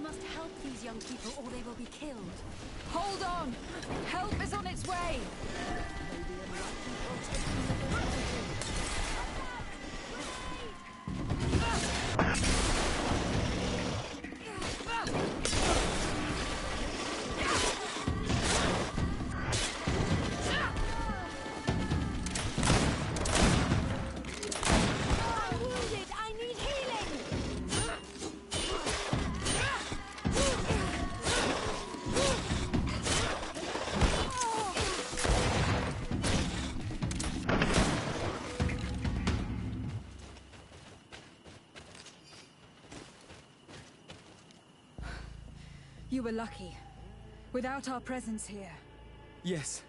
must help these young people or they will be killed. Hold on! Help is on its way! You were lucky. Without our presence here. Yes.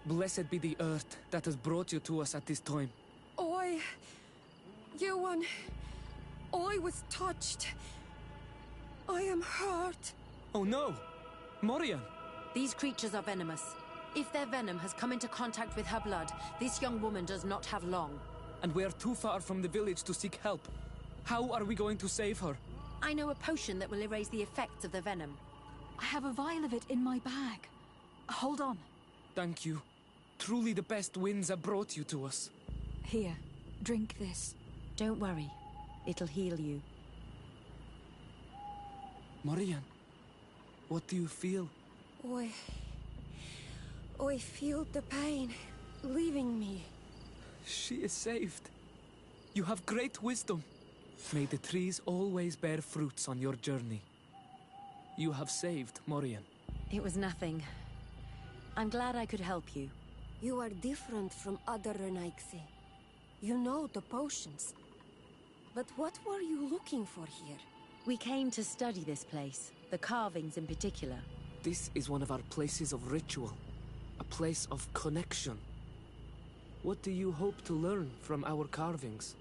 Blessed be the earth that has brought you to us at this time. I was touched. I am hurt. Oh no! Morian! These creatures are venomous. If their venom has come into contact with her blood, this young woman does not have long. And we are too far from the village to seek help. How are we going to save her? I know a potion that will erase the effects of the venom. I have a vial of it in my bag. Hold on. Thank you. Truly the best winds have brought you to us. Here, drink this. Don't worry. It'll heal you. Morian, what do you feel? I feel the pain leaving me. She is saved. You have great wisdom. May the trees always bear fruits on your journey. You have saved Morian. It was nothing. I'm glad I could help you. You are different from other Renaigse. You know the potions. But what were you looking for here? We came to study this place, the carvings in particular. This is one of our places of ritual. A place of connection. What do you hope to learn from our carvings?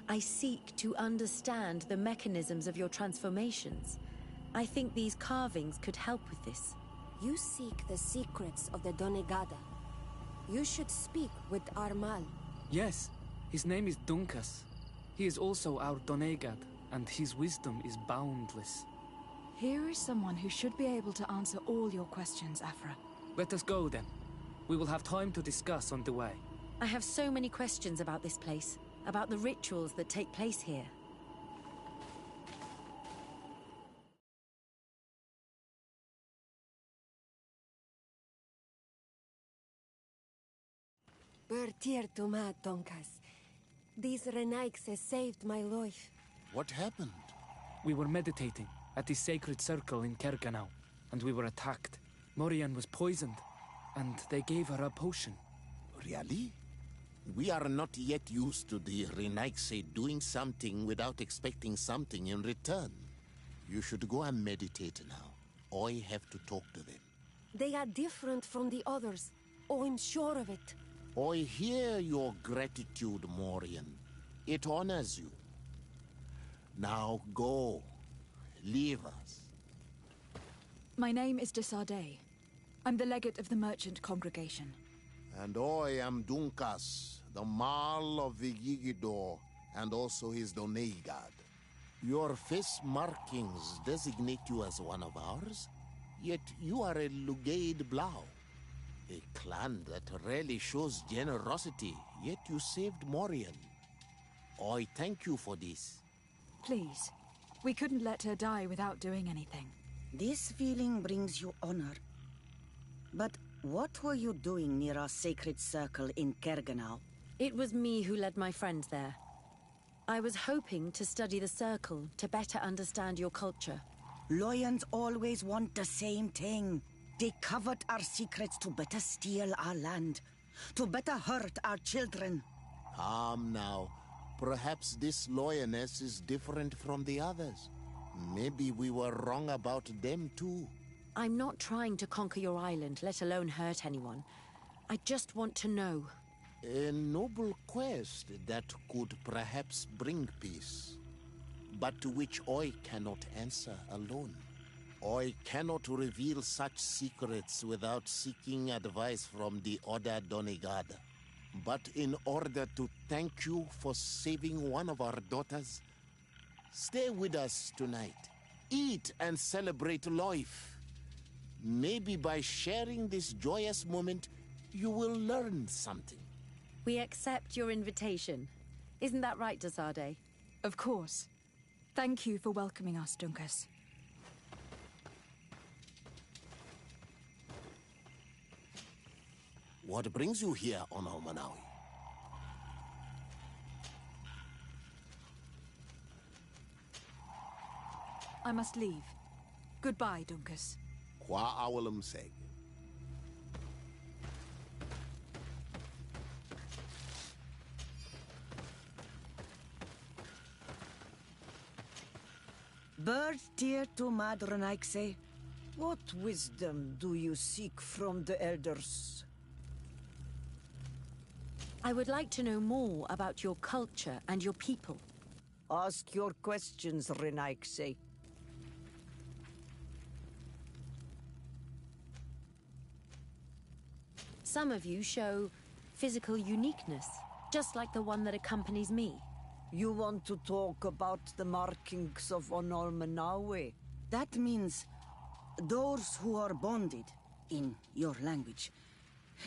I seek to understand the mechanisms of your transformations. I think these carvings could help with this. You seek the secrets of the Donegada. You should speak with Armal. Yes, his name is Dunkas. He is also our Donegad, and his wisdom is boundless. Here is someone who should be able to answer all your questions, Afra. Let us go, then. We will have time to discuss on the way. I have so many questions about this place, about the rituals that take place here. Bertir Tuma, Donkas. These Renaigse saved my life. What happened? We were meditating at the sacred circle in Kerganau, and we were attacked. Morian was poisoned, and they gave her a potion. Really? We are not yet used to the Renaigse doing something without expecting something in return. You should go and meditate now. I have to talk to them. They are different from the others. I'm sure of it. I hear your gratitude, Morian. It honors you. Now go. Leave us. My name is Desardet. I'm the legate of the merchant congregation. And I am Dunkas, the Marl of the Yigidor, and also his Donegad. Your face markings designate you as one of ours, yet you are a Lugaid Blau. A clan that rarely shows generosity, yet you saved Morian. I thank you for this. Please, we couldn't let her die without doing anything. This feeling brings you honor. But what were you doing near our sacred circle in Kerganau? It was me who led my friends there. I was hoping to study the circle to better understand your culture. Loyans always want the same thing. They covet our secrets to better steal our land, to better hurt our children. Calm now. Perhaps this lioness is different from the others. Maybe we were wrong about them too. I'm not trying to conquer your island, let alone hurt anyone. I just want to know. A noble quest that could perhaps bring peace, but to which I cannot answer alone. I cannot reveal such secrets without seeking advice from the other Donegad. But in order to thank you for saving one of our daughters, stay with us tonight. eat and celebrate life. Maybe by sharing this joyous moment, you will learn something. We accept your invitation. Isn't that right, Desade? Of course. Thank you for welcoming us, Dunkas. What brings you here on Almanawi? I must leave. Goodbye, Dunkas. Qua awalum seg. Bird dear to Madronaikse, What wisdom do you seek from the elders? I would like to know more about your culture and your people. Ask your questions, Renaikse. Some of you show physical uniqueness, just like the one that accompanies me. You want to talk about the markings of Onalmanawe? that means those who are bonded, in your language.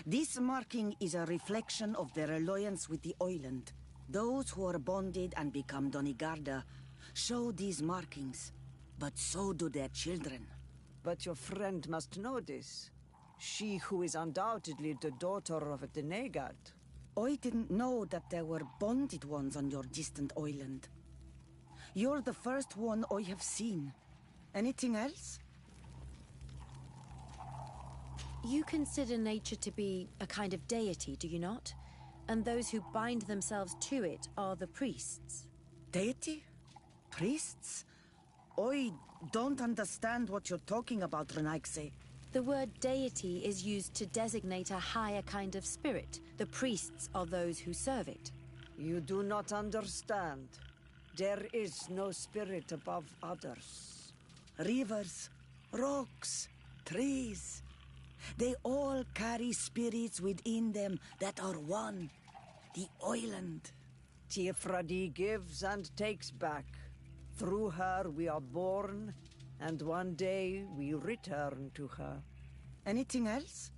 This marking is a reflection of their alliance with the island. Those who are bonded and become Donigarda show these markings, but so do their children. But your friend must know this. She who is undoubtedly the daughter of a Denegad. I didn't know that there were bonded ones on your distant island. You're the first one I have seen. Anything else? You consider nature to be a kind of deity, do you not? And those who bind themselves to it are the priests. Deity? Priests? I don't understand what you're talking about, Renaikse. The word deity is used to designate a higher kind of spirit. The priests are those who serve it. You do not understand. There is no spirit above others. Rivers, rocks, trees. They all carry spirits within them that are one. The island. Tiefradi gives and takes back. Through her we are born, and one day we return to her. Anything else?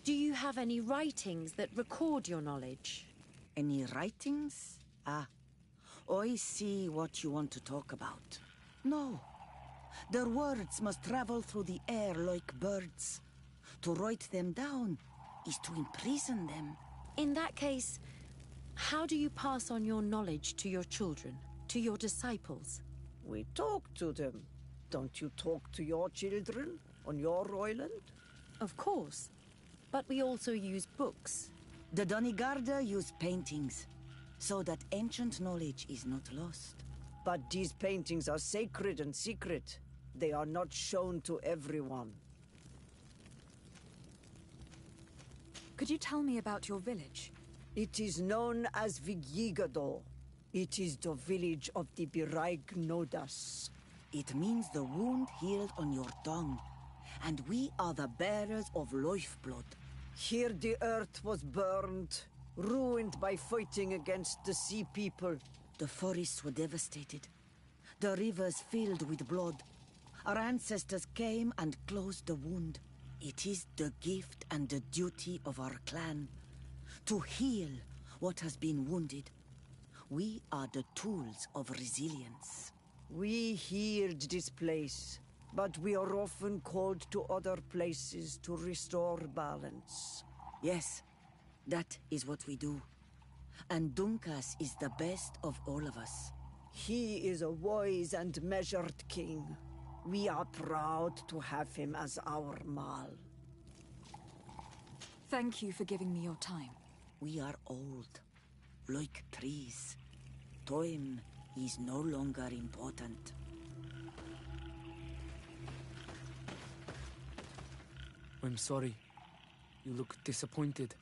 Do you have any writings that record your knowledge? Any writings? Ah, I see what you want to talk about. No. Their words must travel through the air like birds. To write them down is to imprison them. In that case, how do you pass on your knowledge to your children, to your disciples? We talk to them. Don't you talk to your children on your island? Of course. But we also use books. The Donigarda use paintings, so that ancient knowledge is not lost. But these paintings are sacred and secret. They are not shown to everyone. Could you tell me about your village? It is known as Vigigado. It is the village of the Biraig Nodas. It means the wound healed on your tongue, and we are the bearers of lifeblood. Here the earth was burned, ruined by fighting against the sea people. The forests were devastated, the rivers filled with blood. Our ancestors came and closed the wound. It is the gift and the duty of our clan to heal what has been wounded. We are the tools of resilience. We healed this place, but we are often called to other places to restore balance. Yes, that is what we do. And Dunkas is the best of all of us. He is a wise and measured king. We are proud to have him as our Mal. Thank you for giving me your time. We are old, like trees. Time is no longer important. I'm sorry. You look disappointed.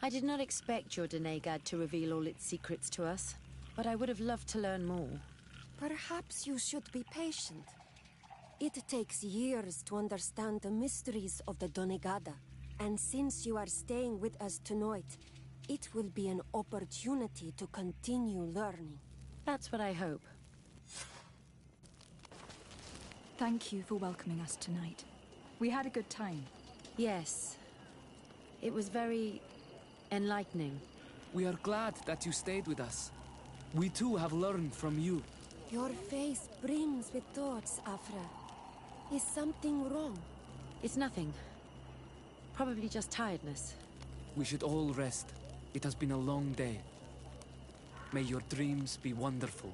I did not expect your Denegad to reveal all its secrets to us, but I would have loved to learn more. Perhaps you should be patient. It takes years to understand the mysteries of the Donegada, and since you are staying with us tonight, it will be an opportunity to continue learning. That's what I hope. Thank you for welcoming us tonight. We had a good time. Yes. It was very enlightening. We are glad that you stayed with us. We too have learned from you. Your face brims with thoughts, Afra. Is something wrong? It's nothing. Probably just tiredness. We should all rest. It has been a long day. May your dreams be wonderful.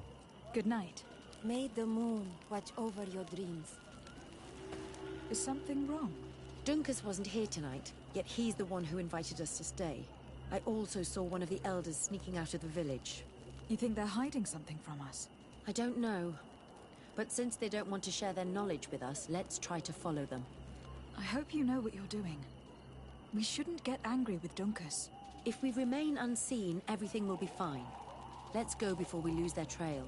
Good night. May the moon watch over your dreams. Is something wrong? Dunkus wasn't here tonight, yet he's the one who invited us to stay. I also saw one of the elders sneaking out of the village. You think they're hiding something from us? I don't know. But since they don't want to share their knowledge with us, let's try to follow them. I hope you know what you're doing. We shouldn't get angry with Dunkus. If we remain unseen, everything will be fine. Let's go before we lose their trail.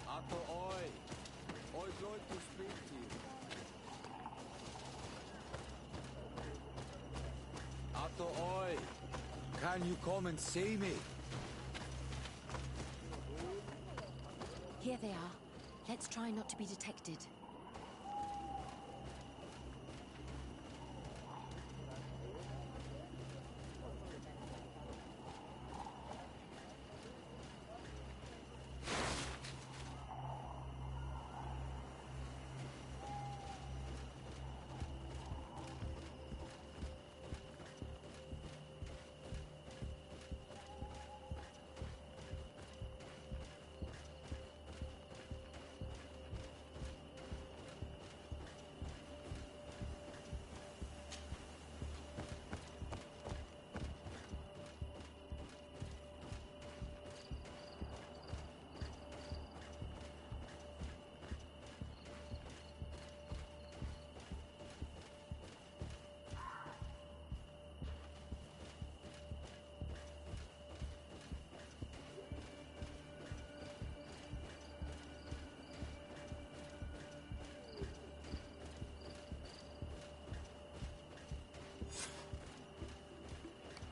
Ato oi! Oi's going to speak to you. Ato oi! Can you come and see me? Here they are. Let's try not to be detected.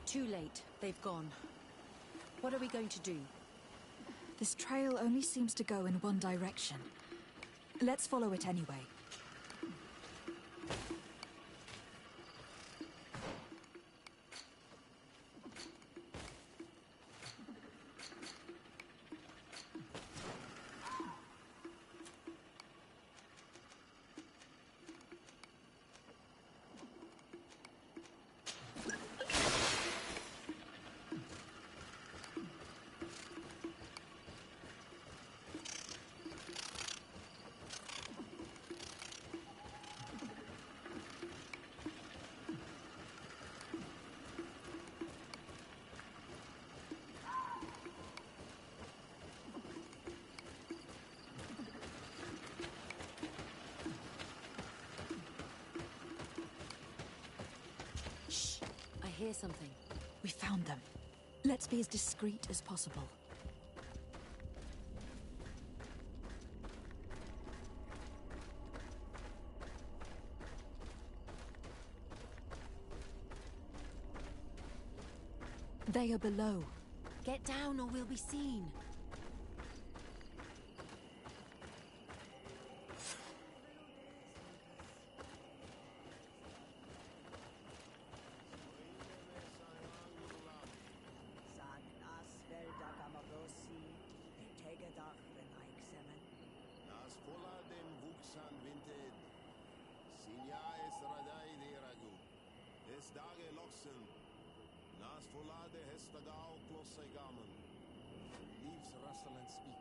Too late. They've gone. What are we going to do? This trail only seems to go in one direction. Let's follow it anyway. I hear something. We found them. Let's be as discreet as possible. They are below. Get down or we'll be seen. Leaves rustle and speak.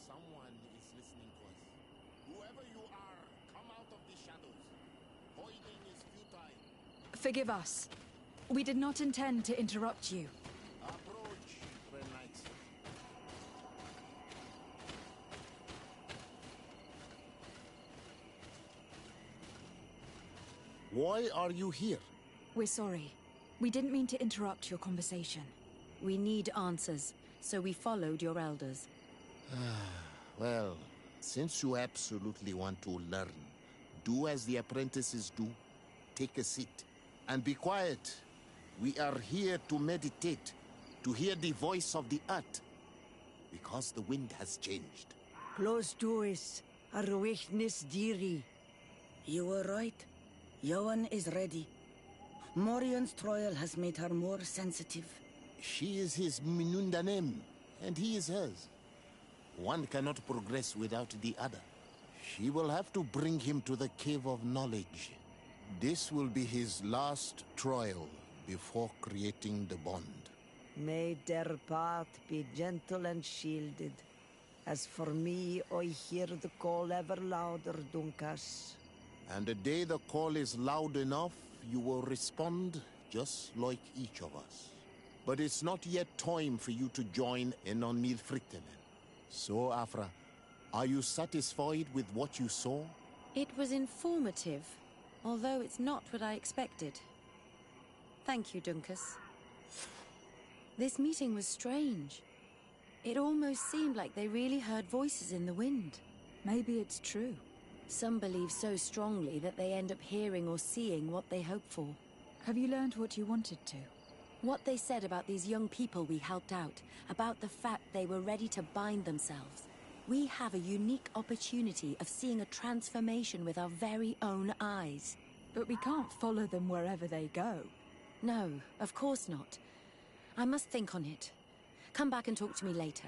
Someone is listening to us. Whoever you are, come out of the shadows. Hiding is futile. Forgive us. We did not intend to interrupt you. Approach, friend knights. Why are you here? We're sorry. We didn't mean to interrupt your conversation. We need answers, so we followed your elders. Well, since you absolutely want to learn, do as the apprentices do. Take a seat and be quiet. We are here to meditate, to hear the voice of the earth, because the wind has changed. Close to us, our witness dearie. You were right. Johan is ready. Morion's trial has made her more sensitive. She is his Minundanem, and he is hers. One cannot progress without the other. She will have to bring him to the Cave of Knowledge. This will be his last trial before creating the bond. May their path be gentle and shielded. As for me, I hear the call ever louder, Dunkas. And the day the call is loud enough, you will respond just like each of us. But it's not yet time for you to join in on Milfriktenen. So, Afra, are you satisfied with what you saw? It was informative, although it's not what I expected. Thank you, Dunkas. This meeting was strange. It almost seemed like they really heard voices in the wind. Maybe it's true. Some believe so strongly that they end up hearing or seeing what they hope for. Have you learned what you wanted to? What they said about these young people we helped out, about the fact they were ready to bind themselves. We have a unique opportunity of seeing a transformation with our very own eyes. But we can't follow them wherever they go. No, of course not. I must think on it. Come back and talk to me later.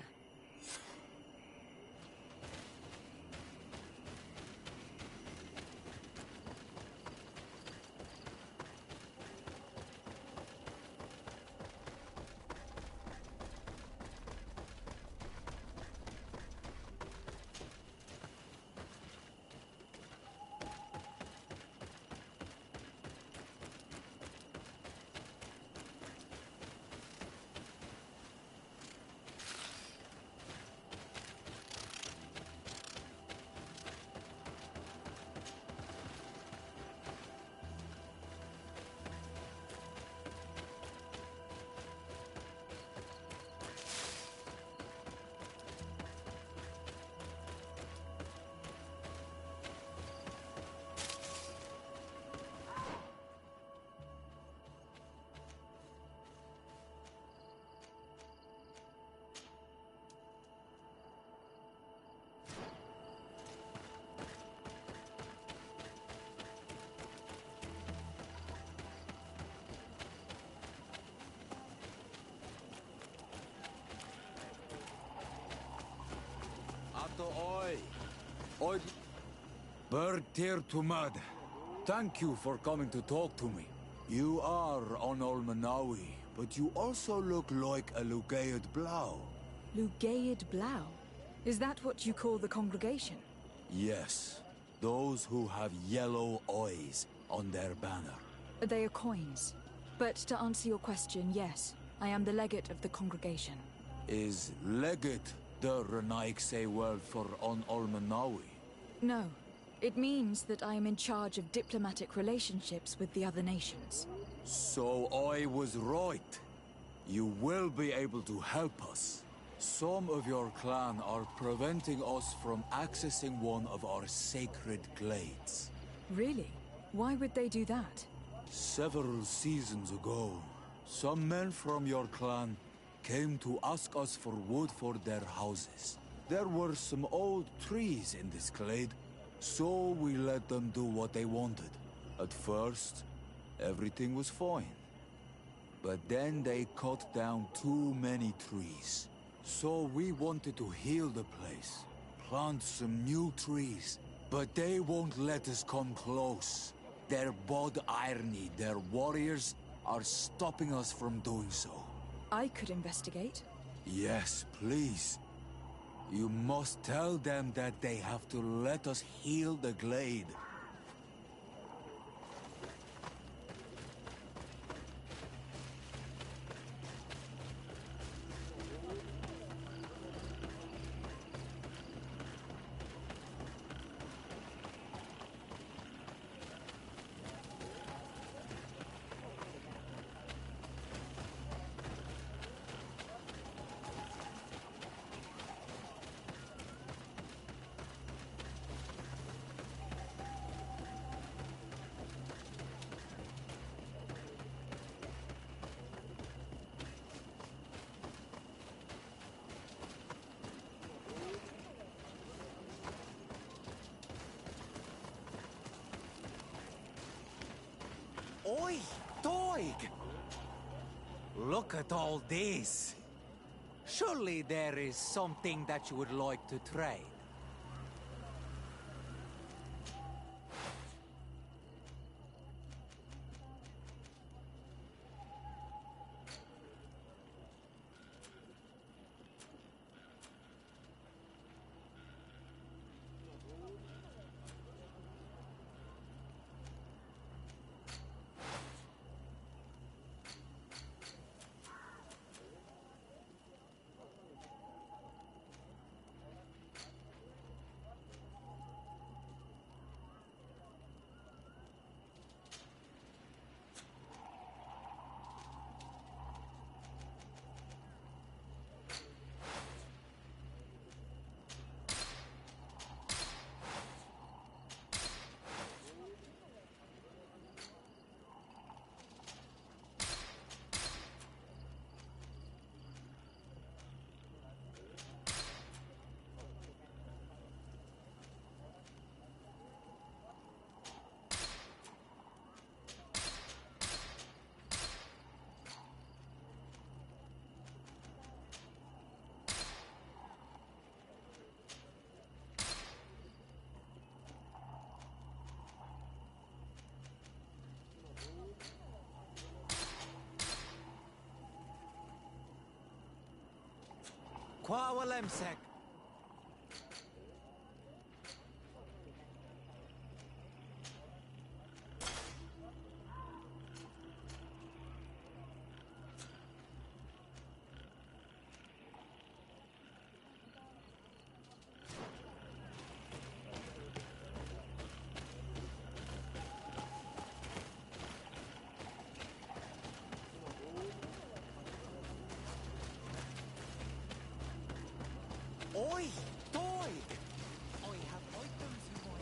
Oi. Bird tear to mud. Thank you for coming to talk to me. You are on Olmanawi, but you also look like a Lugaid Blau. Lugaid Blau? Is that what you call the congregation? Yes. Those who have yellow eyes on their banner. They are coins. But to answer your question, yes. I am the legate of the congregation. Is legate the Renaikse word for on Olmanawi? No. It means that I am in charge of diplomatic relationships with the other nations. So I was right. You will be able to help us. Some of your clan are preventing us from accessing one of our sacred glades. Really? Why would they do that? Several seasons ago, some men from your clan came to ask us for wood for their houses. There were some old trees in this glade, so we let them do what they wanted. At first, everything was fine. But then they cut down too many trees. So we wanted to heal the place, plant some new trees. But they won't let us come close. Their bod irony, their warriors, are stopping us from doing so. I could investigate. Yes, please. You must tell them that they have to let us heal the glade. Oi, Doig! Look at all this. Surely there is something that you would like to trade. Quawalemsek. Oi, Doig! I have items you want.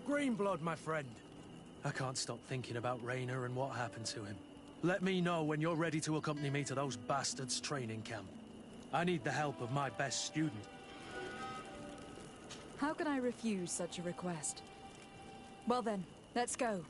Greenblood, my friend. I can't stop thinking about Raynor and what happened to him. Let me know when you're ready to accompany me to those bastards' training camp. I need the help of my best student. How can I refuse such a request? Well then, let's go.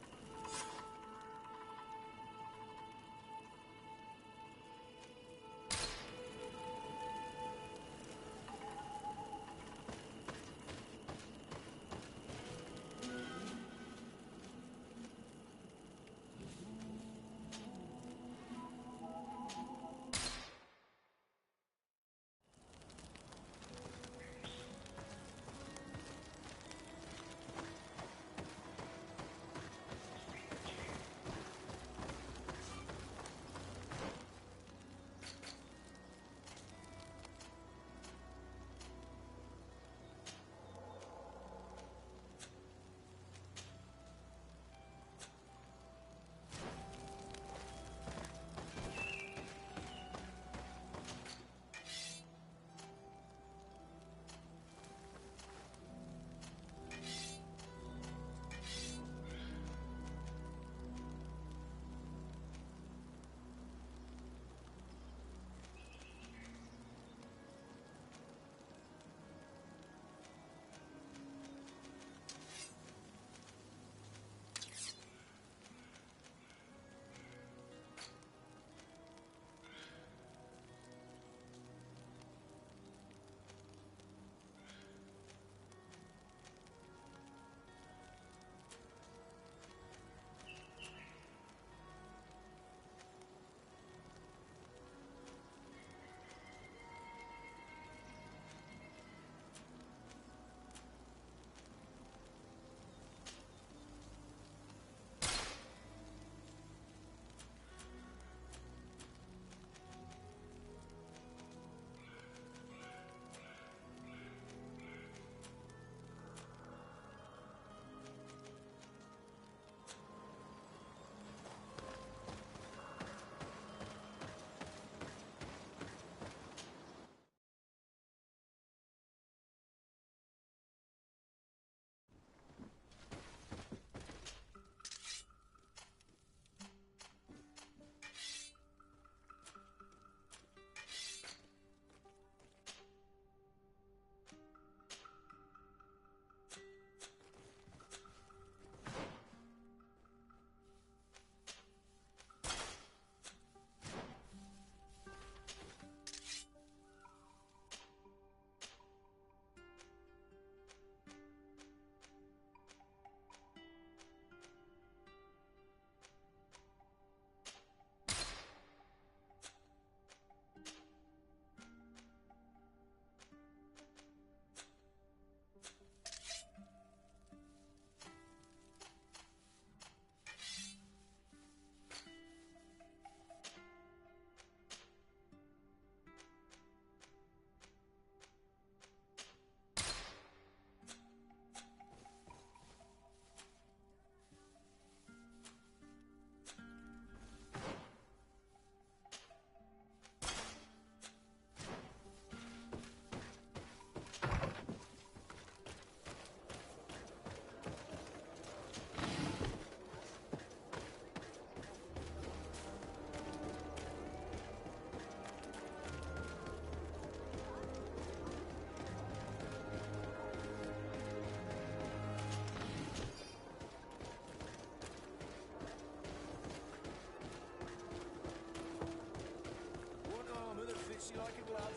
loose you like a glove.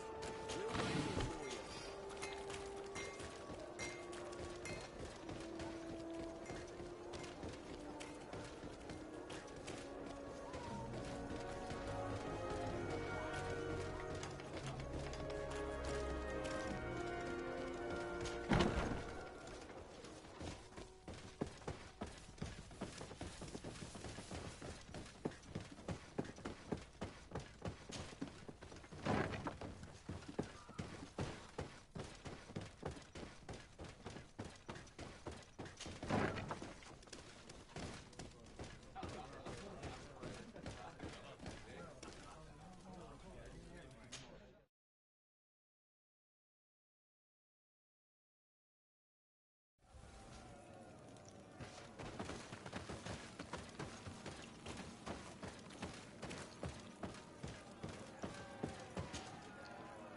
We'll raise it for you.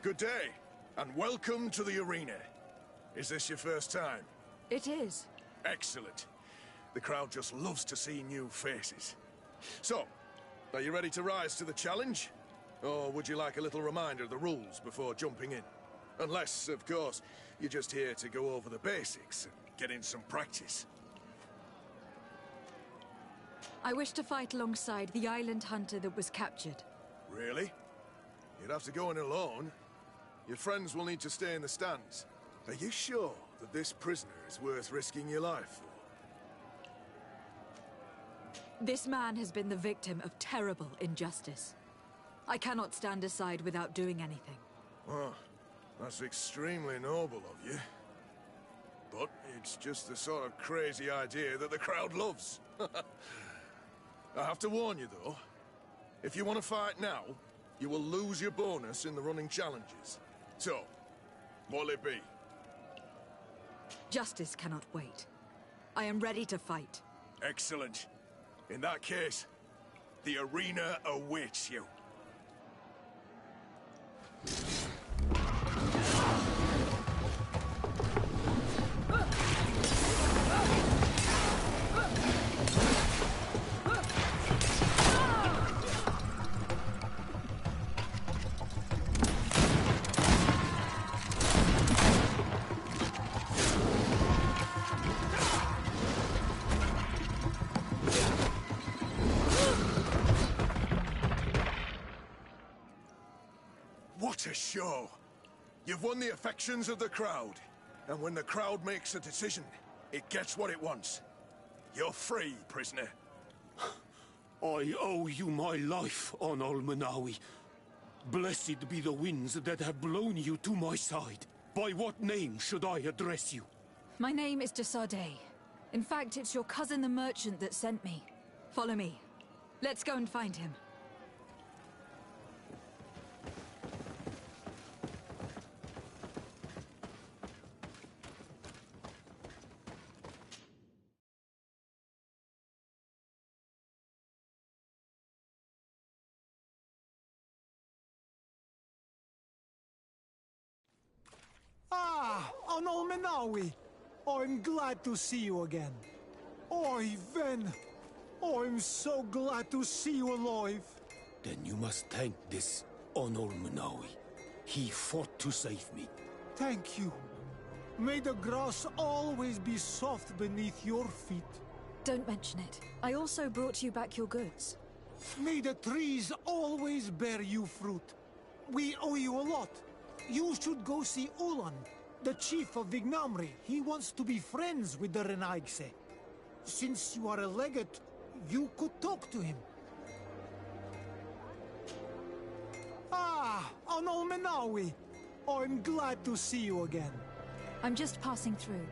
Good day, and welcome to the arena. Is this your first time? It is. Excellent. The crowd just loves to see new faces. So, are you ready to rise to the challenge? Or would you like a little reminder of the rules before jumping in? Unless, of course, you're just here to go over the basics and get in some practice. I wish to fight alongside the island hunter that was captured. Really? You'd have to go in alone. Your friends will need to stay in the stands. Are you sure that this prisoner is worth risking your life for? This man has been the victim of terrible injustice. I cannot stand aside without doing anything. Oh, that's extremely noble of you. But it's just the sort of crazy idea that the crowd loves. I have to warn you, though. If you want to fight now, you will lose your bonus in the running challenges. So, what'll it be? Justice cannot wait. I am ready to fight. Excellent. In that case, the arena awaits you. What a show! You've won the affections of the crowd. And when the crowd makes a decision, it gets what it wants. You're free, prisoner. I owe you my life, Onol Manawi. Blessed be the winds that have blown you to my side. By what name should I address you? My name is Desarde. In fact, it's your cousin the merchant that sent me. Follow me. Let's go and find him. Ah, Onol Menawi. I'm glad to see you again. Oi, Ven. I'm so glad to see you alive. Then you must thank this Onol Manawi. He fought to save me. Thank you. May the grass always be soft beneath your feet. Don't mention it. I also brought you back your goods. May the trees always bear you fruit. We owe you a lot. You should go see Ulan, the chief of Vignamri. He wants to be friends with the Renaigse. Since you are a legate, you could talk to him. Ah, Onol Menawi. I'm glad to see you again. I'm just passing through.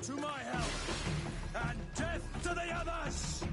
To my help! And death to the others!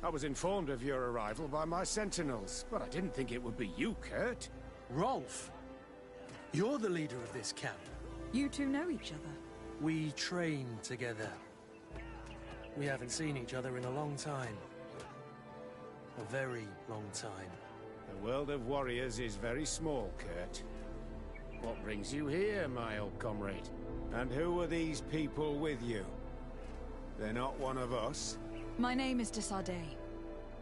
I was informed of your arrival by my sentinels, but I didn't think it would be you, Kurt. Rolf, you're the leader of this camp. You two know each other? We train together. We haven't seen each other in a long time. A very long time. The world of warriors is very small, Kurt. What brings you here, my old comrade? And who are these people with you? They're not one of us? My name is de Sardet.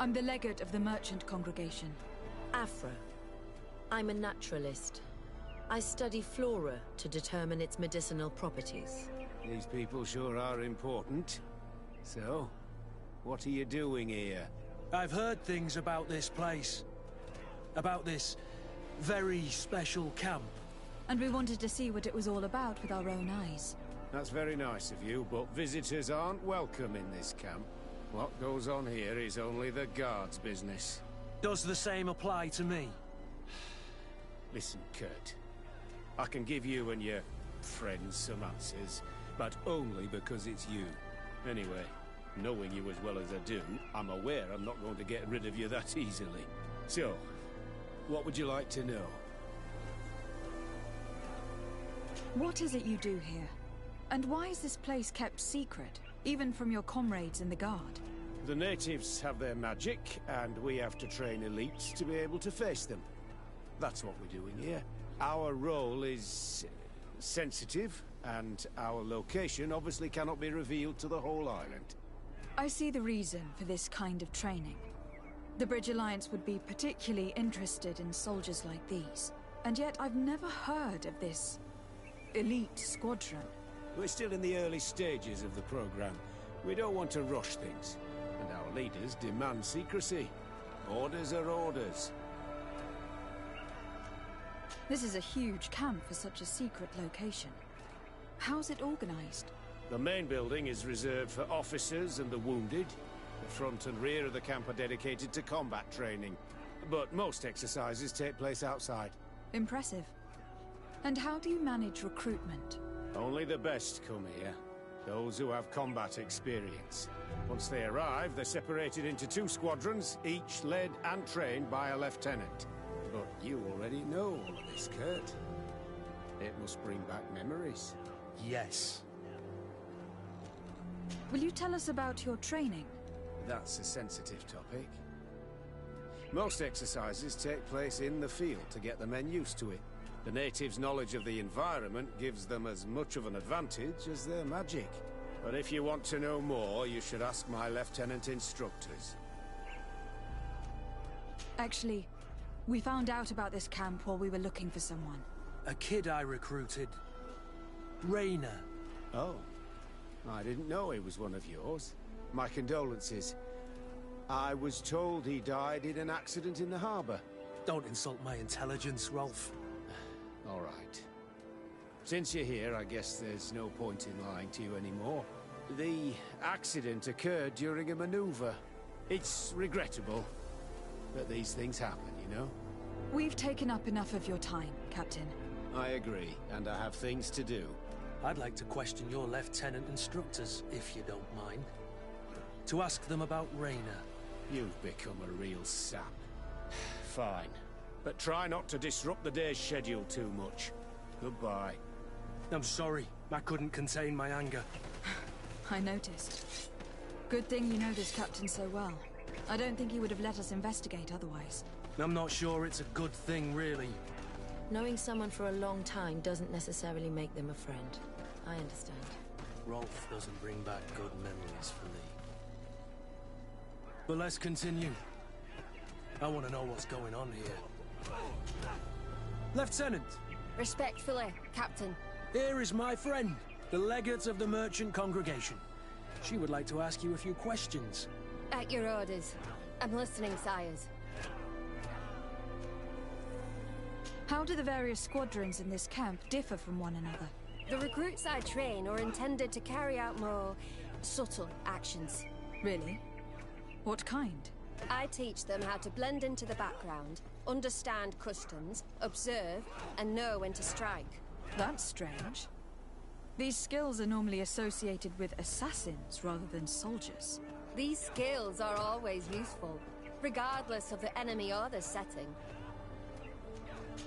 I'm the legate of the merchant congregation. Afra. I'm a naturalist. I study flora to determine its medicinal properties. These people sure are important. So, what are you doing here? I've heard things about this place. About this very special camp. And we wanted to see what it was all about with our own eyes. That's very nice of you, but visitors aren't welcome in this camp. What goes on here is only the guards' business. Does the same apply to me? Listen, Kurt. I can give you and your friends some answers, but only because it's you. Anyway, knowing you as well as I do, I'm aware I'm not going to get rid of you that easily. So, what would you like to know? What is it you do here? And why is this place kept secret? Even from your comrades in the guard. The natives have their magic, and we have to train elites to be able to face them. That's what we're doing here. Our role is sensitive, and our location obviously cannot be revealed to the whole island. I see the reason for this kind of training. The Bridge Alliance would be particularly interested in soldiers like these. And yet I've never heard of this elite squadron. We're still in the early stages of the program. We don't want to rush things. And our leaders demand secrecy. Orders are orders. This is a huge camp for such a secret location. How's it organized? The main building is reserved for officers and the wounded. The front and rear of the camp are dedicated to combat training. But most exercises take place outside. Impressive. And how do you manage recruitment? Only the best come here. Those who have combat experience. Once they arrive, they're separated into 2 squadrons, each led and trained by a lieutenant. But you already know all of this, Kurt. It must bring back memories. Yes. Will you tell us about your training? That's a sensitive topic. Most exercises take place in the field to get the men used to it. The natives' knowledge of the environment gives them as much of an advantage as their magic. But if you want to know more, you should ask my lieutenant instructors. Actually, we found out about this camp while we were looking for someone. A kid I recruited. Rainer. Oh. I didn't know he was one of yours. My condolences. I was told he died in an accident in the harbor. Don't insult my intelligence, Rolf. All right. Since you're here, I guess there's no point in lying to you anymore. The accident occurred during a maneuver. It's regrettable, but these things happen, you know? We've taken up enough of your time, Captain. I agree, and I have things to do. I'd like to question your lieutenant instructors, if you don't mind. To ask them about Raina. You've become a real sap. Fine. But try not to disrupt the day's schedule too much. Goodbye. I'm sorry. I couldn't contain my anger. I noticed. Good thing you know this captain so well. I don't think he would have let us investigate otherwise. I'm not sure it's a good thing, really. Knowing someone for a long time doesn't necessarily make them a friend. I understand. Rolf doesn't bring back good memories for me. But let's continue. I want to know what's going on here. Lieutenant! Respectfully, Captain. Here is my friend, the legate of the merchant congregation. She would like to ask you a few questions. At your orders. I'm listening, sires. How do the various squadrons in this camp differ from one another? The recruits I train are intended to carry out more subtle actions. Really? What kind? I teach them how to blend into the background, understand customs, observe, and know when to strike. That's strange. These skills are normally associated with assassins rather than soldiers. These skills are always useful, regardless of the enemy or the setting.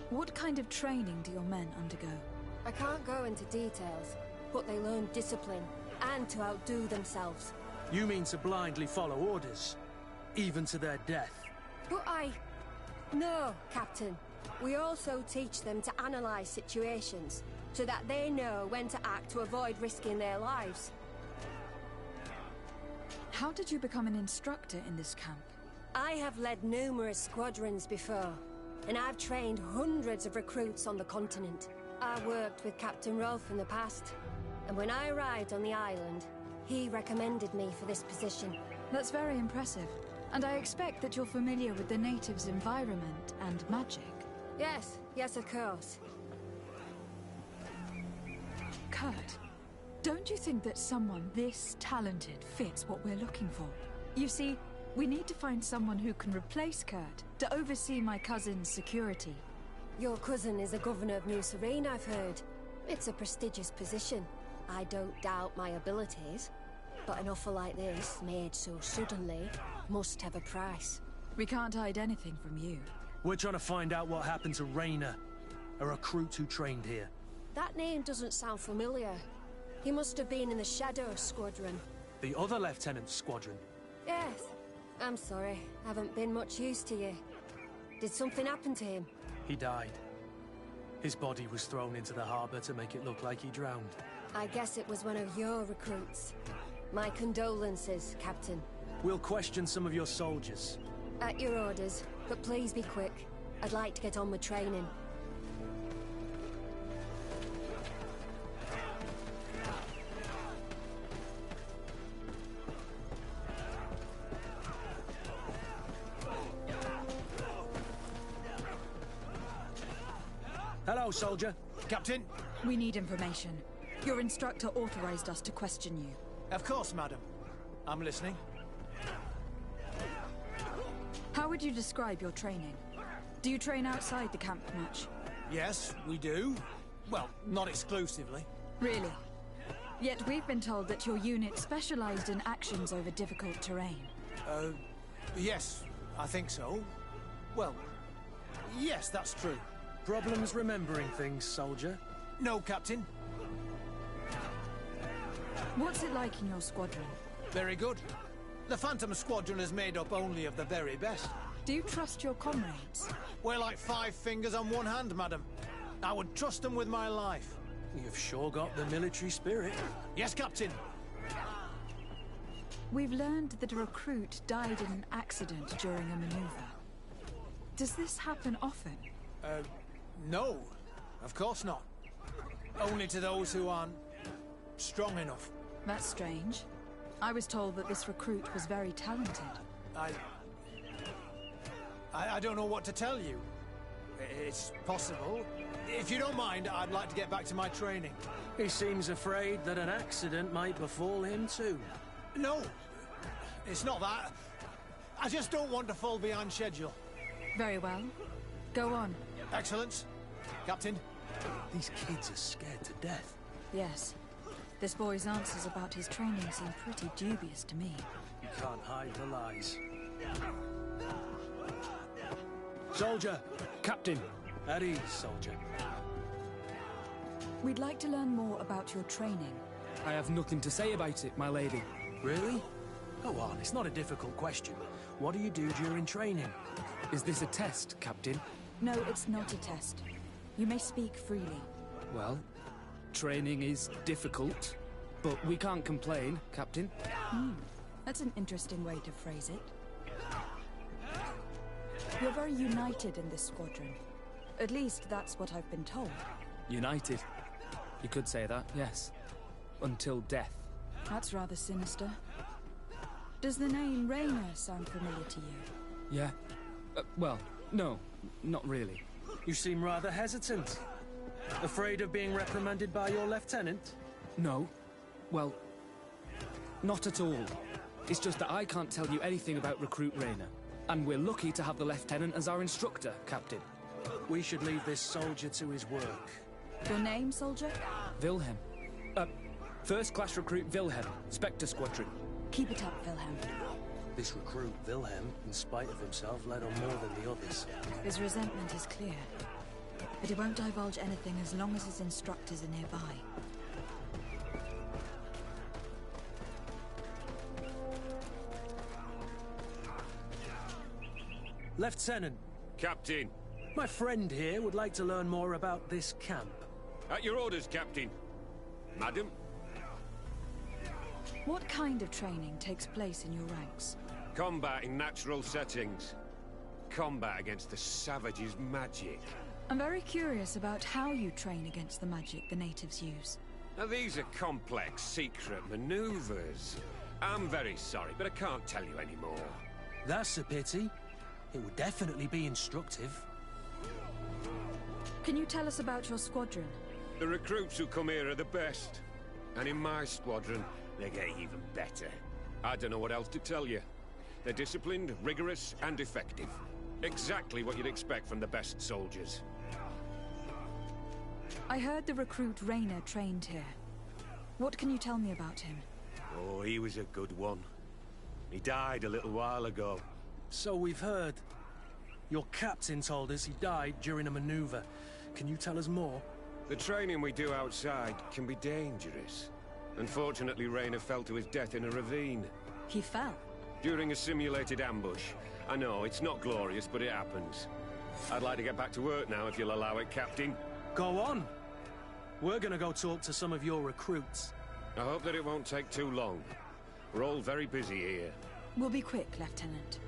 What kind of training do your men undergo? I can't go into details, but they learn discipline and to outdo themselves. You mean to blindly follow orders, even to their death? But No, Captain. We also teach them to analyze situations, so that they know when to act to avoid risking their lives. How did you become an instructor in this camp? I have led numerous squadrons before, and I've trained hundreds of recruits on the continent. I worked with Captain Rolf in the past, and when I arrived on the island, he recommended me for this position. That's very impressive. And I expect that you're familiar with the natives' environment and magic. Yes, of course. Kurt, don't you think that someone this talented fits what we're looking for? You see, we need to find someone who can replace Kurt to oversee my cousin's security. Your cousin is the governor of New Serene, I've heard. It's a prestigious position. I don't doubt my abilities, but an offer like this, made so suddenly, must have a price. We can't hide anything from you. We're trying to find out what happened to Raina, a recruit who trained here. That name doesn't sound familiar. He must have been in the Shadow Squadron. The other lieutenant's squadron? Yes. I'm sorry. Haven't been much use to you. Did something happen to him? He died. His body was thrown into the harbor to make it look like he drowned. I guess it was one of your recruits. My condolences, Captain. We'll question some of your soldiers. At your orders, but please be quick. I'd like to get on with training. Hello, soldier. Captain? We need information. Your instructor authorized us to question you. Of course, madam. I'm listening. How would you describe your training? Do you train outside the camp much? Yes, we do. Well, not exclusively. Really? Yet we've been told that your unit specialized in actions over difficult terrain. Yes, I think so. Well, yes, that's true. Problems remembering things, soldier? No, Captain. What's it like in your squadron? Very good. The Phantom Squadron is made up only of the very best. Do you trust your comrades? We're like 5 fingers on one hand, madam. I would trust them with my life. You've sure got the military spirit. Yes, Captain. We've learned that a recruit died in an accident during a maneuver. Does this happen often? No. Of course not. Only to those who aren't strong enough. That's strange. I was told that this recruit was very talented. I don't know what to tell you. It's possible. If you don't mind, I'd like to get back to my training. He seems afraid that an accident might befall him too. No, it's not that. I just don't want to fall behind schedule. Very well. Go on. Excellence. Captain. These kids are scared to death. Yes. This boy's answers about his training seem pretty dubious to me. You can't hide the lies. Soldier! Captain! At ease, soldier. We'd like to learn more about your training. I have nothing to say about it, my lady. Really? Go on, it's not a difficult question. What do you do during training? Is this a test, Captain? No, it's not a test. You may speak freely. Well, training is difficult, but we can't complain, Captain. That's an interesting way to phrase it. You're very united in this squadron. At least that's what I've been told. United. You could say that, yes. Until death. That's rather sinister. Does the name Raynor sound familiar to you? Yeah. Well, no, not really. You seem rather hesitant. Afraid of being reprimanded by your lieutenant? No. Well, not at all. It's just that I can't tell you anything about Recruit Raynor. And we're lucky to have the Lieutenant as our instructor, Captain. We should leave this soldier to his work. Your name, soldier? Wilhelm. First Class Recruit Wilhelm, Spectre Squadron. Keep it up, Wilhelm. This recruit, Wilhelm, in spite of himself, led on more than the others. His resentment is clear. But he won't divulge anything as long as his instructors are nearby. Lieutenant. Captain. My friend here would like to learn more about this camp. At your orders, Captain. Madam? What kind of training takes place in your ranks? Combat in natural settings. Combat against the savages' magic. I'm very curious about how you train against the magic the natives use. Now, these are complex, secret maneuvers. I'm very sorry, but I can't tell you anymore. That's a pity. It would definitely be instructive. Can you tell us about your squadron? The recruits who come here are the best. And in my squadron, they get even better. I don't know what else to tell you. They're disciplined, rigorous, and effective. Exactly what you'd expect from the best soldiers. I heard the recruit Raynor trained here. What can you tell me about him? Oh, he was a good one. He died a little while ago. So we've heard. Your captain told us he died during a maneuver. Can you tell us more? The training we do outside can be dangerous. Unfortunately, Raynor fell to his death in a ravine. He fell? During a simulated ambush. I know, it's not glorious, but it happens. I'd like to get back to work now, if you'll allow it, Captain. Go on. We're gonna go talk to some of your recruits. I hope that it won't take too long. We're all very busy here. We'll be quick, Lieutenant.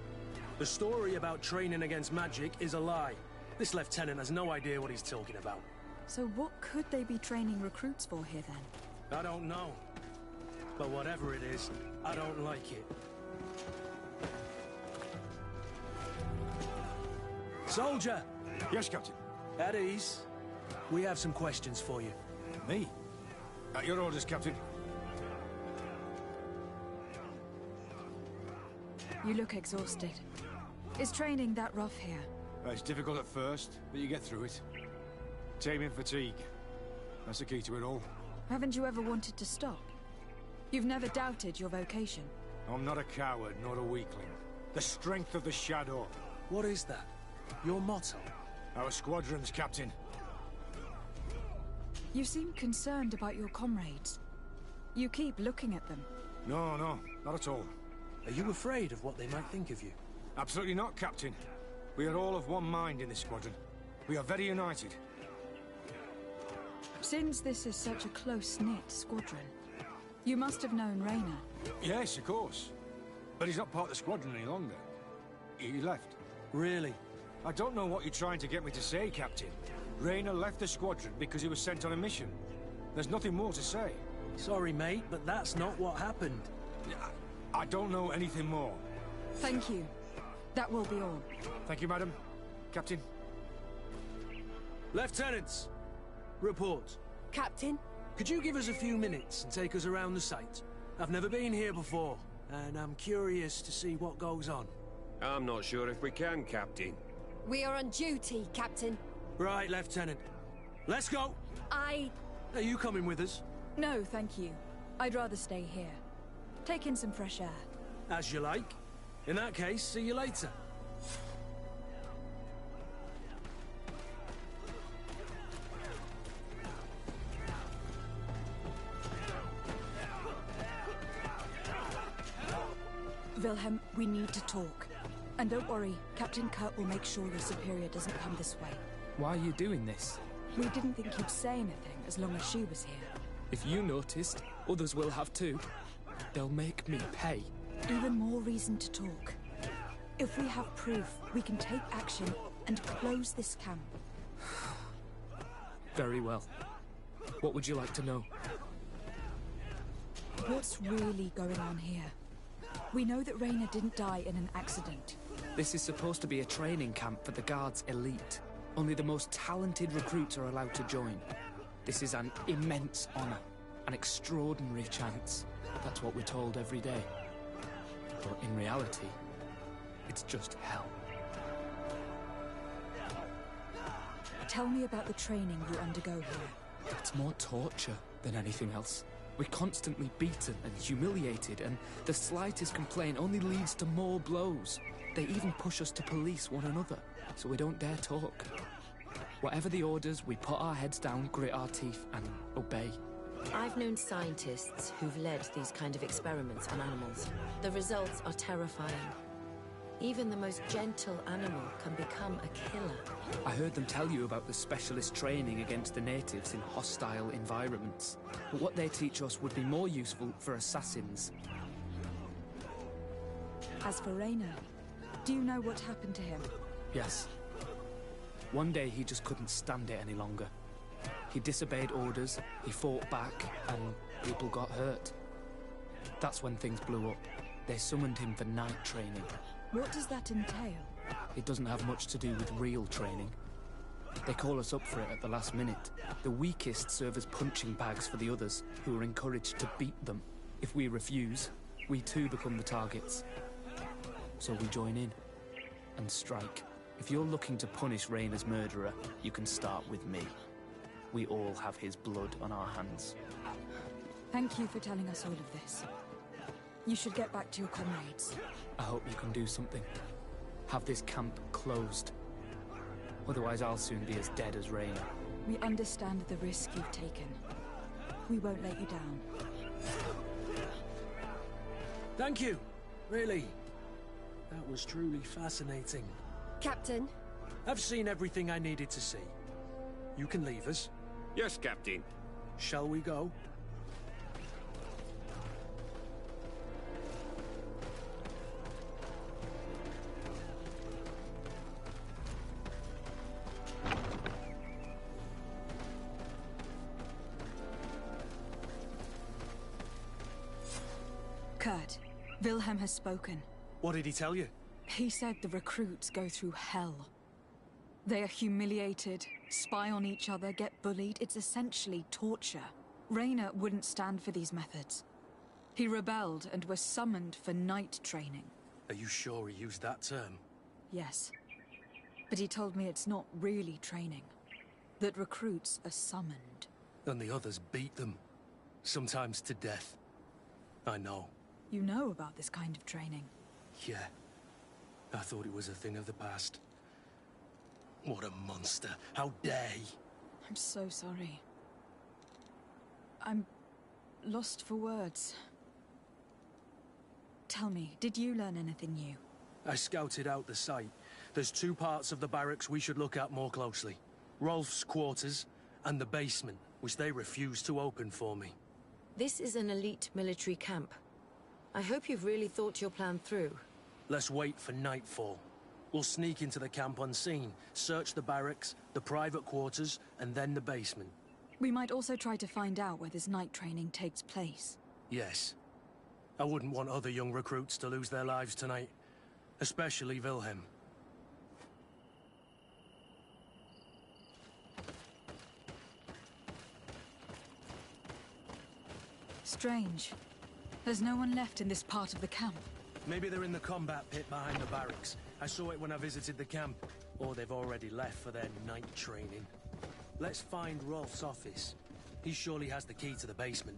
The story about training against magic is a lie. This lieutenant has no idea what he's talking about. So what could they be training recruits for here, then? I don't know. But whatever it is, I don't like it. Soldier! Yes, Captain. At ease. We have some questions for you. Me? At your orders, Captain. You look exhausted. Is training that rough here? It's difficult at first, but you get through it. Taming fatigue. That's the key to it all. Haven't you ever wanted to stop? You've never doubted your vocation. I'm not a coward, nor a weakling. The strength of the shadow. What is that? Your motto? Our squadron's captain. You seem concerned about your comrades. You keep looking at them. No, not at all. Are you afraid of what they might think of you? Absolutely not, Captain. We are all of one mind in this squadron. We are very united. Since this is such a close-knit squadron, you must have known Raynor. Yes, of course. But he's not part of the squadron any longer. He left. Really? I don't know what you're trying to get me to say, Captain. Raynor left the squadron because he was sent on a mission. There's nothing more to say. Sorry, mate, but that's not what happened. I don't know anything more. Thank you. That will be all. Thank you, madam. Captain. Lieutenants! Report. Captain? Could you give us a few minutes and take us around the site? I've never been here before, and I'm curious to see what goes on. I'm not sure if we can, Captain. We are on duty, Captain. Right, Lieutenant. Let's go! Are you coming with us? No, thank you. I'd rather stay here. Take in some fresh air. As you like. In that case, see you later. Wilhelm, we need to talk. And don't worry, Captain Kurt will make sure your superior doesn't come this way. Why are you doing this? We didn't think you'd say anything as long as she was here. If you noticed, others will have too. They'll make me pay. Even more reason to talk. If we have proof, we can take action and close this camp. Very well. What would you like to know? What's really going on here? We know that Raina didn't die in an accident. This is supposed to be a training camp for the Guard's elite. Only the most talented recruits are allowed to join. This is an immense honor, an extraordinary chance. That's what we're told every day. But in reality, it's just hell. Tell me about the training you undergo here. It's more torture than anything else. We're constantly beaten and humiliated, and the slightest complaint only leads to more blows. They even push us to police one another, so we don't dare talk. Whatever the orders, we put our heads down, grit our teeth, and obey. I've known scientists who've led these kind of experiments on animals. The results are terrifying. Even the most gentle animal can become a killer. I heard them tell you about the specialist training against the natives in hostile environments. But what they teach us would be more useful for assassins. As for Raina, do you know what happened to him? Yes. One day he just couldn't stand it any longer. He disobeyed orders, he fought back, and people got hurt. That's when things blew up. They summoned him for night training. What does that entail? It doesn't have much to do with real training. They call us up for it at the last minute. The weakest serve as punching bags for the others, who are encouraged to beat them. If we refuse, we too become the targets. So we join in and strike. If you're looking to punish Raina's murderer, you can start with me. We all have his blood on our hands. Thank you for telling us all of this. You should get back to your comrades. I hope you can do something. Have this camp closed. Otherwise I'll soon be as dead as Raina. We understand the risk you've taken. We won't let you down. Thank you. Really. That was truly fascinating. Captain? I've seen everything I needed to see. You can leave us. Yes, Captain. Shall we go? Kurt, Wilhelm has spoken. What did he tell you? He said the recruits go through hell. They are humiliated, spy on each other, get bullied. It's essentially torture. Raina wouldn't stand for these methods. He rebelled and was summoned for night training. Are you sure he used that term? Yes. But he told me it's not really training. That recruits are summoned. And the others beat them. Sometimes to death. I know. You know about this kind of training? Yeah. I thought it was a thing of the past. What a monster. How dare he? I'm so sorry. I'm lost for words. Tell me, did you learn anything new? I scouted out the site. There's 2 parts of the barracks we should look at more closely. Rolf's quarters and the basement, which they refused to open for me. This is an elite military camp. I hope you've really thought your plan through. Let's wait for nightfall. We'll sneak into the camp unseen, search the barracks, the private quarters, and then the basement. We might also try to find out where this night training takes place. Yes. I wouldn't want other young recruits to lose their lives tonight. Especially Wilhelm. Strange. There's no one left in this part of the camp. Maybe they're in the combat pit behind the barracks. I saw it when I visited the camp. Or they've already left for their night training. Let's find Rolf's office. He surely has the key to the basement.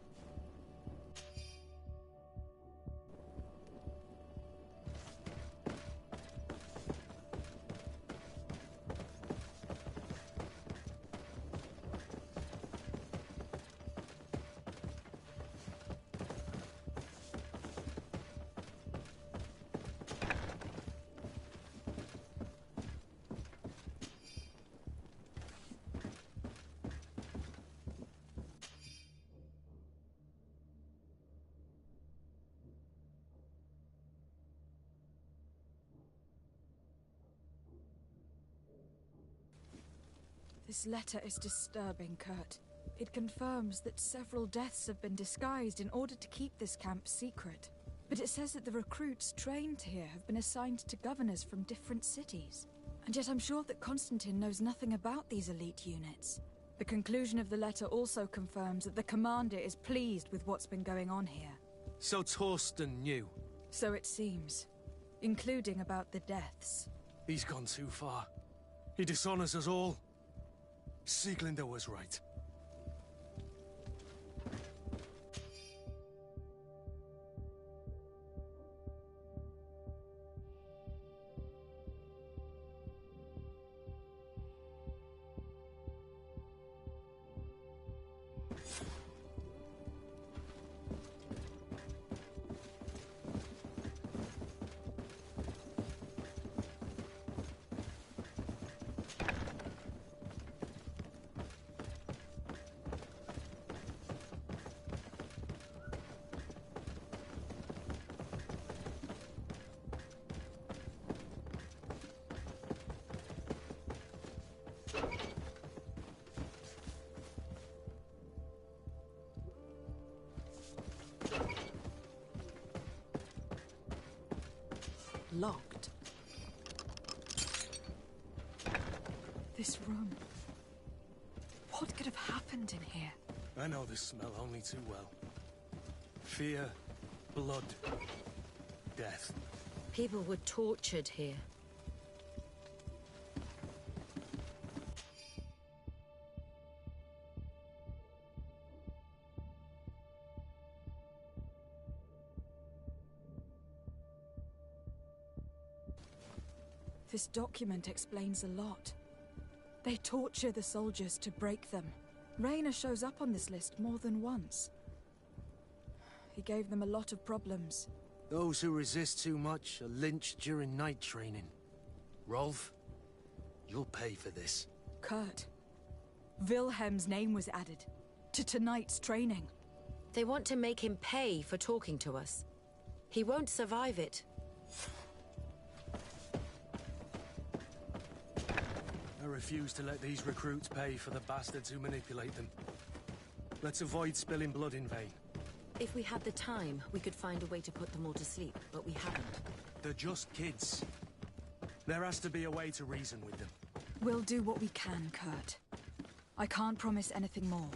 This letter is disturbing, Kurt. It confirms that several deaths have been disguised in order to keep this camp secret. But it says that the recruits trained here have been assigned to governors from different cities. And yet I'm sure that Constantine knows nothing about these elite units. The conclusion of the letter also confirms that the commander is pleased with what's been going on here. So Torsten knew? So it seems. Including about the deaths. He's gone too far. He dishonors us all. Sieglinder was right. Locked. This room. What could have happened in here? I know this smell only too well. Fear, blood, death. People were tortured here. This document explains a lot. They torture the soldiers to break them. Rayner shows up on this list more than once. He gave them a lot of problems. Those who resist too much are lynched during night training. Rolf, you'll pay for this. Kurt, Wilhelm's name was added to tonight's training. They want to make him pay for talking to us. He won't survive it. I refuse to let these recruits pay for the bastards who manipulate them. Let's avoid spilling blood in vain. If we had the time, we could find a way to put them all to sleep, but we haven't. They're just kids. There has to be a way to reason with them. We'll do what we can, Kurt. I can't promise anything more.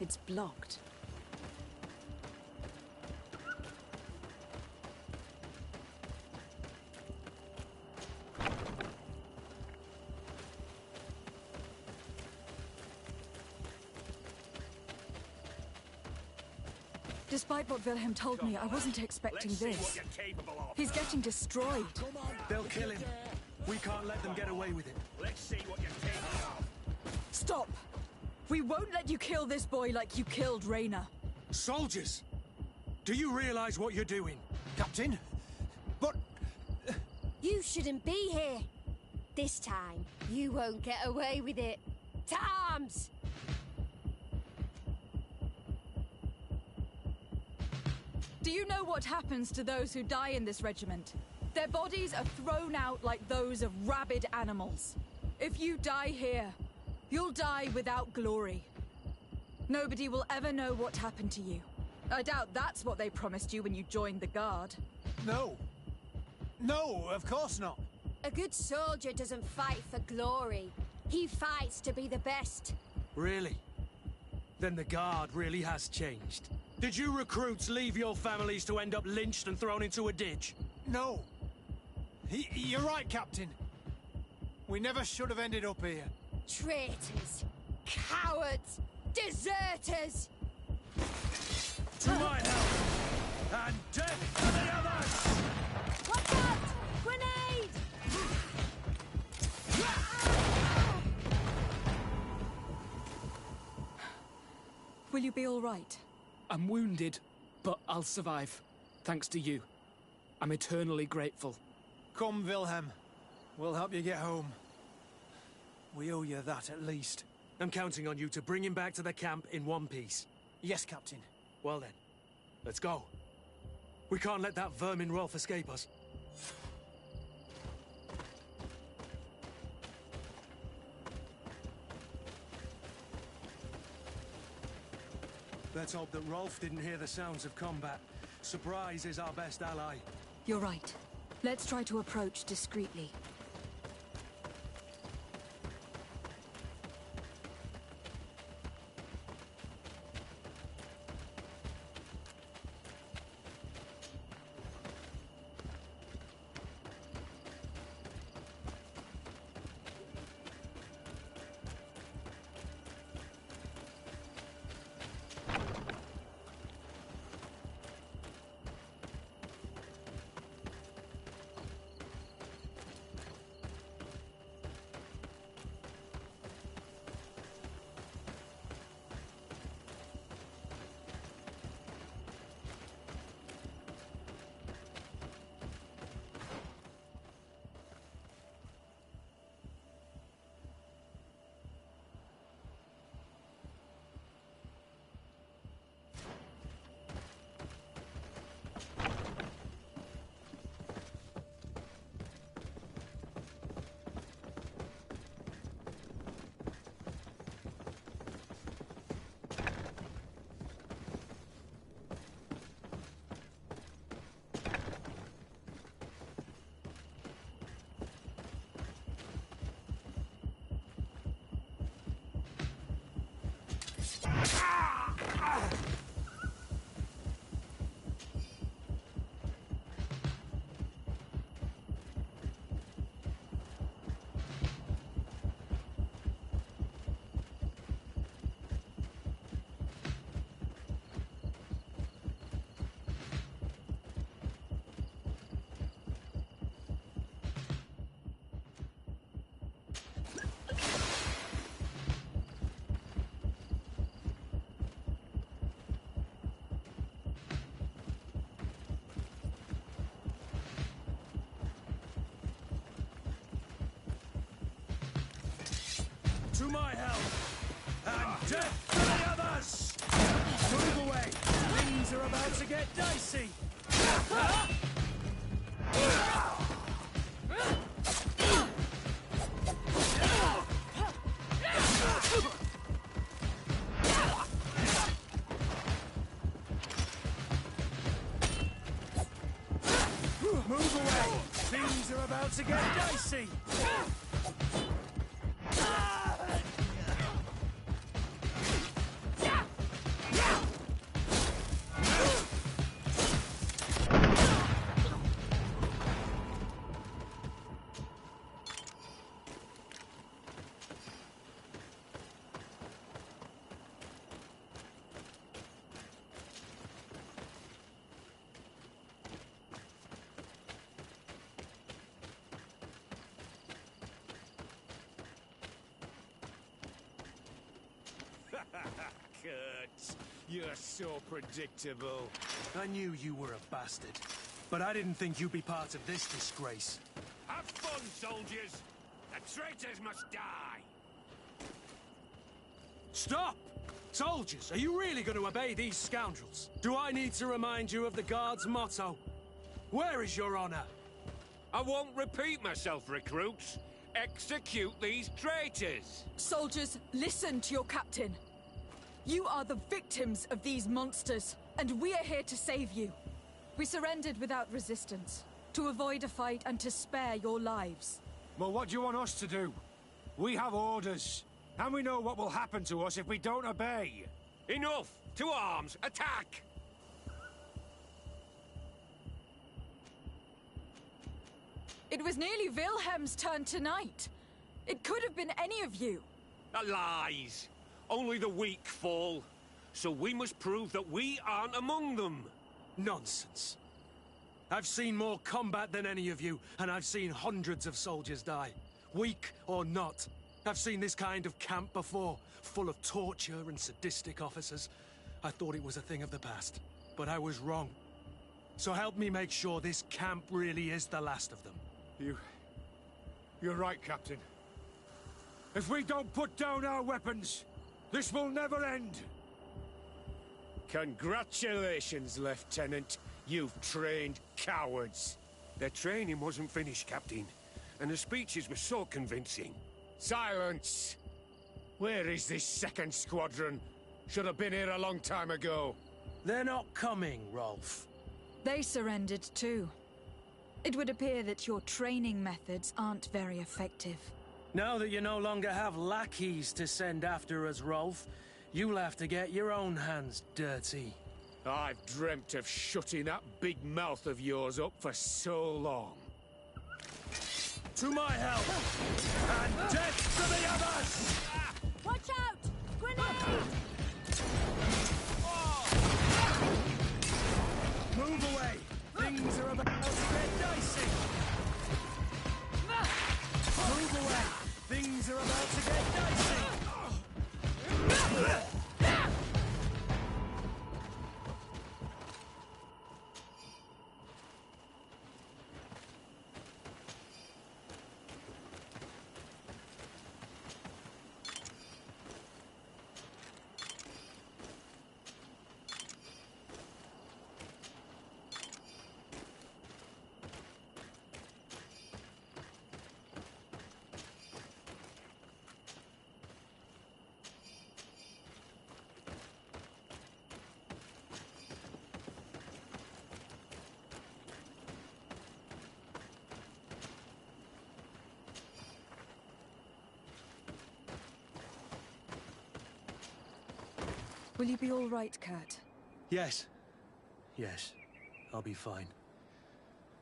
It's blocked. Despite what Wilhelm told me, I wasn't expecting this. He's getting destroyed. They'll kill him. We can't let them get away with it. Let's see what you're capable of. Stop! We won't let you kill this boy like you killed Rayner. Soldiers! Do you realize what you're doing? Captain? But... You shouldn't be here. This time, you won't get away with it. To arms! Do you know what happens to those who die in this regiment? Their bodies are thrown out like those of rabid animals. If you die here, you'll die without glory. Nobody will ever know what happened to you. I doubt that's what they promised you when you joined the Guard. No. No, of course not. A good soldier doesn't fight for glory. He fights to be the best. Really? Then the Guard really has changed. Did you recruits leave your families to end up lynched and thrown into a ditch? No. You're right, Captain. We never should have ended up here. Traitors! Cowards! Deserters! To my help! And death to the others! Watch out! Grenade! Will you be all right? I'm wounded, but I'll survive. Thanks to you. I'm eternally grateful. Come, Wilhelm. We'll help you get home. We owe you that, at least. I'm counting on you to bring him back to the camp in one piece. Yes, Captain. Well then, let's go. We can't let that vermin Rolf escape us. Let's hope that Rolf didn't hear the sounds of combat. Surprise is our best ally. You're right. Let's try to approach discreetly. To my help! And death to the others! Move away! Things are about to get dicey! Move away! Things are about to get dicey! Kurt, you're so predictable. I knew you were a bastard, but I didn't think you'd be part of this disgrace. Have fun, soldiers! The traitors must die! Stop! Soldiers, are you really going to obey these scoundrels? Do I need to remind you of the Guard's motto? Where is your honor? I won't repeat myself, recruits. Execute these traitors! Soldiers, listen to your captain. You are the victims of these monsters. And we are here to save you. We surrendered without resistance, to avoid a fight and to spare your lives. Well, what do you want us to do? We have orders, and we know what will happen to us if we don't obey. Enough! To arms! Attack! It was nearly Wilhelm's turn tonight. It could have been any of you. Lies! Only the weak fall. So we must prove that we aren't among them. Nonsense. I've seen more combat than any of you, and I've seen hundreds of soldiers die. Weak or not. I've seen this kind of camp before, full of torture and sadistic officers. I thought it was a thing of the past, but I was wrong. So help me make sure this camp really is the last of them. You're right, Captain. If we don't put down our weapons, this will never end. Congratulations, Lieutenant. You've trained cowards. Their training wasn't finished, Captain, and the speeches were so convincing. Silence! Where is this second squadron? Should have been here a long time ago. They're not coming, Rolf. They surrendered too. It would appear that your training methods aren't very effective. Now that you no longer have lackeys to send after us, Rolf, you'll have to get your own hands dirty. I've dreamt of shutting that big mouth of yours up for so long. To my help! And death to the others! Watch out! Grenade! Move away! Things are about to get dicey! Move away! Things are about to get dicey! Will you be all right, Kurt? Yes. Yes. I'll be fine.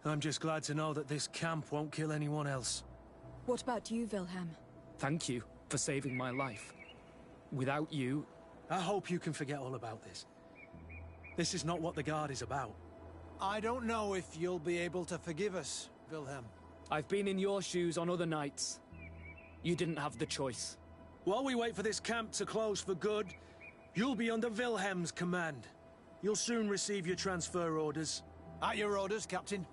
I'm just glad to know that this camp won't kill anyone else. What about you, Wilhelm? Thank you for saving my life. Without you... I hope you can forget all about this. This is not what the Guard is about. I don't know if you'll be able to forgive us, Wilhelm. I've been in your shoes on other nights. You didn't have the choice. While we wait for this camp to close for good, you'll be under Wilhelm's command. You'll soon receive your transfer orders. At your orders, Captain.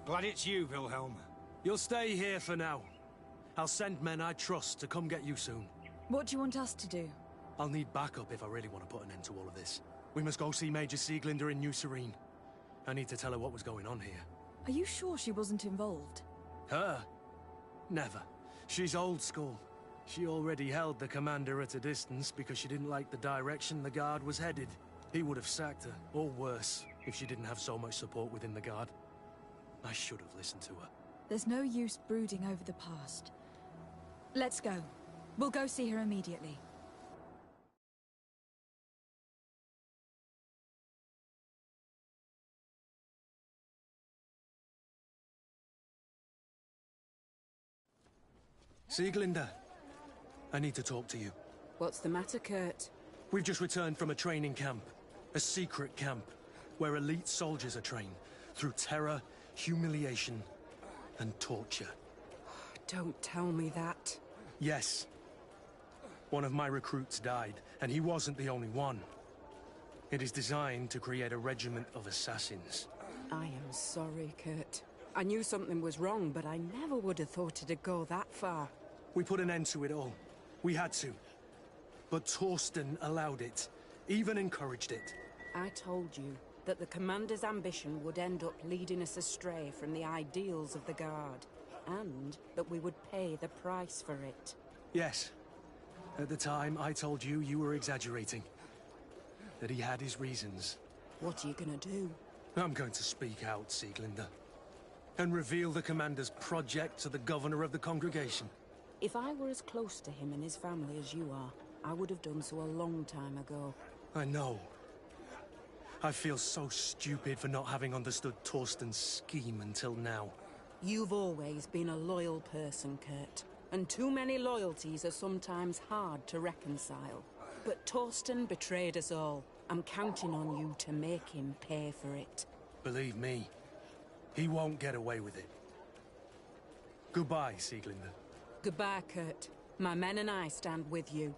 Glad it's you, Wilhelm. You'll stay here for now. I'll send men I trust to come get you soon. What do you want us to do? I'll need backup if I really want to put an end to all of this. We must go see Major Sieglinder in New Serene. I need to tell her what was going on here. Are you sure she wasn't involved? Her? Never. She's old school. She already held the commander at a distance because she didn't like the direction the Guard was headed. He would have sacked her, or worse, if she didn't have so much support within the Guard. I should have listened to her. There's no use brooding over the past. Let's go. We'll go see her immediately. Sieglinder, I need to talk to you. What's the matter, Kurt? We've just returned from a training camp. A secret camp, where elite soldiers are trained through terror, humiliation, and torture. Don't tell me that. Yes. One of my recruits died, and he wasn't the only one. It is designed to create a regiment of assassins. I am sorry, Kurt. I knew something was wrong, but I never would have thought it'd go that far. We put an end to it all. We had to. But Torsten allowed it, even encouraged it. I told you that the Commander's ambition would end up leading us astray from the ideals of the Guard, and that we would pay the price for it. Yes. At the time, I told you you were exaggerating. That he had his reasons. What are you gonna do? I'm going to speak out, Sieglinde, and reveal the Commander's project to the Governor of the Congregation. If I were as close to him and his family as you are, I would have done so a long time ago. I know. I feel so stupid for not having understood Torsten's scheme until now. You've always been a loyal person, Kurt. And too many loyalties are sometimes hard to reconcile. But Torsten betrayed us all. I'm counting on you to make him pay for it. Believe me, he won't get away with it. Goodbye, Sieglinde. Goodbye, Kurt. My men and I stand with you.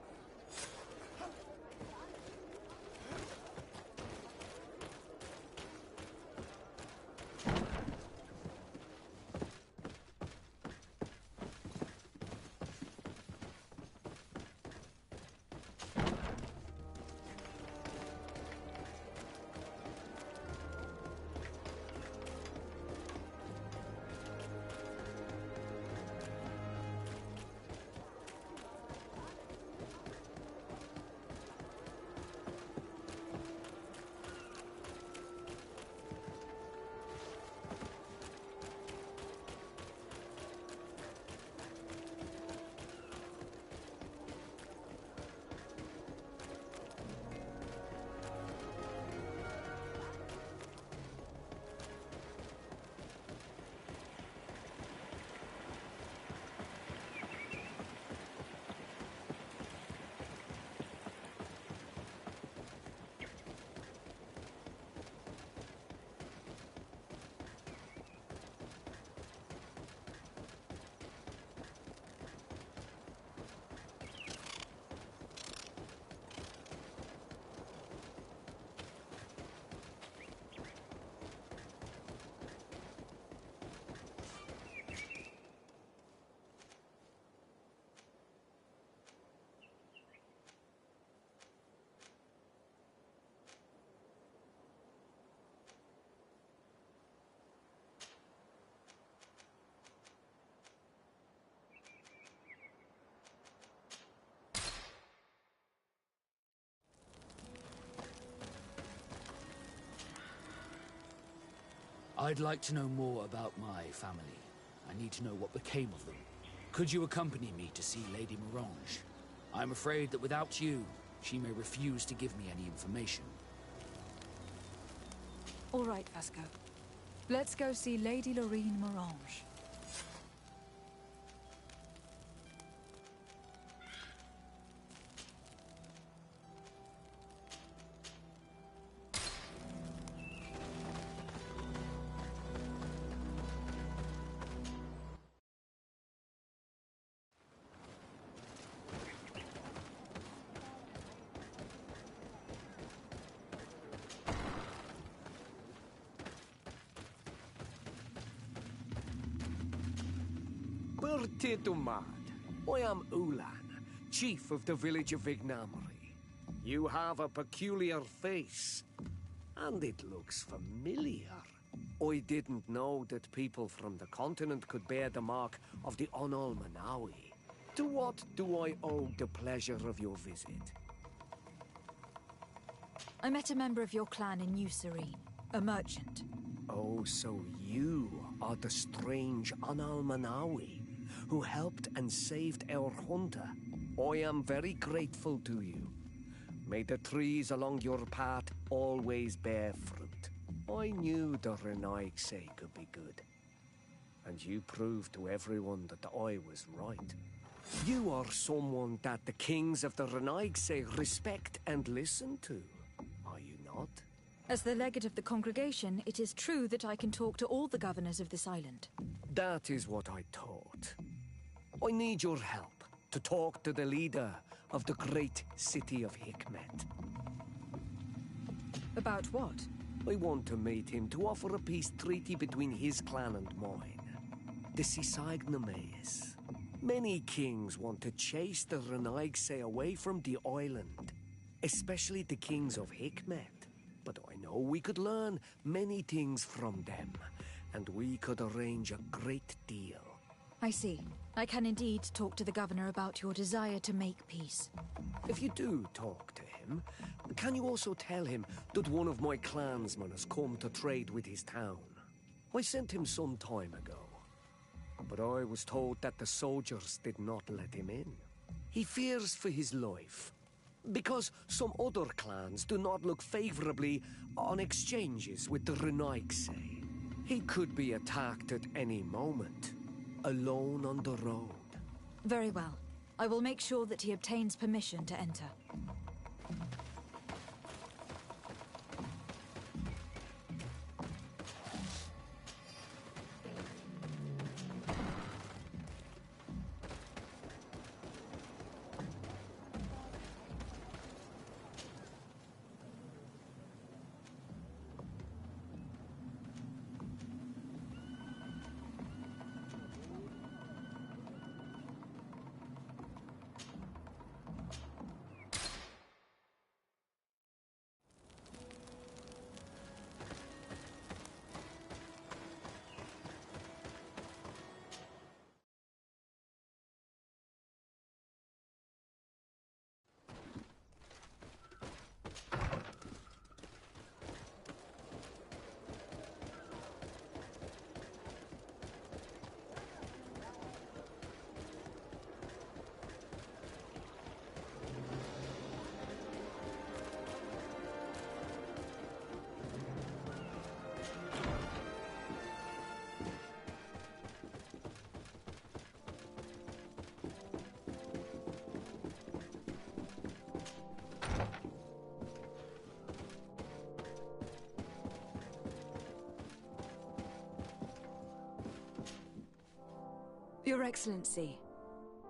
I'd like to know more about my family. I need to know what became of them. Could you accompany me to see Lady Morange? I'm afraid that without you, she may refuse to give me any information. All right, Vasco. Let's go see Lady Lorraine Morange. Bertitumad. I am Ulan, chief of the village of Vignamri. You have a peculiar face, and it looks familiar. I didn't know that people from the continent could bear the mark of the Onol-Manawi. To what do I owe the pleasure of your visit? I met a member of your clan in New Serene, a merchant. Oh, so you are the strange Onol-Manawi who helped and saved our hunter. I am very grateful to you. May the trees along your path always bear fruit. I knew the Renaigse could be good. And you proved to everyone that I was right. You are someone that the kings of the Renaigse respect and listen to, are you not? As the legate of the congregation, it is true that I can talk to all the governors of this island. That is what I thought. I need your help to talk to the leader of the great city of Hikmet. About what? I want to meet him to offer a peace treaty between his clan and mine. The Sisagnames. Many kings want to chase the Renaigse away from the island, especially the kings of Hikmet. But I know we could learn many things from them, and we could arrange a great deal. I see. I can indeed talk to the governor about your desire to make peace. If you do talk to him, can you also tell him that one of my clansmen has come to trade with his town? I sent him some time ago, but I was told that the soldiers did not let him in. He fears for his life, because some other clans do not look favorably on exchanges with the Renaigse. He could be attacked at any moment, alone on the road. Very well. I will make sure that he obtains permission to enter. Your Excellency.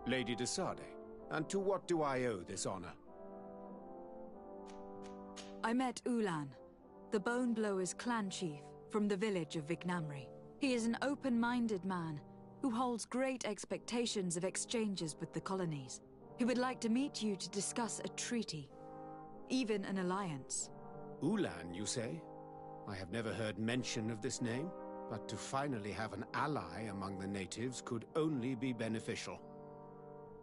Lady de Sade, and to what do I owe this honor? I met Ulan, the Bone Blower's clan chief from the village of Vignamri. He is an open-minded man who holds great expectations of exchanges with the colonies. He would like to meet you to discuss a treaty, even an alliance. Ulan, you say? I have never heard mention of this name, but to finally have an ally among the natives could only be beneficial.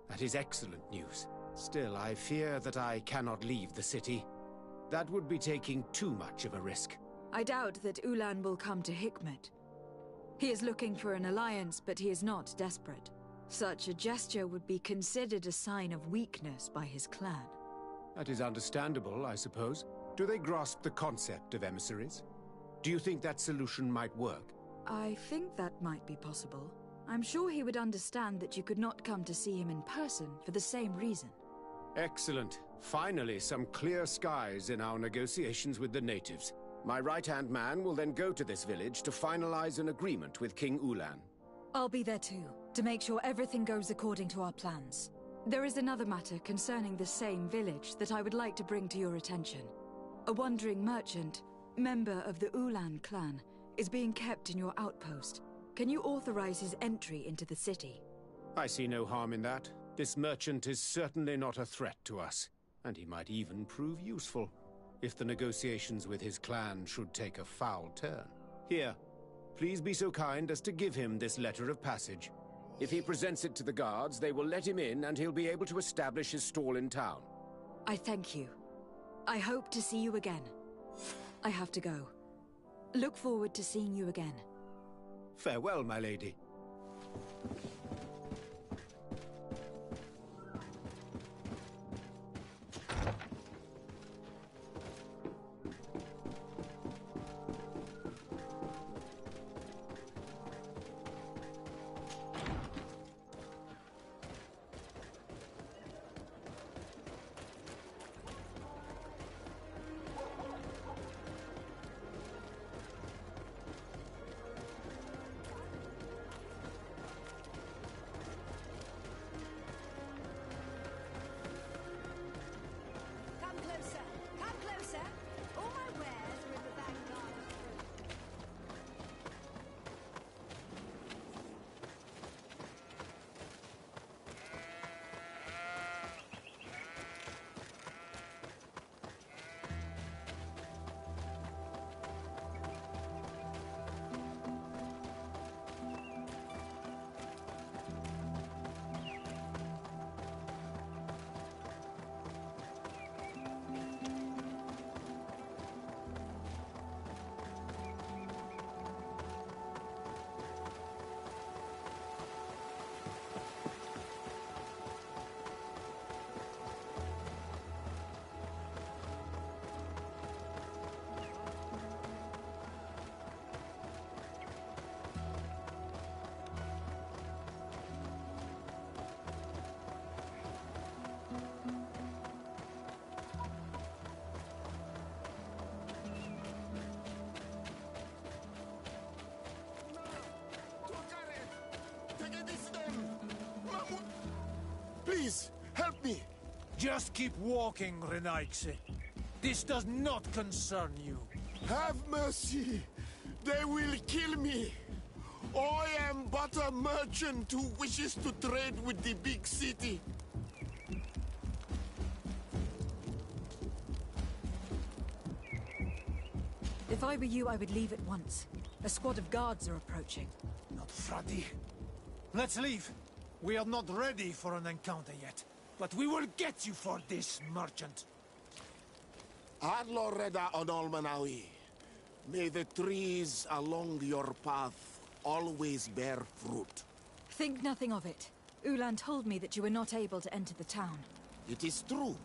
That is excellent news. Still, I fear that I cannot leave the city. That would be taking too much of a risk. I doubt that Ulan will come to Hikmet. He is looking for an alliance, but he is not desperate. Such a gesture would be considered a sign of weakness by his clan. That is understandable, I suppose. Do they grasp the concept of emissaries? Do you think that solution might work? I think that might be possible. I'm sure he would understand that you could not come to see him in person for the same reason. Excellent. Finally, some clear skies in our negotiations with the natives. My right-hand man will then go to this village to finalize an agreement with King Ulan. I'll be there too, to make sure everything goes according to our plans. There is another matter concerning the same village that I would like to bring to your attention. A wandering merchant, member of the Ulan clan, is being kept in your outpost. Can you authorize his entry into the city? I see no harm in that. This merchant is certainly not a threat to us, and he might even prove useful if the negotiations with his clan should take a foul turn. Here, please be so kind as to give him this letter of passage. If he presents it to the guards, they will let him in and he'll be able to establish his stall in town. I thank you. I hope to see you again. I have to go. Look forward to seeing you again. Farewell, my lady. Please, help me! Just keep walking, Renaigse. This does not concern you. Have mercy! They will kill me! I am but a merchant who wishes to trade with the big city. If I were you, I would leave at once. A squad of guards are approaching. Not Fradi. Let's leave. We are not ready for an encounter yet. But we will get you for this, merchant. Adloreda on Almanawi. May the trees along your path always bear fruit. Think nothing of it. Ulan told me that you were not able to enter the town. It is true.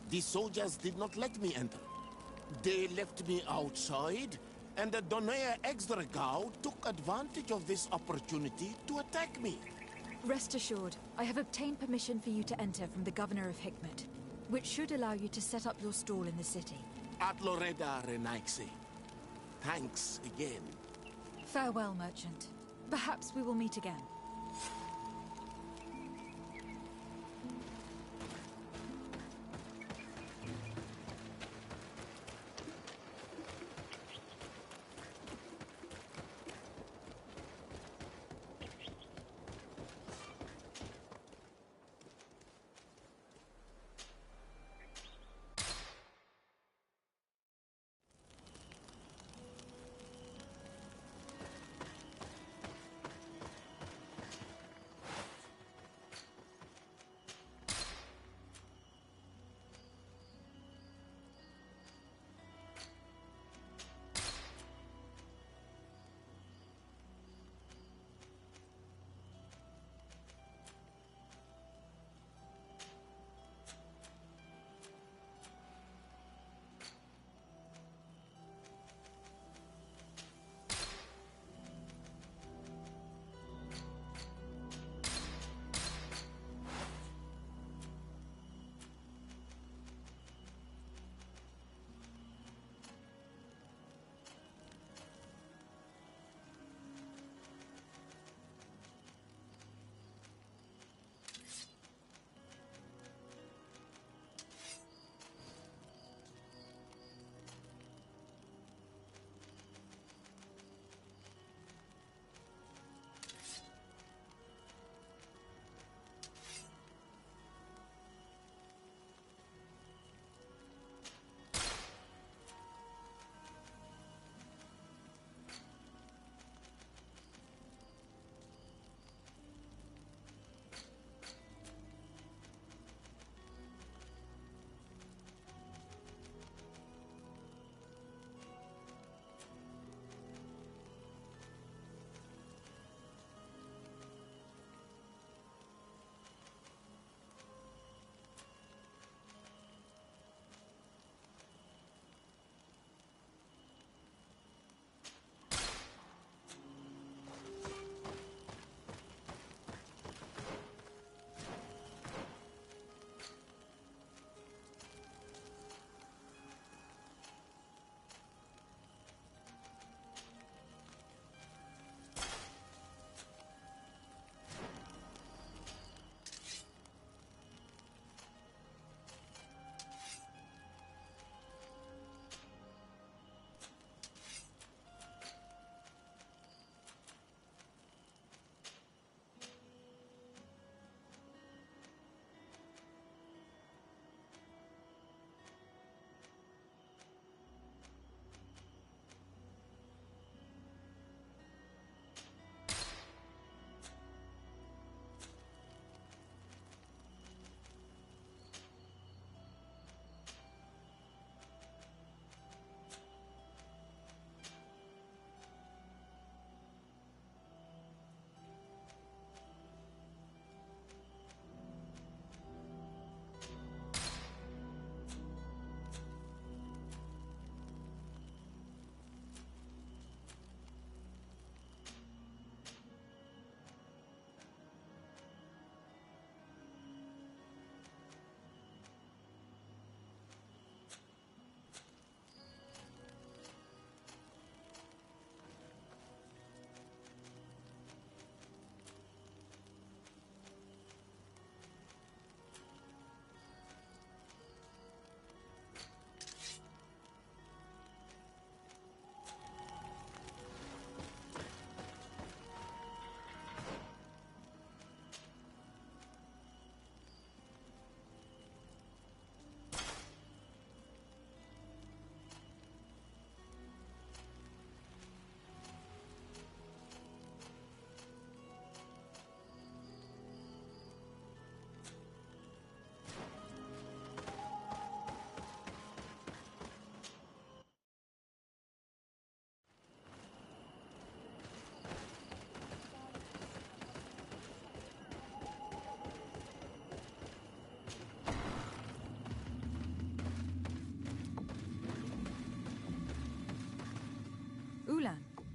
The soldiers did not let me enter. They left me outside, and the Donea Exdragao took advantage of this opportunity to attack me. Rest assured, I have obtained permission for you to enter from the Governor of Hikmet, which should allow you to set up your stall in the city. Atloreda Renaigse. Thanks again. Farewell, merchant. Perhaps we will meet again.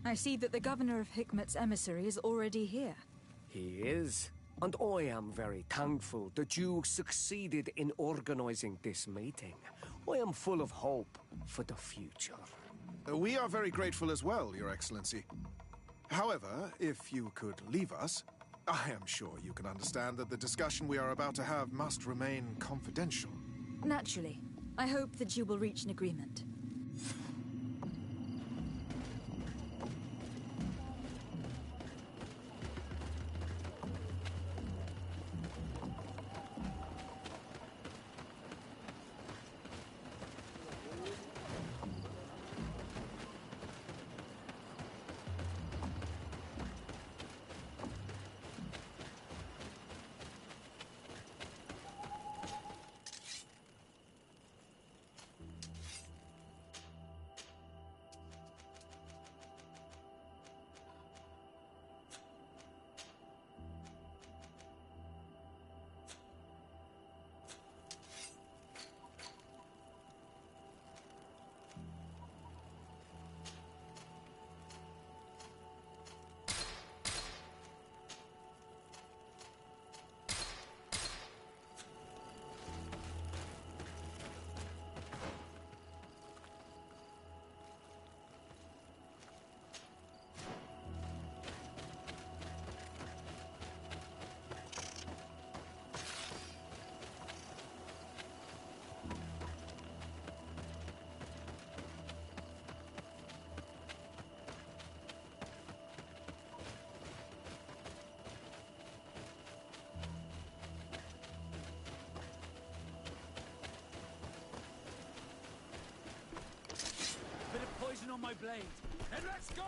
I see that the governor of Hikmet's emissary is already here. He is. And I am very thankful that you succeeded in organizing this meeting. I am full of hope for the future. We are very grateful as well, Your Excellency. However, if you could leave us, I am sure you can understand that the discussion we are about to have must remain confidential. Naturally. I hope that you will reach an agreement. On my blade, and let's go!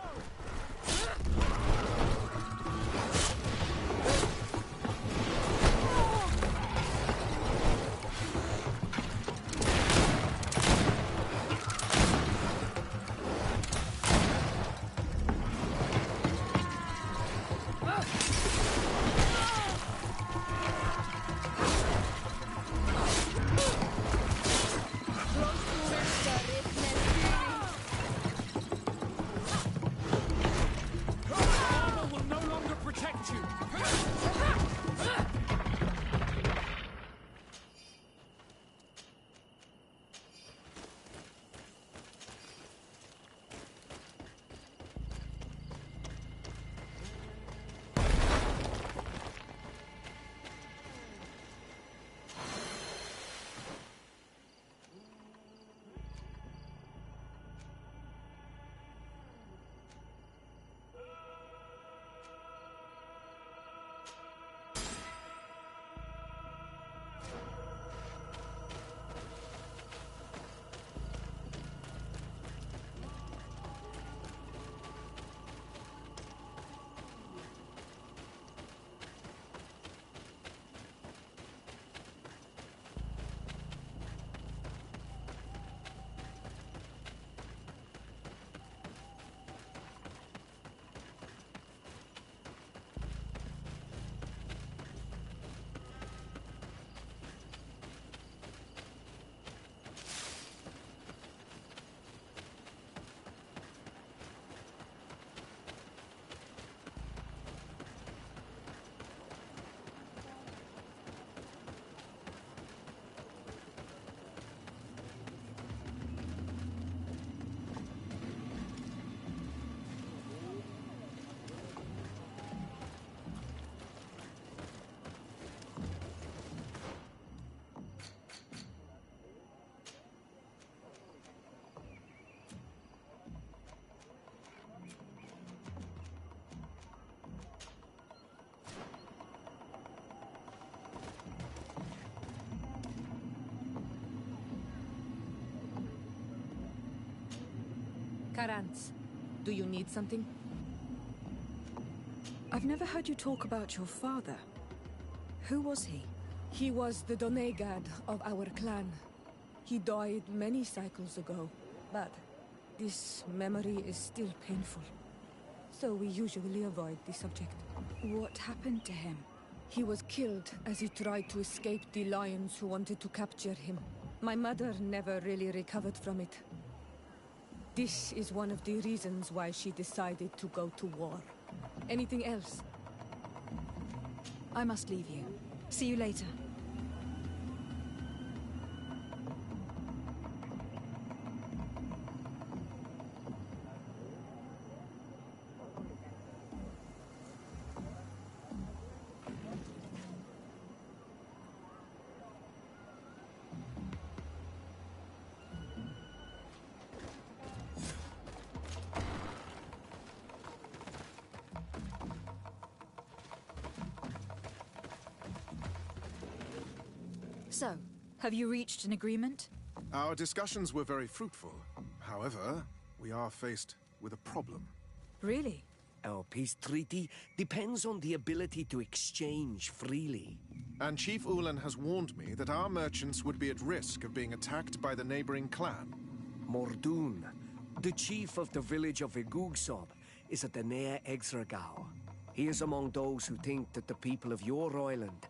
Karantz, do you need something? I've never heard you talk about your father. Who was he? He was the Donegad of our clan. He died many cycles ago, but this memory is still painful. So we usually avoid the subject. What happened to him? He was killed as he tried to escape the lions who wanted to capture him. My mother never really recovered from it. This is one of the reasons why she decided to go to war. Anything else? I must leave you. See you later. So, have you reached an agreement? Our discussions were very fruitful. However, we are faced with a problem. Really? Our peace treaty depends on the ability to exchange freely. And Chief Ulan has warned me that our merchants would be at risk of being attacked by the neighboring clan. Mordoun, the chief of the village of Igugsob, is a Danea Exragao. He is among those who think that the people of your island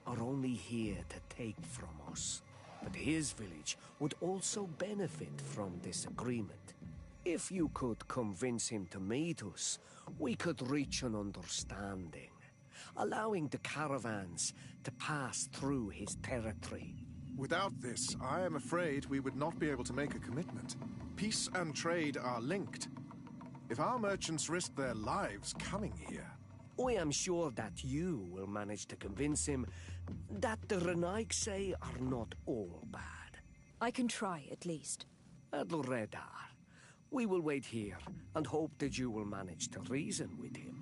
are only here to take from us. But his village would also benefit from this agreement. If you could convince him to meet us, we could reach an understanding, allowing the caravans to pass through his territory. Without this, I am afraid we would not be able to make a commitment. Peace and trade are linked. If our merchants risk their lives coming here... I am sure that you will manage to convince him that the Renaigse are not all bad. I can try, at least. Adloredar, we will wait here and hope that you will manage to reason with him.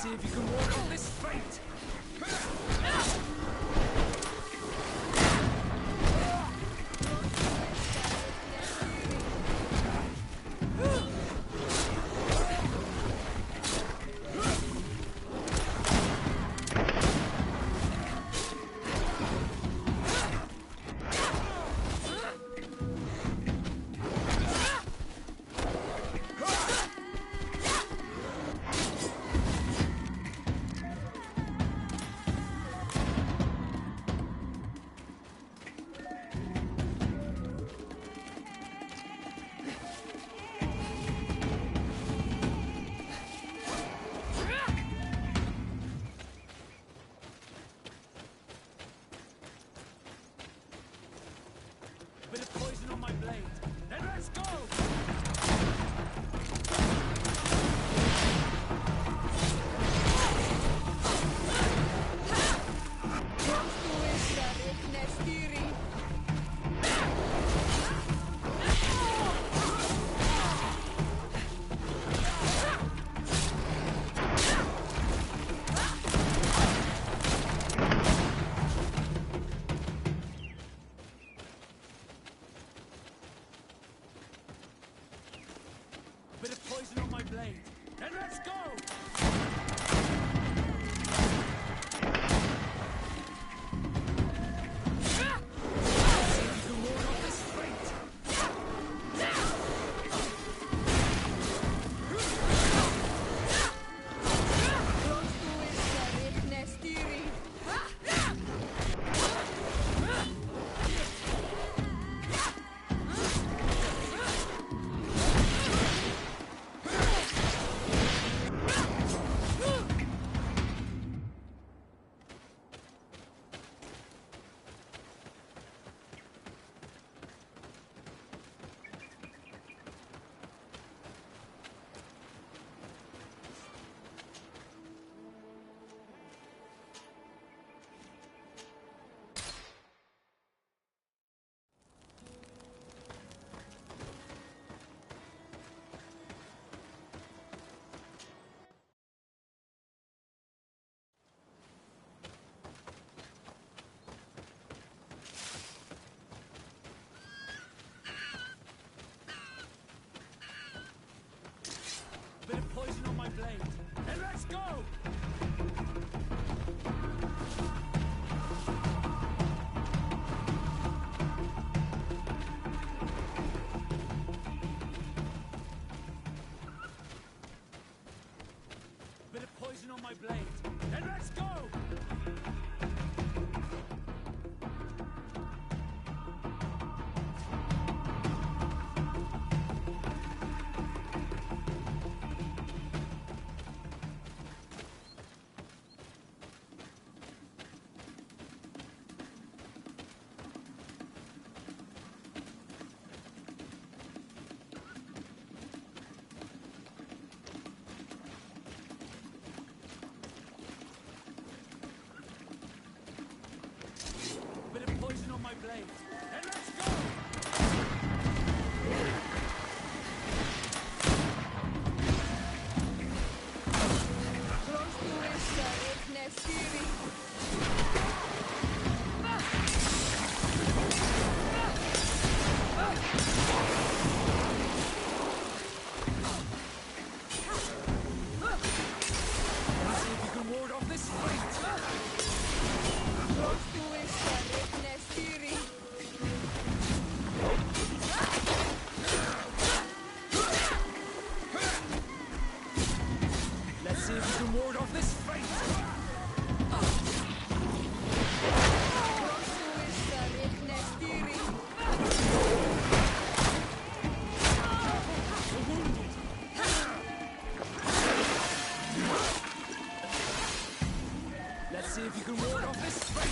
See if you can walk on this fate! blade, and let's go! Bit of poison on my blade, and let's go! Bit of poison on my blade, and let's go! Let's see if you can ward off this fight! Let's see if you can ward off this fate! Let's see if you can ward off this fate!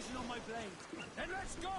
poison on my blade. Then let's go!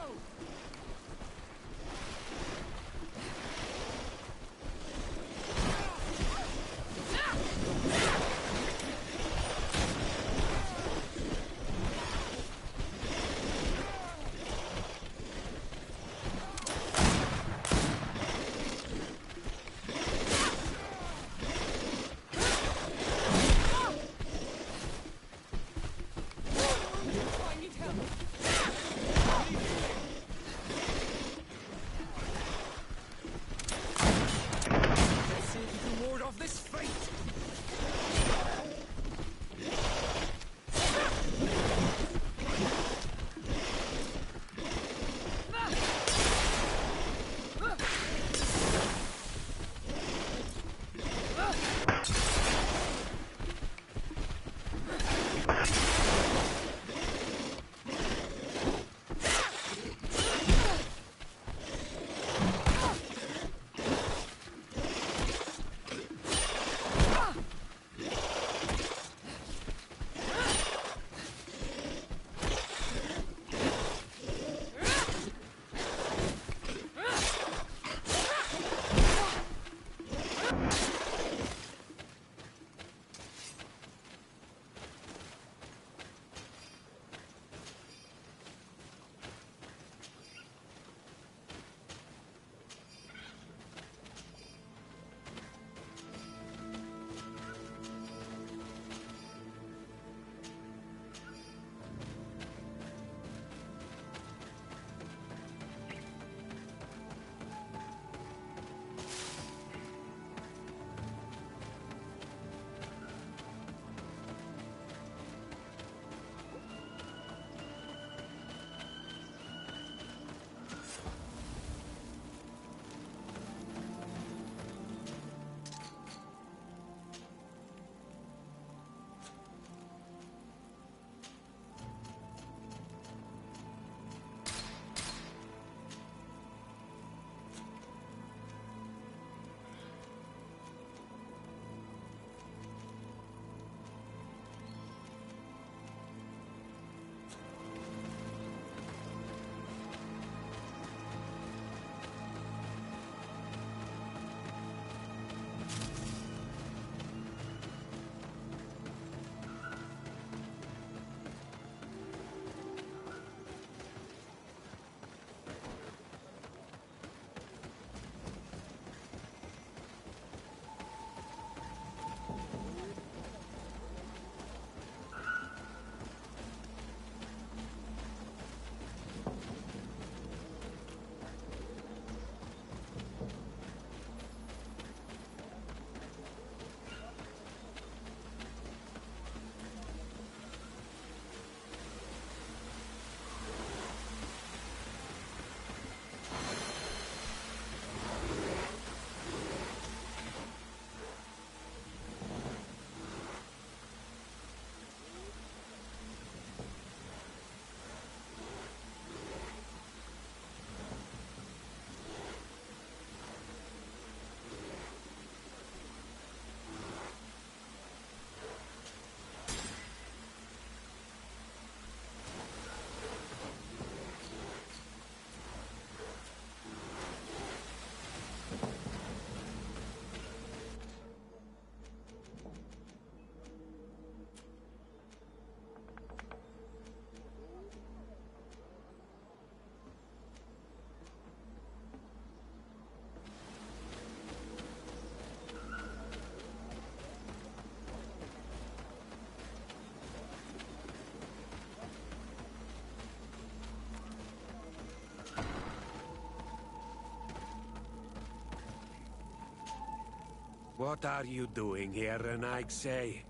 What are you doing here, Renaig say?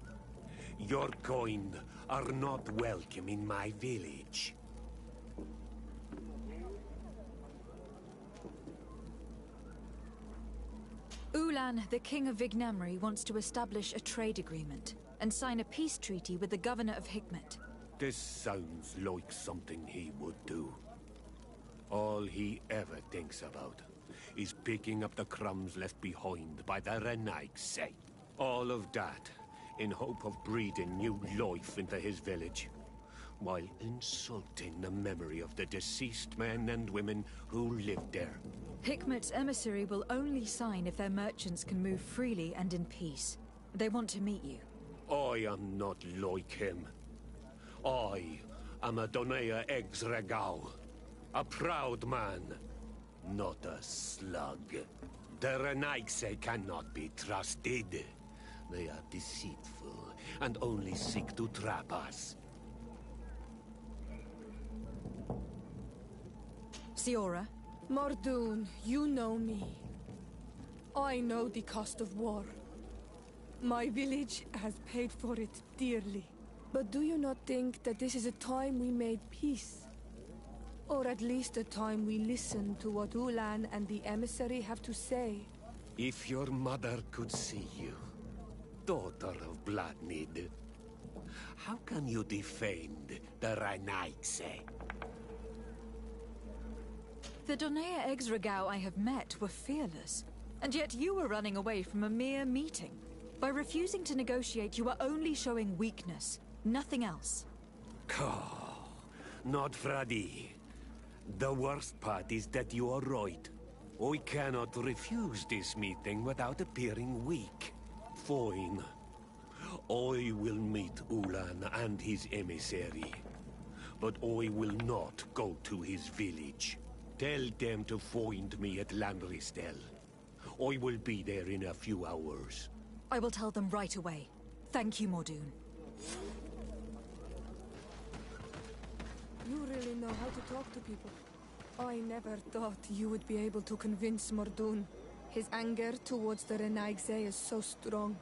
Your kind are not welcome in my village. Ulan, the King of Vignamri, wants to establish a trade agreement and sign a peace treaty with the governor of Hikmet. This sounds like something he would do. All he ever thinks about is picking up the crumbs left behind by the Renaig say. All of that in hope of breathing new life into his village. while insulting the memory of the deceased men and women who lived there. Hikmet's emissary will only sign if their merchants can move freely and in peace. They want to meet you. I am not like him. I am a Donea Exregao, a proud man, not a slug. The Renaigse cannot be trusted. They are deceitful and only seek to trap us. Siora? Mordoon, you know me. I know the cost of war. My village has paid for it dearly. But do you not think that this is a time we made peace? Or at least a time we listen to what Ulan and the emissary have to say? If your mother could see you, daughter of Bloodnid, how can you defend the Renaigse? The Donea Exregao I have met were fearless, and yet you were running away from a mere meeting. By refusing to negotiate, you are only showing weakness, nothing else. Not Fradi. The worst part is that you are right. I cannot refuse this meeting without appearing weak. Fine. I will meet Ulan and his emissary. But I will not go to his village. Tell them to find me at Landristel. I will be there in a few hours. I will tell them right away. Thank you, Mordoon. You really know how to talk to people. I never thought you would be able to convince Mordoon. His anger towards the Renaigse is so strong.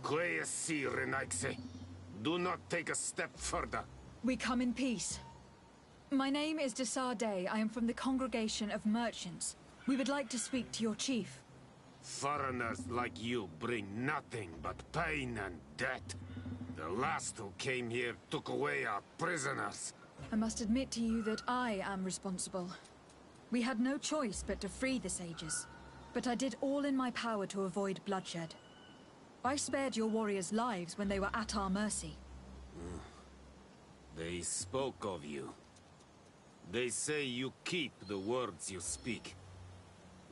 Quiesci, Renaigse. Do not take a step further. We come in peace. My name is Desarde. I am from the Congregation of Merchants. We would like to speak to your chief. Foreigners like you bring nothing but pain and death. The last who came here took away our prisoners. I must admit to you that I am responsible. We had no choice but to free the sages. But I did all in my power to avoid bloodshed. I spared your warriors' lives when they were at our mercy. They spoke of you. They say you keep the words you speak.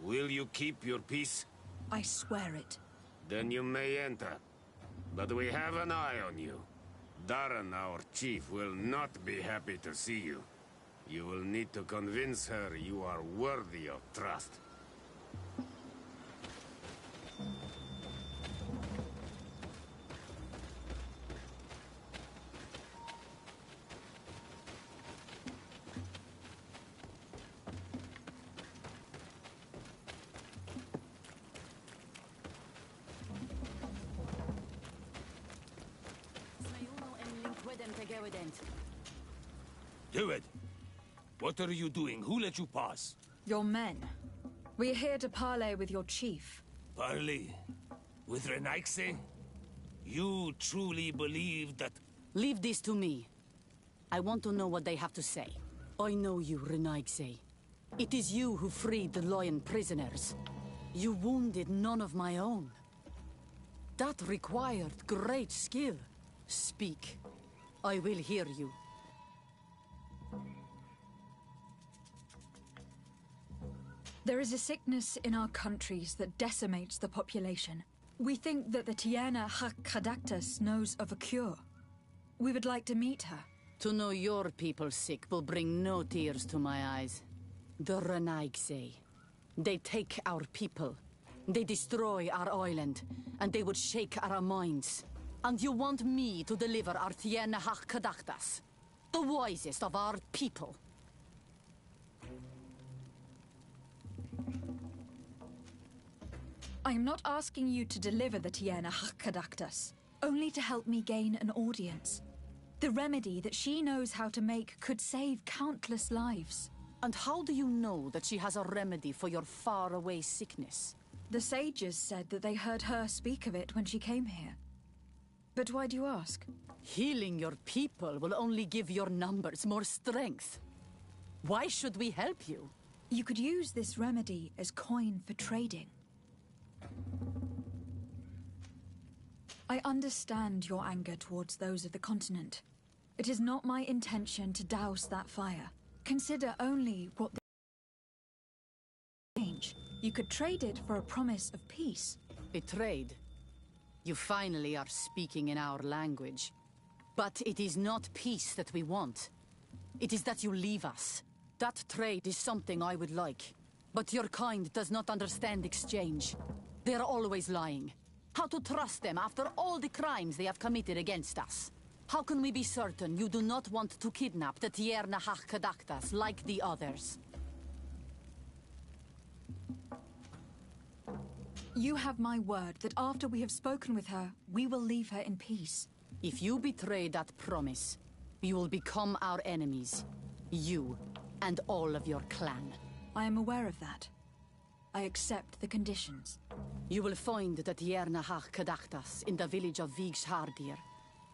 Will you keep your peace? I swear it. Then you may enter. But we have an eye on you. Darren, our chief, will not be happy to see you. You will need to convince her you are worthy of trust. Do it! What are you doing? Who let you pass? Your men. We are here to parley with your chief. Parley? With Renaigse? You truly believe that... Leave this to me. I want to know what they have to say. I know you, Renaigse. It is you who freed the lion prisoners. You wounded none of my own. That required great skill. Speak. I will hear you. There is a sickness in our countries that decimates the population. We think that the Tierna Hakkadaktas knows of a cure. We would like to meet her. To know your people sick will bring no tears to my eyes. The Renaigse. They take our people. They destroy our island, and they would shake our minds. And you want me to deliver our Tierna Hakkadaktas, the wisest of our people. I am not asking you to deliver the Tierna Hakkadaktas, only to help me gain an audience. The remedy that she knows how to make could save countless lives. And how do you know that she has a remedy for your faraway sickness? The sages said that they heard her speak of it when she came here. But why do you ask? Healing your people will only give your numbers more strength. Why should we help you? You could use this remedy as coin for trading. I understand your anger towards those of the continent. It is not my intention to douse that fire. Consider only what the change. You could trade it for a promise of peace. A trade? You finally are speaking in our language. But it is not peace that we want. It is that you leave us. That trade is something I would like. But your kind does not understand exchange. They are always lying. How to trust them after all the crimes they have committed against us? How can we be certain you do not want to kidnap the Tierna Hakkadaktas like the others? You have my word that after we have spoken with her, we will leave her in peace. If you betray that promise, you will become our enemies. You and all of your clan. I am aware of that. I accept the conditions. You will find the Tierna Hakkadaktas in the village of Vigshardir,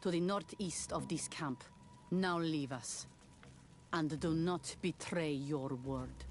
to the northeast of this camp. Now leave us. And do not betray your word.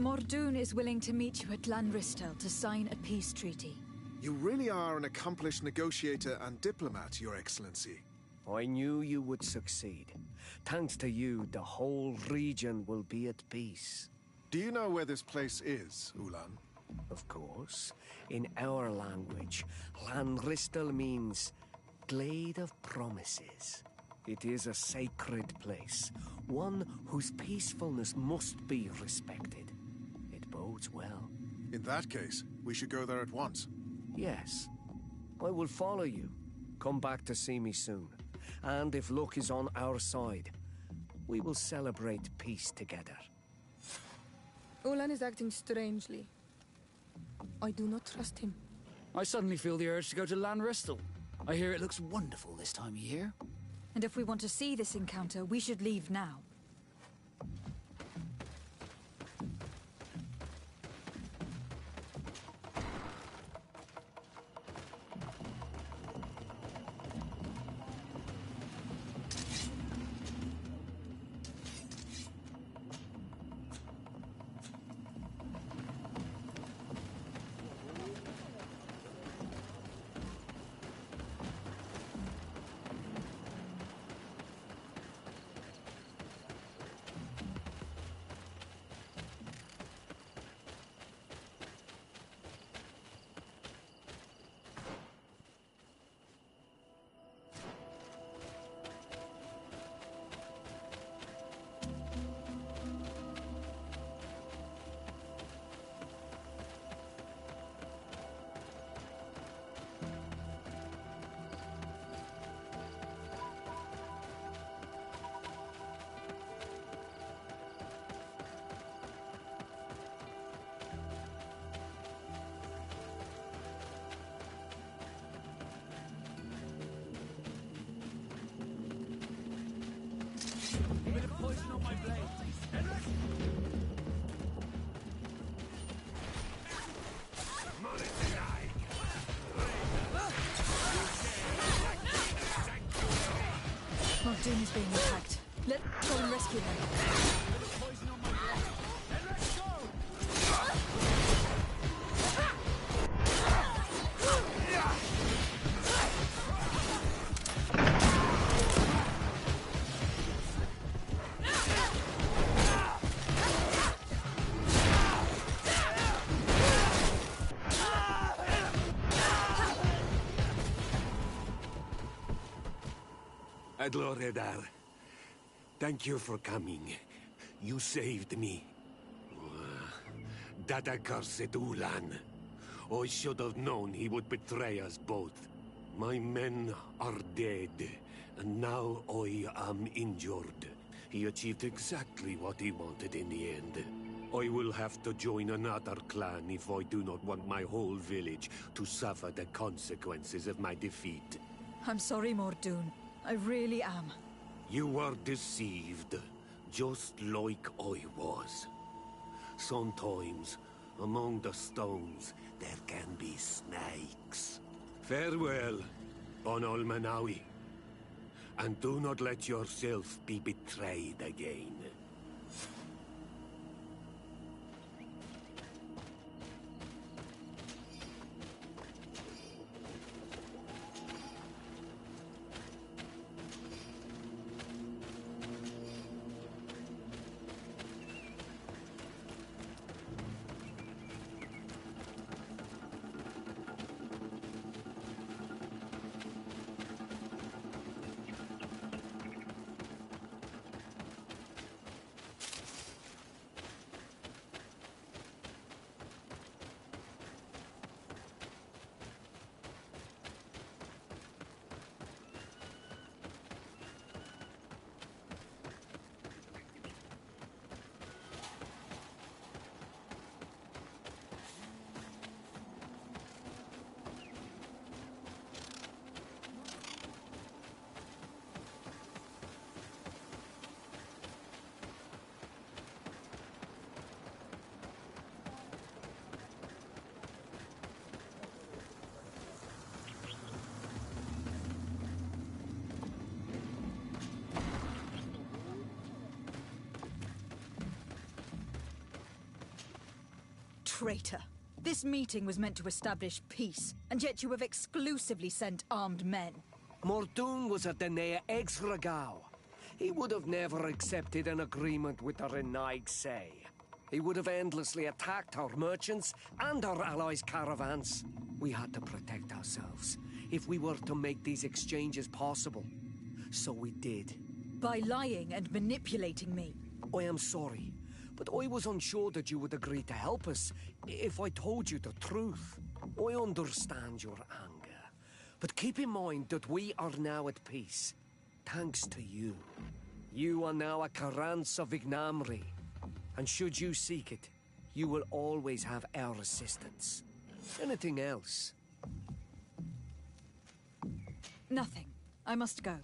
Mordoun is willing to meet you at Lanristel to sign a peace treaty. You really are an accomplished negotiator and diplomat, Your Excellency. I knew you would succeed. Thanks to you, the whole region will be at peace. Do you know where this place is, Ulan? Of course. In our language, Lanristel means Glade of Promises. It is a sacred place, one whose peacefulness must be respected. It bodes well. In that case, we should go there at once. Yes. I will follow you. Come back to see me soon. And if luck is on our side, we will celebrate peace together. Ulan is acting strangely. I do not trust him. I suddenly feel the urge to go to Lanristel. I hear it looks wonderful this time of year. And if we want to see this encounter, we should leave now. Mordoun is being attacked. Let's go and rescue them. Adloredar, thank you for coming. You saved me. That accursed Ulan. I should have known he would betray us both. My men are dead, and now I am injured. He achieved exactly what he wanted in the end. I will have to join another clan if I do not want my whole village to suffer the consequences of my defeat. I'm sorry, Mordoun. I really am. You were deceived, just like I was. Sometimes, among the stones, there can be snakes. Farewell, on Almanawi. And do not let yourself be betrayed again. traitor! This meeting was meant to establish peace, and yet you have exclusively sent armed men. Mordoon was a Denea ex-Regao. He would have never accepted an agreement with the Renaig Say. He would have endlessly attacked our merchants and our allies' caravans. We had to protect ourselves if we were to make these exchanges possible. So we did. By lying and manipulating me. I am sorry, but I was unsure that you would agree to help us if I told you the truth. I understand your anger, but keep in mind that we are now at peace, thanks to you. You are now a Karans of Ignamri, and should you seek it, you will always have our assistance. Anything else? Nothing. I must go.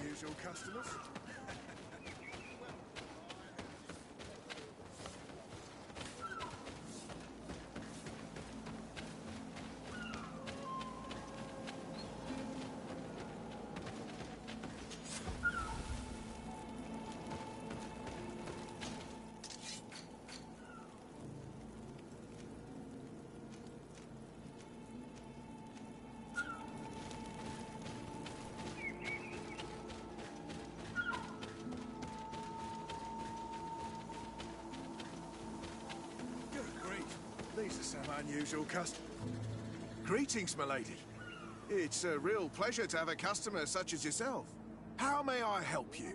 Unusual customers. These are some unusual customers. Greetings, my lady. It's a real pleasure to have a customer such as yourself. How may I help you?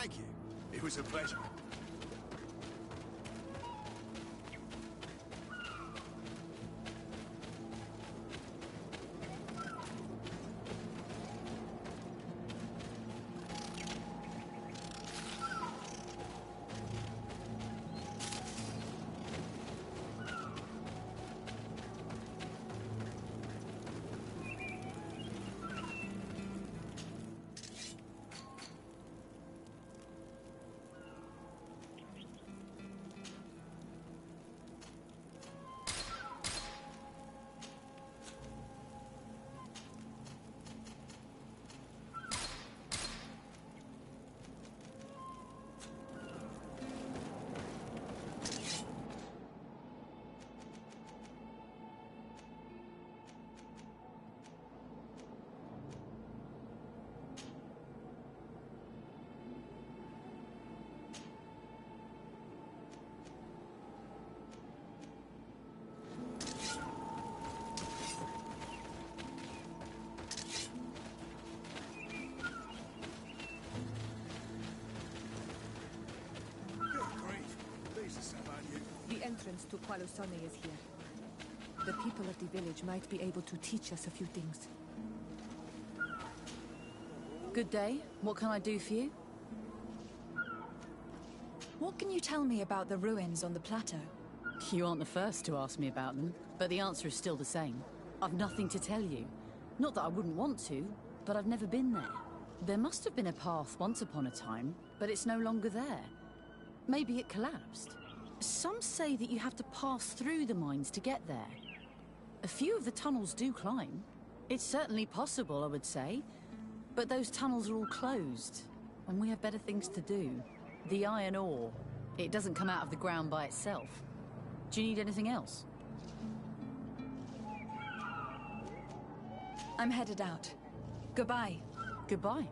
Thank you. It was a pleasure. The entrance to Qualusane is here. The people of the village might be able to teach us a few things. Good day. What can I do for you? What can you tell me about the ruins on the plateau? You aren't the first to ask me about them, but the answer is still the same. I've nothing to tell you. Not that I wouldn't want to, but I've never been there. There must have been a path once upon a time, but it's no longer there. Maybe it collapsed. Some say that you have to pass through the mines to get there. A few of the tunnels do climb. It's certainly possible, I would say. But those tunnels are all closed, and we have better things to do. The iron ore, it doesn't come out of the ground by itself. Do you need anything else? I'm headed out. Goodbye. Goodbye.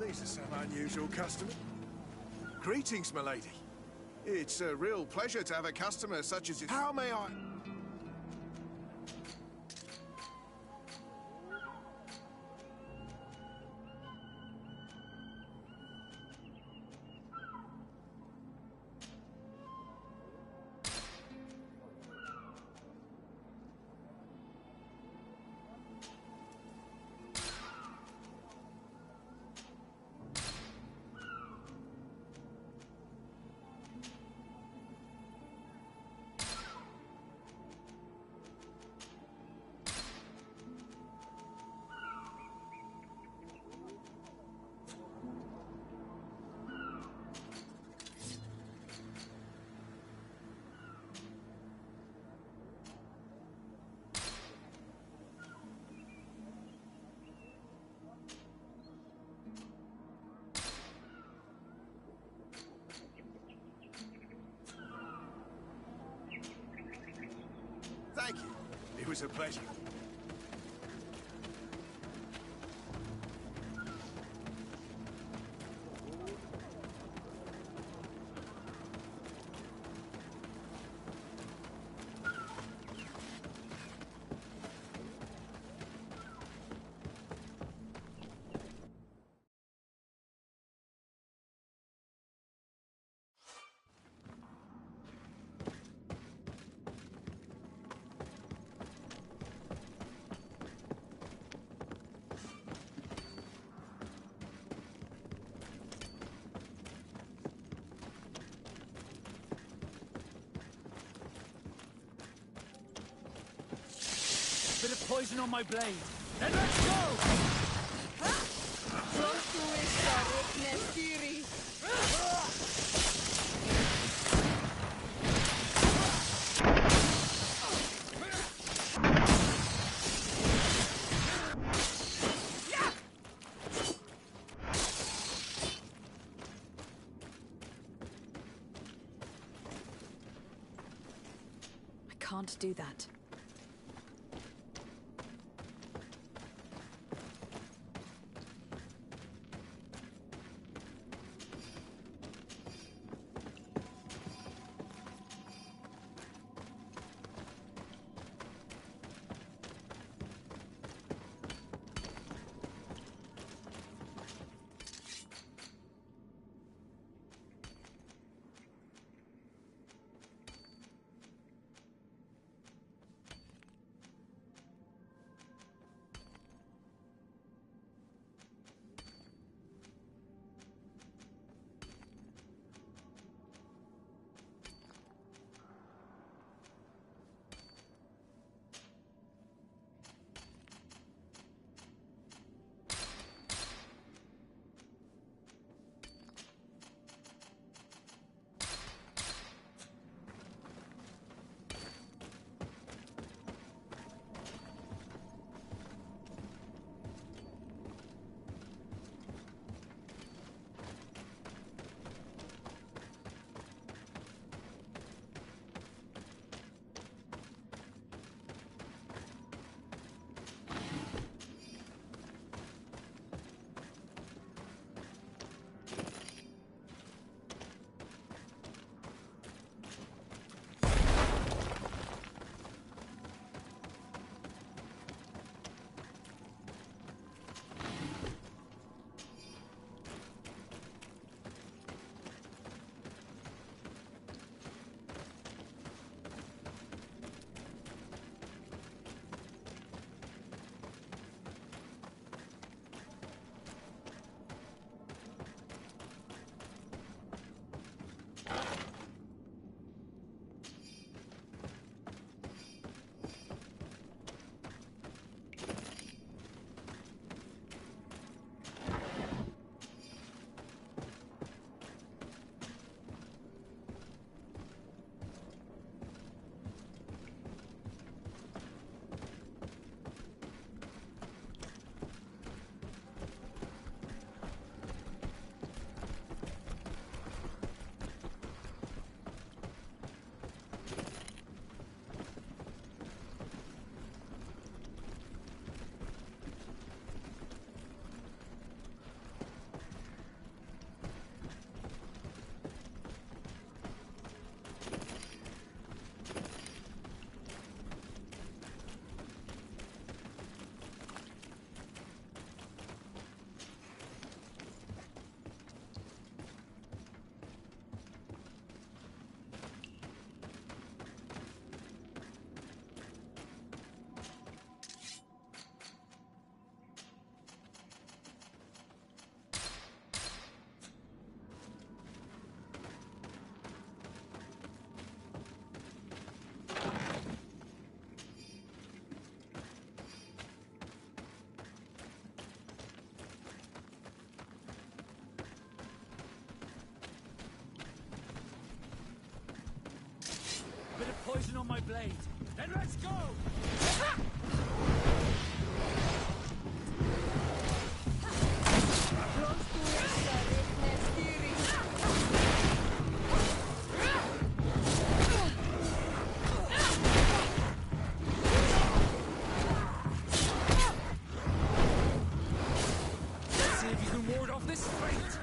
These are some unusual customers. Greetings, my lady. It's a real pleasure to have a customer such as you. How may I... Thank you. It was a pleasure. poison on my blade. Then let's go! I can't do that. Poison on my blade. Then let's go! Let's see if you can ward off this fate!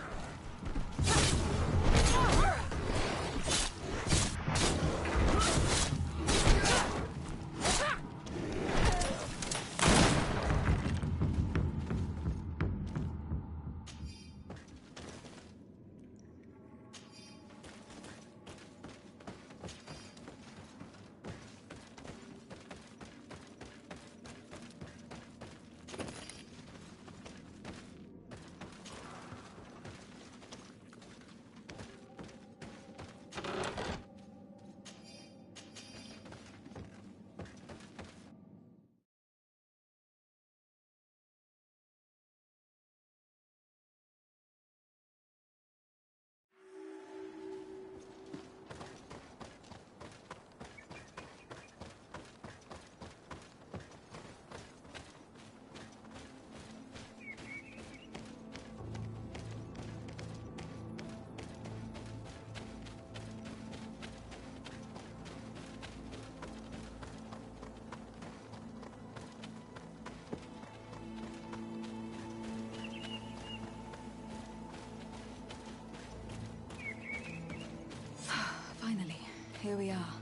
we are.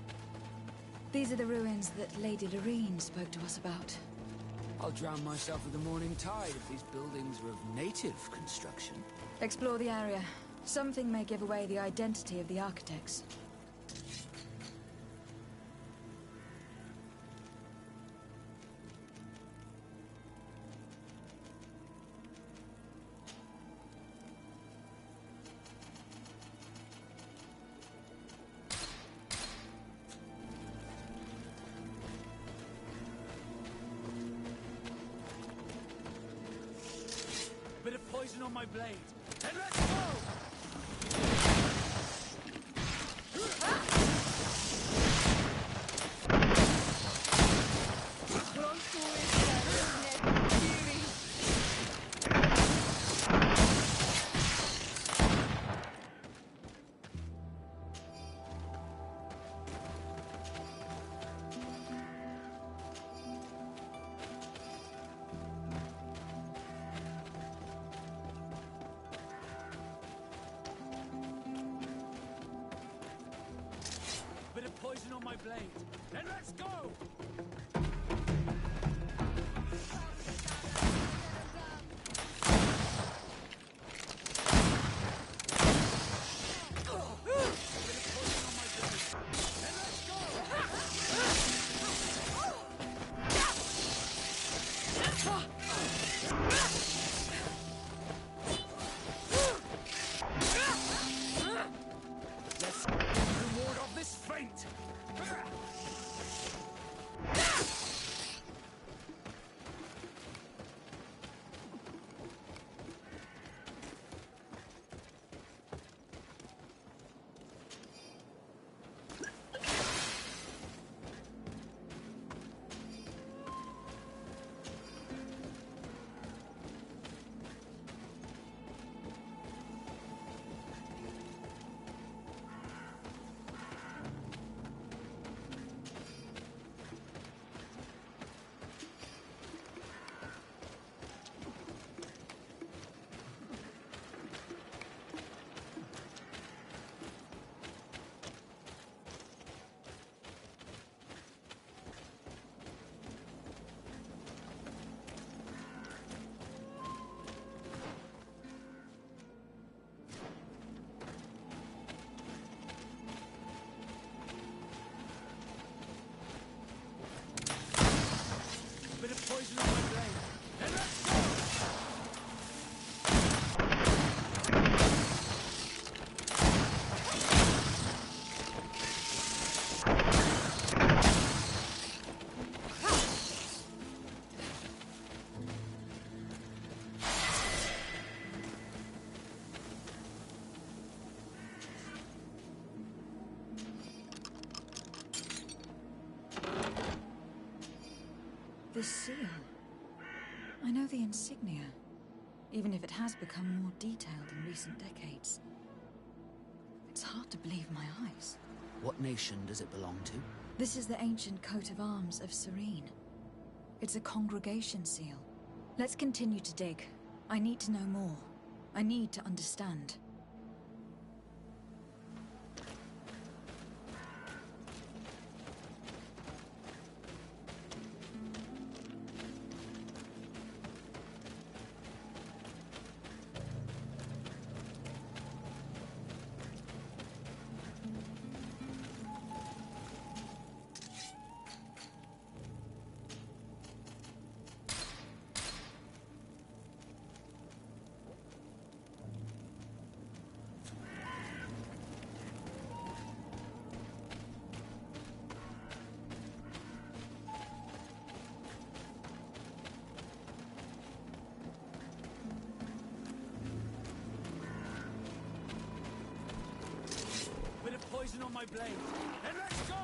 These are the ruins that Lady Lorene spoke to us about. I'll drown myself with the morning tide if these buildings were of native construction. Explore the area. Something may give away the identity of the architects. Bit of poison on my blade. And let's go! Bit of poison on my blade. And let's go! Let's reward of this fate! Bit of poison on my blade. And let's go! This seal. I know the insignia, even if it has become more detailed in recent decades. It's hard to believe my eyes. What nation does it belong to? This is the ancient coat of arms of Serene. It's a congregation seal. Let's continue to dig. I need to know more. I need to understand. Bit of poison on my blade. And let's go!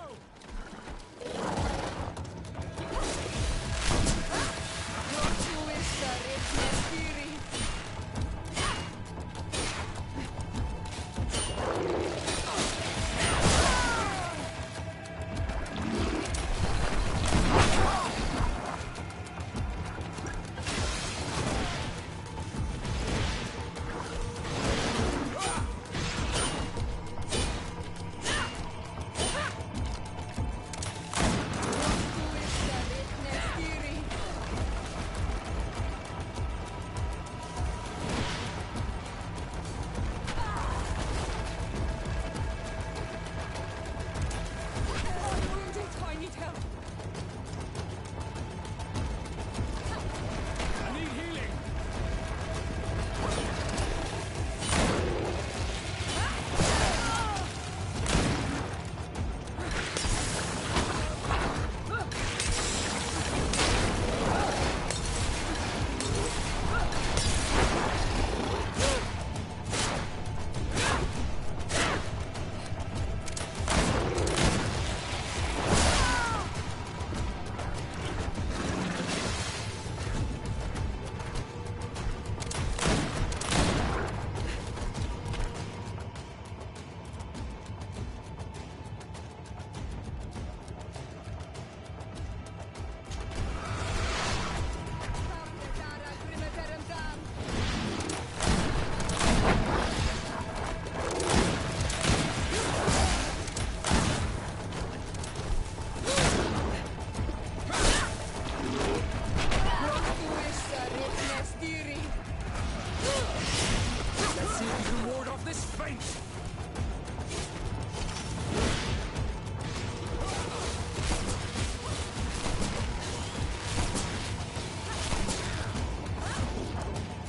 faint!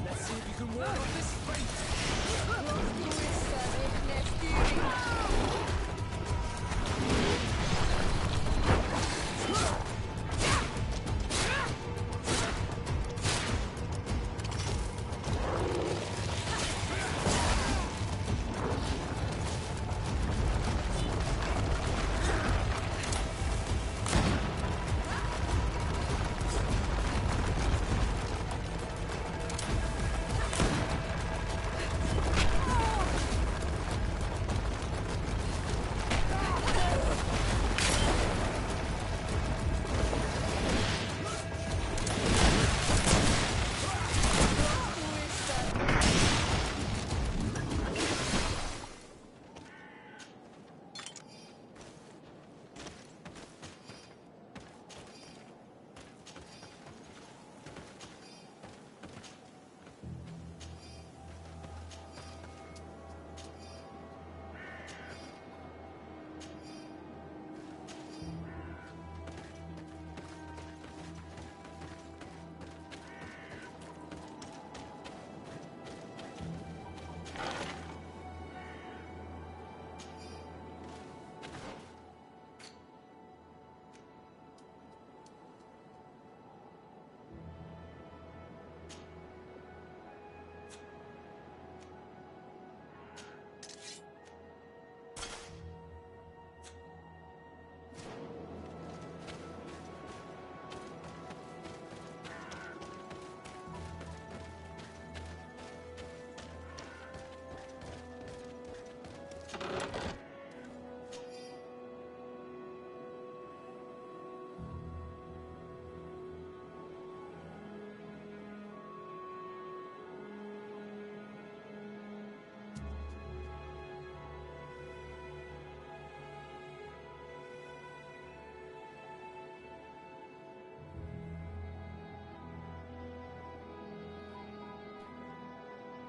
Let's see if you can ward off this fate!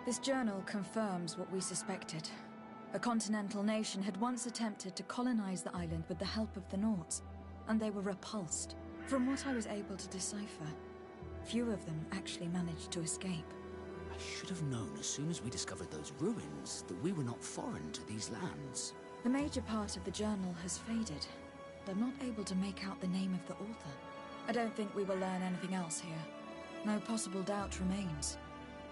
This journal confirms what we suspected. A continental nation had once attempted to colonize the island with the help of the Nauts, and they were repulsed. From what I was able to decipher, few of them actually managed to escape. I should have known as soon as we discovered those ruins that we were not foreign to these lands. The major part of the journal has faded, but I'm not able to make out the name of the author. I don't think we will learn anything else here. No possible doubt remains.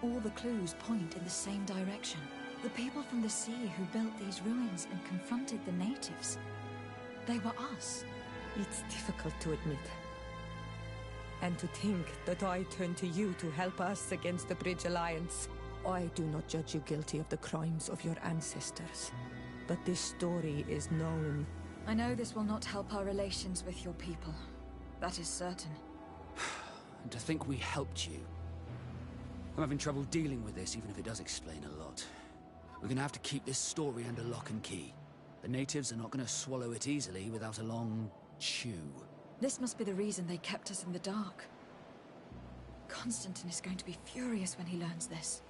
All the clues point in the same direction. The people from the sea who built these ruins and confronted the natives. They were us. It's difficult to admit. And to think that I turned to you to help us against the Bridge Alliance. I do not judge you guilty of the crimes of your ancestors. But this story is known. I know this will not help our relations with your people. That is certain. And to think we helped you. I'm having trouble dealing with this, even if it does explain a lot. We're gonna have to keep this story under lock and key. The natives are not gonna swallow it easily without a long chew. This must be the reason they kept us in the dark. Constantine is going to be furious when he learns this.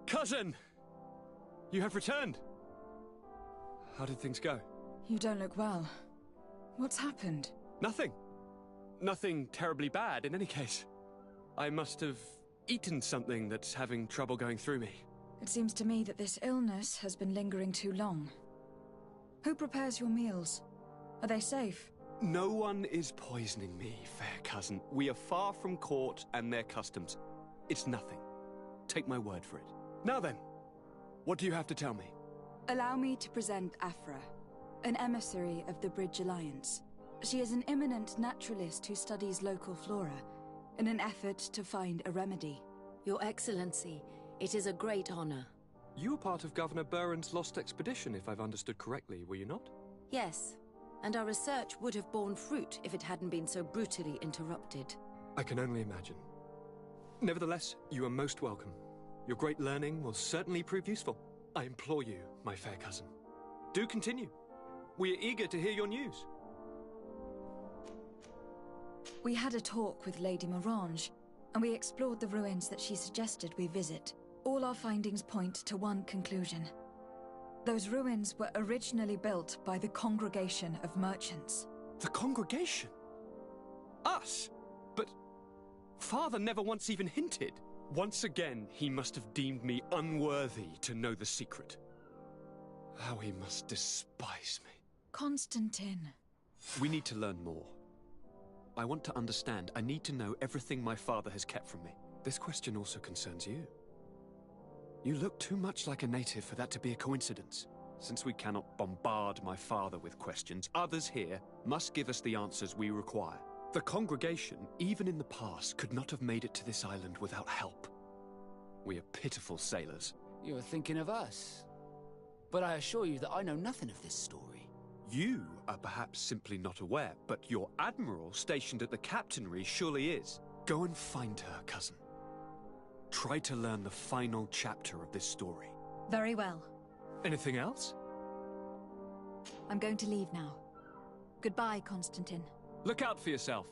Cousin! You have returned. How did things go? You don't look well. What's happened? Nothing. Nothing terribly bad, in any case. I must have eaten something that's having trouble going through me. It seems to me that this illness has been lingering too long. Who prepares your meals? Are they safe? No one is poisoning me, fair cousin. We are far from court and their customs. It's nothing. Take my word for it. Now then, what do you have to tell me? Allow me to present Afra, an emissary of the Bridge Alliance. She is an eminent naturalist who studies local flora in an effort to find a remedy. Your Excellency, it is a great honor. You were part of Governor Buren's lost expedition, if I've understood correctly, were you not? Yes, and our research would have borne fruit if it hadn't been so brutally interrupted. I can only imagine. Nevertheless, you are most welcome. Your great learning will certainly prove useful. I implore you, my fair cousin. Do continue. We are eager to hear your news. We had a talk with Lady Morange, and we explored the ruins that she suggested we visit. All our findings point to one conclusion. Those ruins were originally built by the Congregation of Merchants. The Congregation? Us? But Father never once even hinted. Once again, he must have deemed me unworthy to know the secret. How he must despise me. Constantine. We need to learn more. I want to understand. I need to know everything my father has kept from me. This question also concerns you. You look too much like a native for that to be a coincidence. Since we cannot bombard my father with questions, others here must give us the answers we require. The congregation, even in the past, could not have made it to this island without help. We are pitiful sailors. You are thinking of us. But I assure you that I know nothing of this story. You are perhaps simply not aware, but your admiral stationed at the captainry surely is. Go and find her, cousin. Try to learn the final chapter of this story. Very well. Anything else? I'm going to leave now. Goodbye, Constantine. Look out for yourself.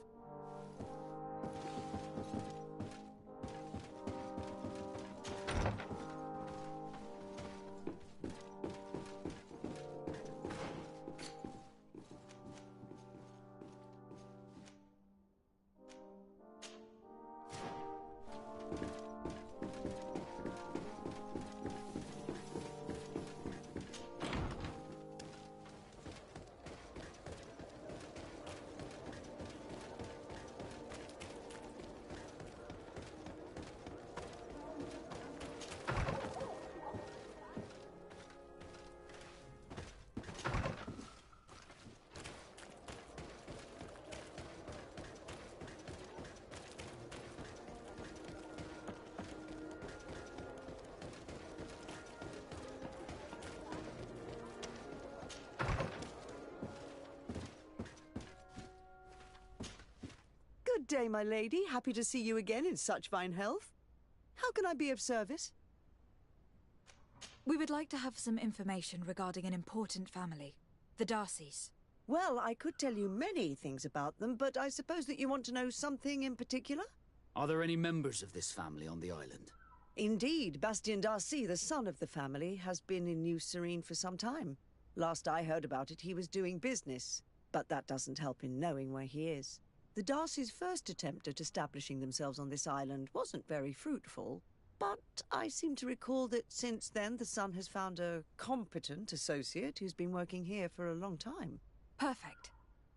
Good day, my lady. Happy to see you again in such fine health. How can I be of service? We would like to have some information regarding an important family, the Darcys. Well, I could tell you many things about them, but I suppose that you want to know something in particular? Are there any members of this family on the island? Indeed, Bastien Darcy, the son of the family, has been in New Serene for some time. Last I heard about it, he was doing business, but that doesn't help in knowing where he is. The Darcys' first attempt at establishing themselves on this island wasn't very fruitful, but I seem to recall that since then the son has found a competent associate who's been working here for a long time. Perfect.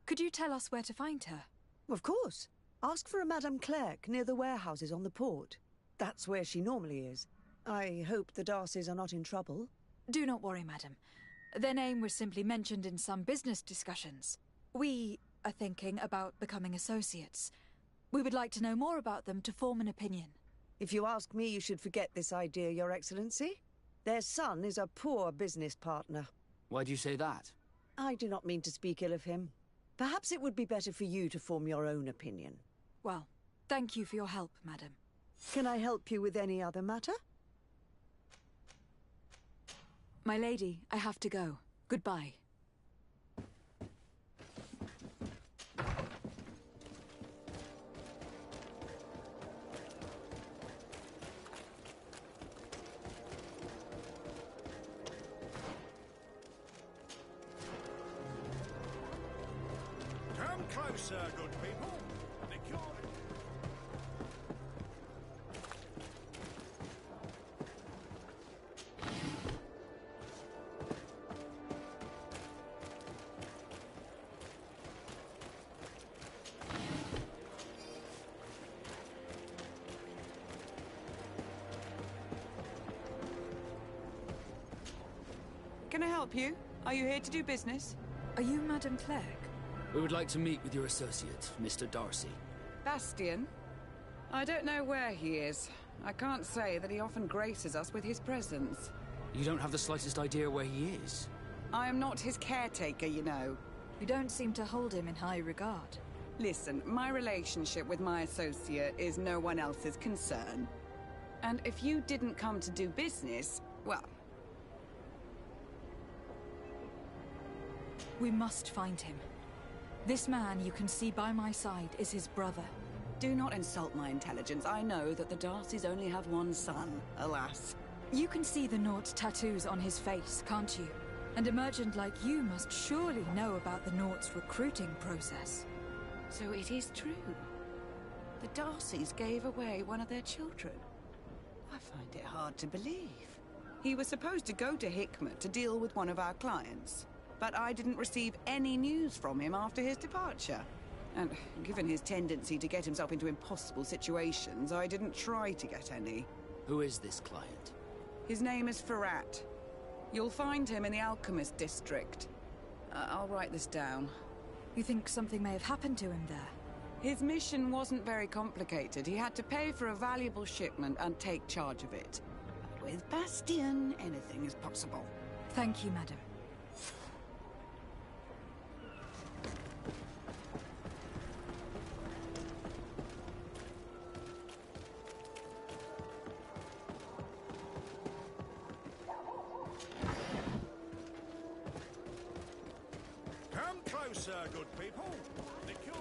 Could you tell us where to find her? Of course. Ask for a Madame Clerc near the warehouses on the port. That's where she normally is. I hope the Darcys are not in trouble. Do not worry, madam. Their name was simply mentioned in some business discussions. We are thinking about becoming associates. We would like to know more about them to form an opinion. If you ask me, you should forget this idea, Your Excellency. Their son is a poor business partner. Why do you say that? I do not mean to speak ill of him. Perhaps it would be better for you to form your own opinion. Well, thank you for your help, madam. Can I help you with any other matter? My lady, I have to go. Goodbye. closer, good people. The cure... Can I help you? Are you here to do business? Are you Madam Clegg? We would like to meet with your associate, Mr. Darcy. Bastian? I don't know where he is. I can't say that he often graces us with his presence. You don't have the slightest idea where he is? I am not his caretaker, you know. You don't seem to hold him in high regard. Listen, my relationship with my associate is no one else's concern. And if you didn't come to do business, well... We must find him. This man you can see by my side is his brother. Do not insult my intelligence. I know that the Darcys only have one son, alas. You can see the Naught's tattoos on his face, can't you? And a merchant like you must surely know about the Naught's recruiting process. So it is true. The Darcys gave away one of their children. I find it hard to believe. He was supposed to go to Hikmet to deal with one of our clients. But I didn't receive any news from him after his departure. And given his tendency to get himself into impossible situations, I didn't try to get any. Who is this client? His name is Ferrat. You'll find him in the Alchemist district. I'll write this down. You think something may have happened to him there? His mission wasn't very complicated. He had to pay for a valuable shipment and take charge of it. But with Bastian, anything is possible. Thank you, madam. Closer, good people. The cure...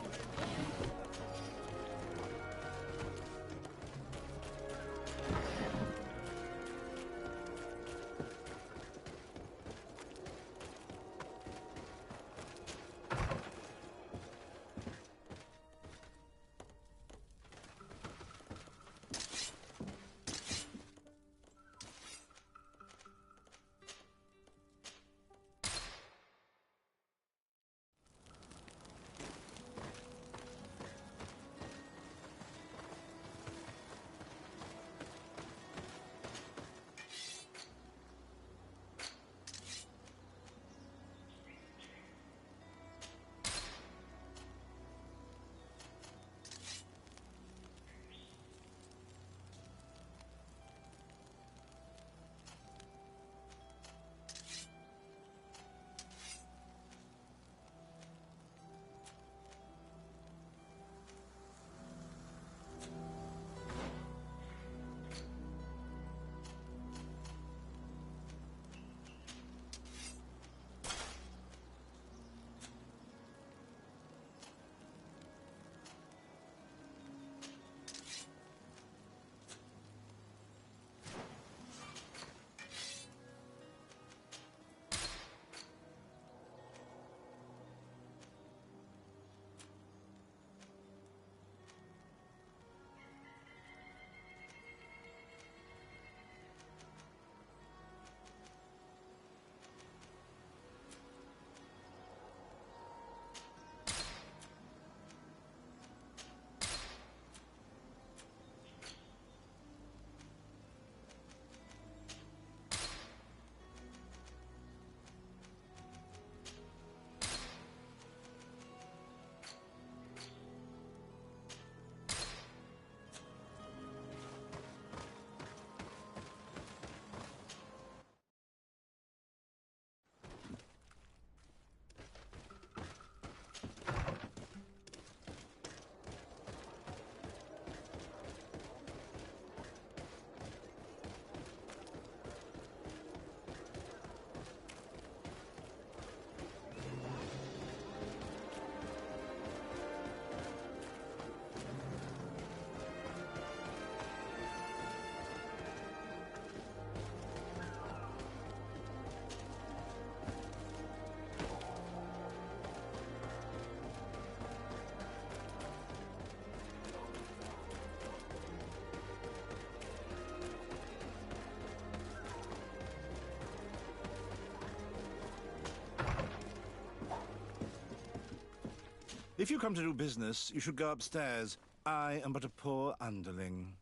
If you come to do business, you should go upstairs. I am but a poor underling.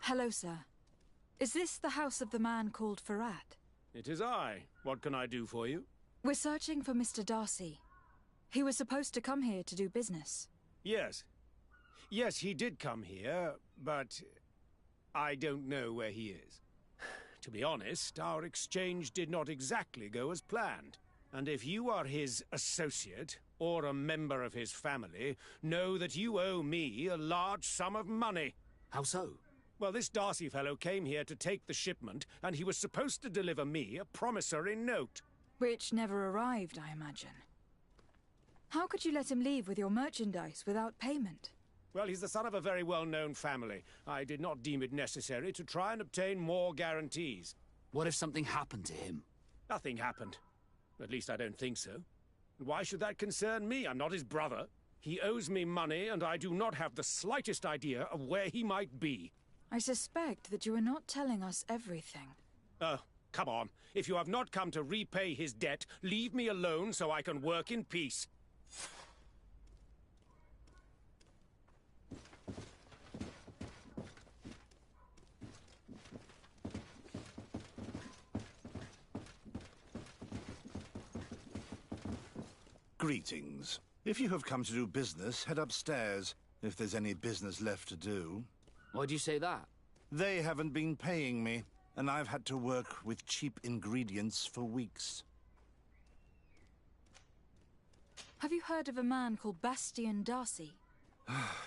Hello, sir. Is this the house of the man called Farad? It is I. What can I do for you? We're searching for Mr. Darcy. He was supposed to come here to do business. Yes. Yes, he did come here, but I don't know where he is. To be honest, our exchange did not exactly go as planned. And if you are his associate, or a member of his family, know that you owe me a large sum of money. How so? Well, this Darcy fellow came here to take the shipment, and he was supposed to deliver me a promissory note. Which never arrived, I imagine. How could you let him leave with your merchandise without payment? Well, he's the son of a very well-known family. I did not deem it necessary to try and obtain more guarantees. What if something happened to him? Nothing happened. At least I don't think so. Why should that concern me? I'm not his brother. He owes me money, and I do not have the slightest idea of where he might be. I suspect that you are not telling us everything. Oh, come on. If you have not come to repay his debt, leave me alone so I can work in peace. Greetings. If you have come to do business, head upstairs, if there's any business left to do. Why'd you say that? They haven't been paying me, and I've had to work with cheap ingredients for weeks. Have you heard of a man called Bastian Darcy?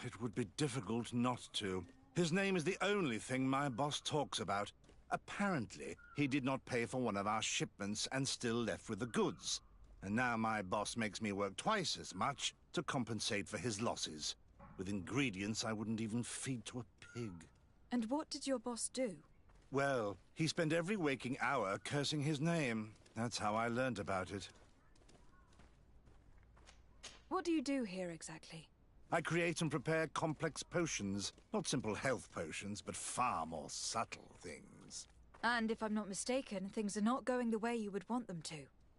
It would be difficult not to. His name is the only thing my boss talks about. Apparently, he did not pay for one of our shipments and still left with the goods. And now my boss makes me work twice as much to compensate for his losses. With ingredients I wouldn't even feed to a pig. And what did your boss do? Well, he spent every waking hour cursing his name. That's how I learned about it. What do you do here exactly? I create and prepare complex potions. Not simple health potions, but far more subtle things. And if I'm not mistaken, things are not going the way you would want them to.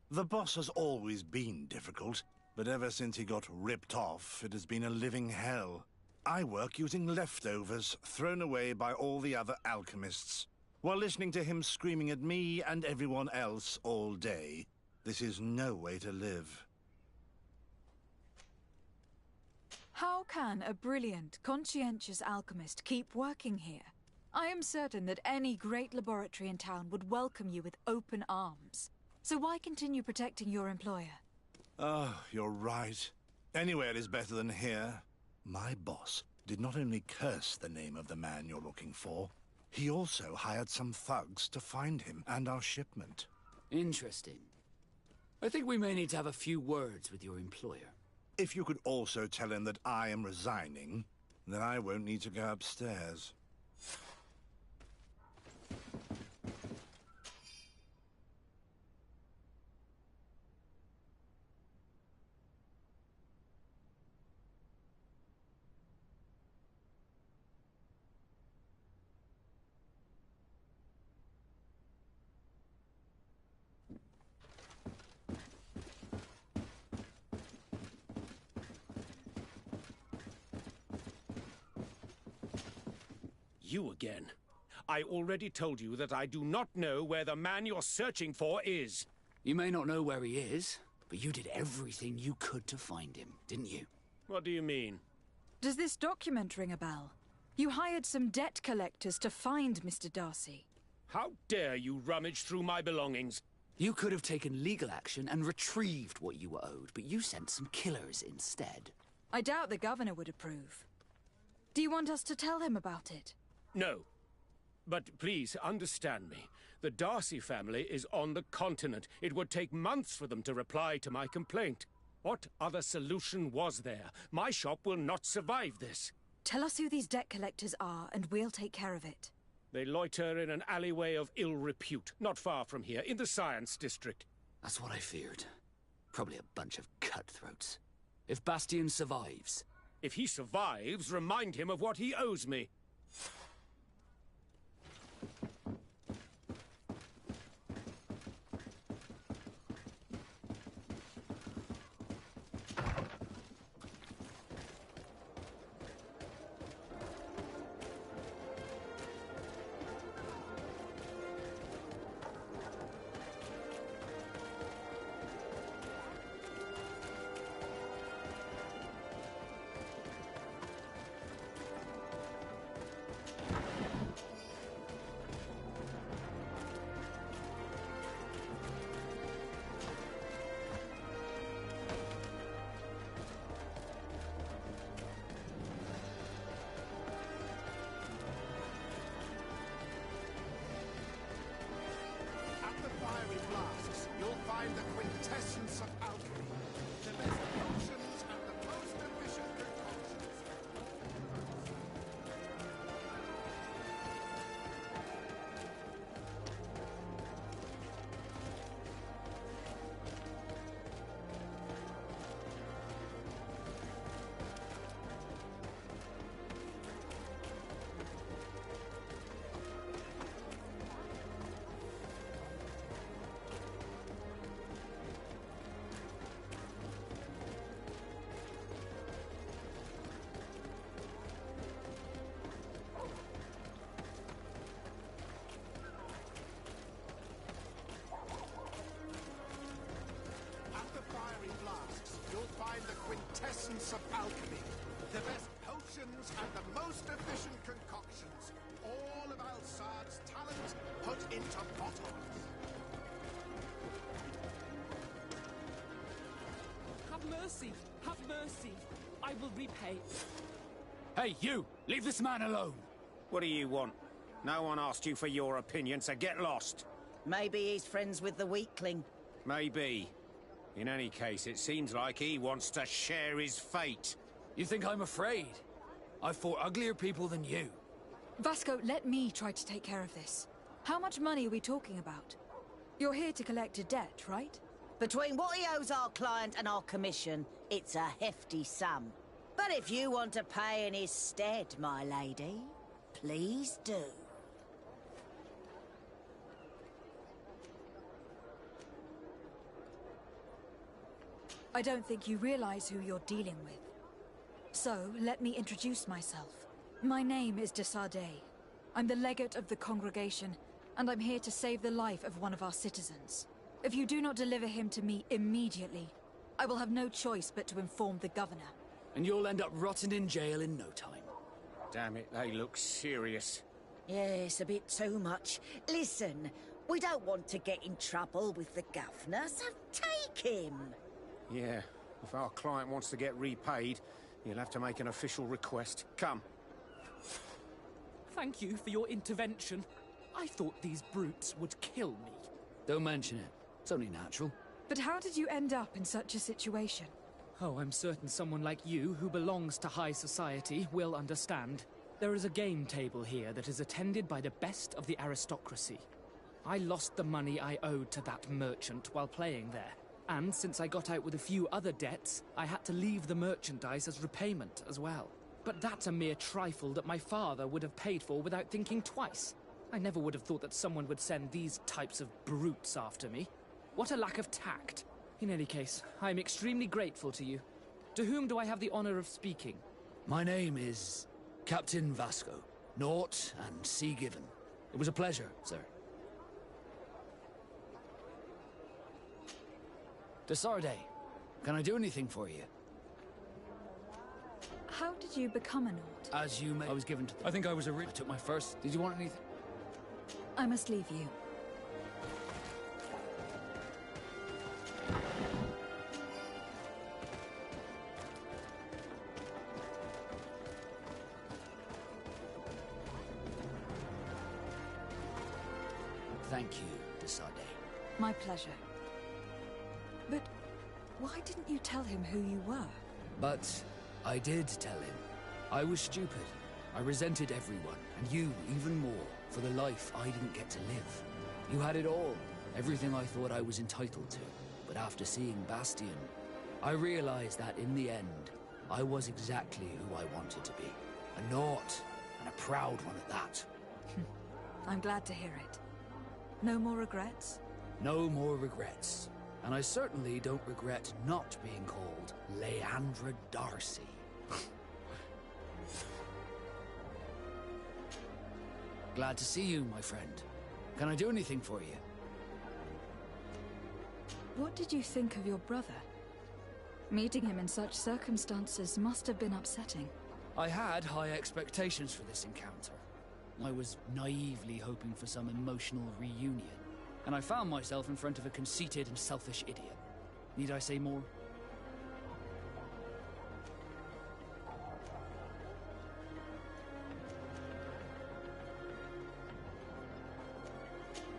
The boss has always been difficult, but ever since he got ripped off, it has been a living hell. I work using leftovers thrown away by all the other alchemists, while listening to him screaming at me and everyone else all day. This is no way to live. How can a brilliant, conscientious alchemist keep working here? I am certain that any great laboratory in town would welcome you with open arms. So why continue protecting your employer? Oh, you're right. Anywhere is better than here. My boss did not only curse the name of the man you're looking for, he also hired some thugs to find him and our shipment. Interesting. I think we may need to have a few words with your employer. If you could also tell him that I am resigning, then I won't need to go upstairs. You again. I already told you that I do not know where the man you're searching for is. You may not know where he is, but you did everything you could to find him, didn't you? What do you mean? Does this document ring a bell? You hired some debt collectors to find Mr. Darcy. How dare you rummage through my belongings? You could have taken legal action and retrieved what you were owed, but you sent some killers instead. I doubt the governor would approve. Do you want us to tell him about it? No. But please, understand me. The Darcy family is on the continent. It would take months for them to reply to my complaint. What other solution was there? My shop will not survive this. Tell us who these debt collectors are, and we'll take care of it. They loiter in an alleyway of ill repute, not far from here, in the Science District. That's what I feared. Probably a bunch of cutthroats. If Bastian survives... If he survives, remind him of what he owes me. the quintessence of alchemy. The best potions and the most efficient concoctions. Quintessence of alchemy. The best potions and the most efficient concoctions. All of Alsad's talent put into bottles. Have mercy! Have mercy! I will repay. Hey, you! Leave this man alone! What do you want? No one asked you for your opinion, so get lost. Maybe he's friends with the weakling. Maybe. In any case, it seems like he wants to share his fate. You think I'm afraid? I've fought uglier people than you. Vasco, let me try to take care of this. How much money are we talking about? You're here to collect a debt, right? Between what he owes our client and our commission, it's a hefty sum. But if you want to pay in his stead, my lady, please do. I don't think you realize who you're dealing with. So, let me introduce myself. My name is de Sardet. I'm the legate of the congregation, and I'm here to save the life of one of our citizens. If you do not deliver him to me immediately, I will have no choice but to inform the governor. And you'll end up rotting in jail in no time. Damn it, they look serious. Yes, a bit too much. Listen, we don't want to get in trouble with the governor, so take him. Yeah, if our client wants to get repaid, he'll have to make an official request. Come. Thank you for your intervention. I thought these brutes would kill me. Don't mention it. It's only natural. But how did you end up in such a situation? Oh, I'm certain someone like you, who belongs to high society, will understand. There is a game table here that is attended by the best of the aristocracy. I lost the money I owed to that merchant while playing there. And since I got out with a few other debts, I had to leave the merchandise as repayment as well. But that's a mere trifle that my father would have paid for without thinking twice. I never would have thought that someone would send these types of brutes after me. What a lack of tact. In any case, I am extremely grateful to you. To whom do I have the honor of speaking? My name is Captain Vasco. Naught and sea given. It was a pleasure, sir. De Sardet, can I do anything for you? How did you become a Naut? As you may... I was given to... I think I was I took my first... Did you want anything? I must leave you. Thank you, de Sardet. My pleasure. But why didn't you tell him who you were? But I did tell him. I was stupid. I resented everyone, and you even more, for the life I didn't get to live. You had it all, everything I thought I was entitled to. But after seeing Bastion, I realized that in the end, I was exactly who I wanted to be. A Naut, and a proud one at that. I'm glad to hear it. No more regrets? No more regrets. And I certainly don't regret not being called Leandra Darcy. Glad to see you, my friend. Can I do anything for you? What did you think of your brother? Meeting him in such circumstances must have been upsetting. I had high expectations for this encounter. I was naively hoping for some emotional reunion. And I found myself in front of a conceited and selfish idiot. Need I say more?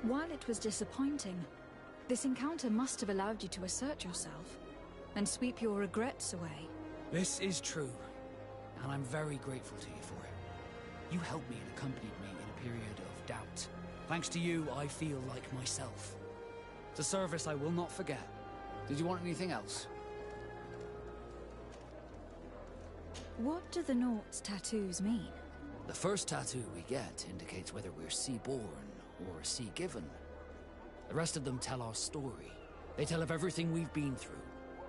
While it was disappointing, This encounter must have allowed you to assert yourself and sweep your regrets away. This is true, and I'm very grateful to you for it. You helped me and accompanied me in a period of doubt. Thanks to you, I feel like myself. It's a service I will not forget. Did you want anything else? What do the Naught's tattoos mean? The first tattoo we get indicates whether we're sea-born or sea-given. The rest of them tell our story. They tell of everything we've been through,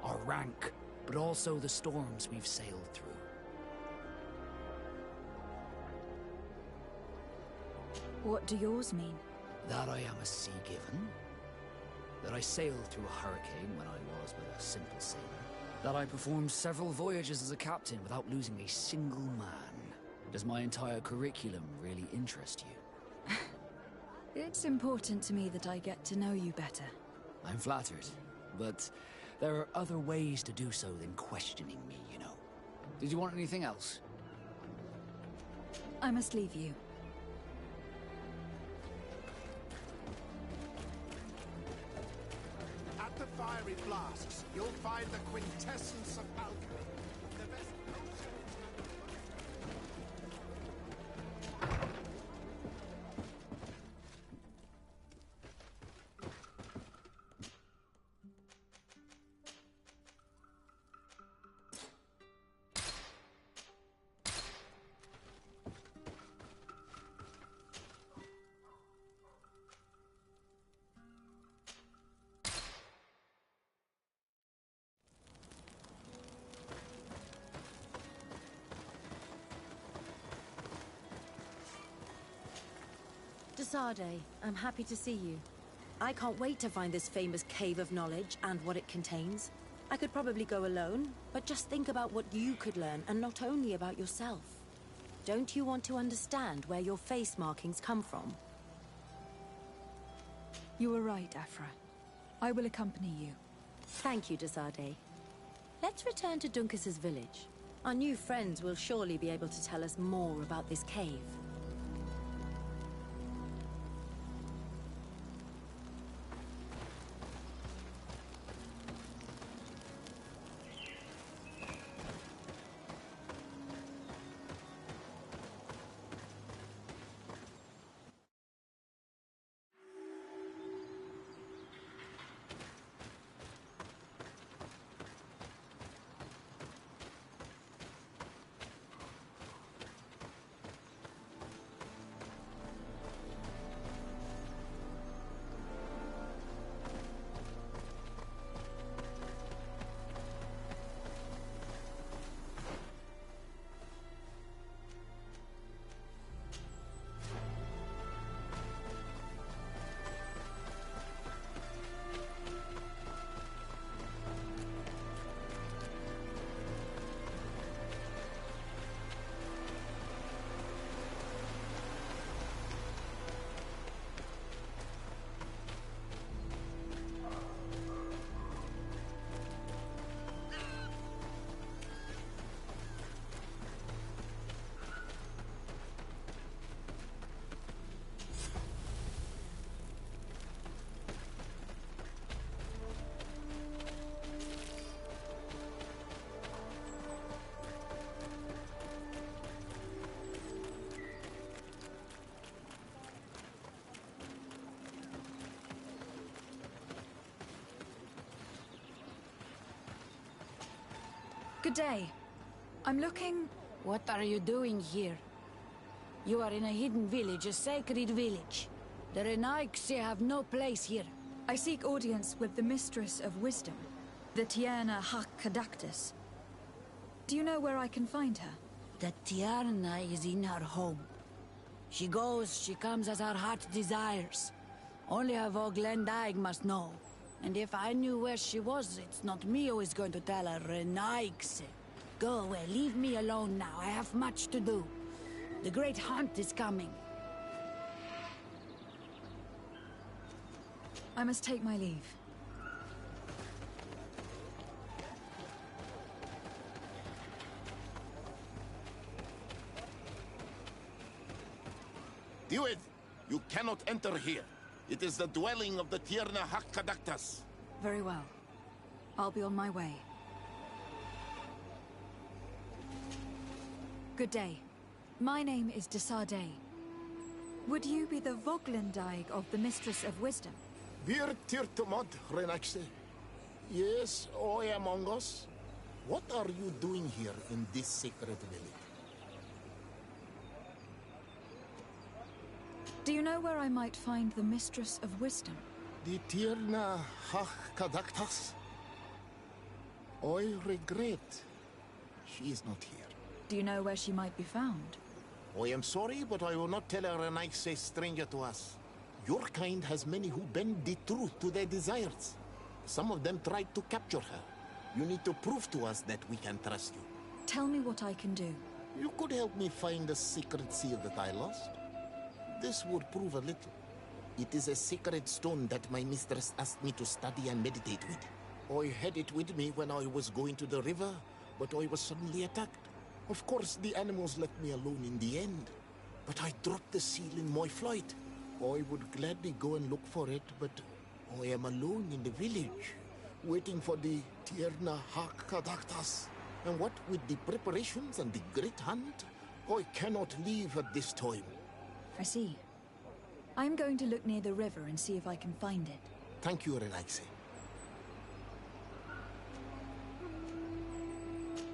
our rank, but also the storms we've sailed through. What do yours mean? That I am a sea-given. That I sailed through a hurricane when I was but a simple sailor. That I performed several voyages as a captain without losing a single man. Does my entire curriculum really interest you? It's important to me that I get to know you better. I'm flattered, but there are other ways to do so than questioning me, you know. Did you want anything else? I must leave you. At the fiery flasks, you'll find the quintessence of alchemy. The best potion. Desade, I'm happy to see you. I can't wait to find this famous cave of knowledge and what it contains. I could probably go alone, but just think about what you could learn, and not only about yourself. Don't you want to understand where your face markings come from? You were right, Afra. I will accompany you. Thank you, Desade. Let's return to Duncas's village. Our new friends will surely be able to tell us more about this cave. Good day. I'm looking... What are you doing here? You are in a hidden village, a sacred village. The Renaigse have no place here. I seek audience with the Mistress of Wisdom, the Tierna Hakkadactus. Do you know where I can find her? The Tierna is in her home. She goes, she comes as her heart desires. Only her Voglendaig must know. And if I knew where she was, it's not me who is going to tell her, Renaigse. Go away, leave me alone now. I have much to do. The great hunt is coming. I must take my leave. Dude, you cannot enter here. It is the dwelling of the Tierna Hakkadaktas. Very well. I'll be on my way. Good day. My name is Desardet. Would you be the Voglendaig of the Mistress of Wisdom? Bir Tirtumod, Renaxe. Yes, I am among us. What are you doing here in this sacred village? Do you know where I might find the Mistress of Wisdom? The Tierna Hakkadaktas? I regret. She is not here. Do you know where she might be found? I am sorry, but I will not tell her a nice stranger to us. Your kind has many who bend the truth to their desires. Some of them tried to capture her. You need to prove to us that we can trust you. Tell me what I can do. You could help me find the secret seal that I lost. This would prove a little. It is a sacred stone that my mistress asked me to study and meditate with. I had it with me when I was going to the river, but I was suddenly attacked. Of course, the animals left me alone in the end. But I dropped the seal in my flight. I would gladly go and look for it, but I am alone in the village, waiting for the Tierna Hakkadaktas. And what with the preparations and the great hunt, I cannot leave at this time. I see. I'm going to look near the river and see if I can find it. Thank you, Renaxe.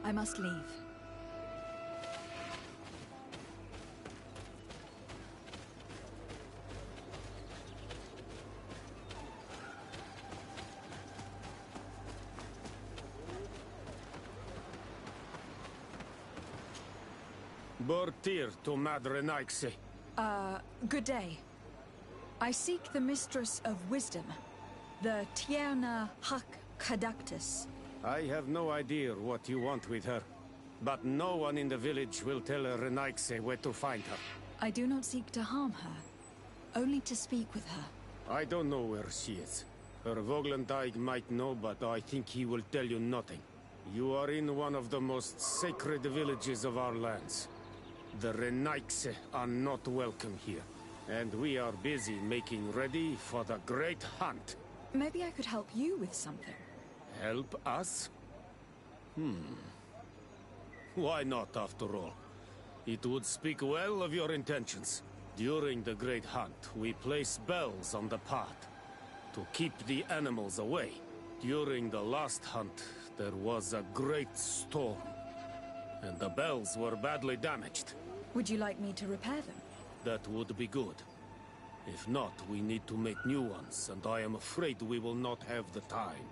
I must leave. Bortir to Madre Naixe. Good day. I seek the Mistress of Wisdom, the Tierna Hakkadaktas. I have no idea what you want with her, but no one in the village will tell Renaixe where to find her. I do not seek to harm her, only to speak with her. I don't know where she is. Her Voglendaig might know, but I think he will tell you nothing. You are in one of the most sacred villages of our lands. The Renaixe are not welcome here, and we are busy making ready for the great hunt. Maybe I could help you with something. Help us? Why not, after all? It would speak well of your intentions. During the great hunt, we place bells on the path to keep the animals away. During the last hunt, there was a great storm, and the bells were badly damaged. Would you like me to repair them? That would be good. If not, we need to make new ones, and I am afraid we will not have the time.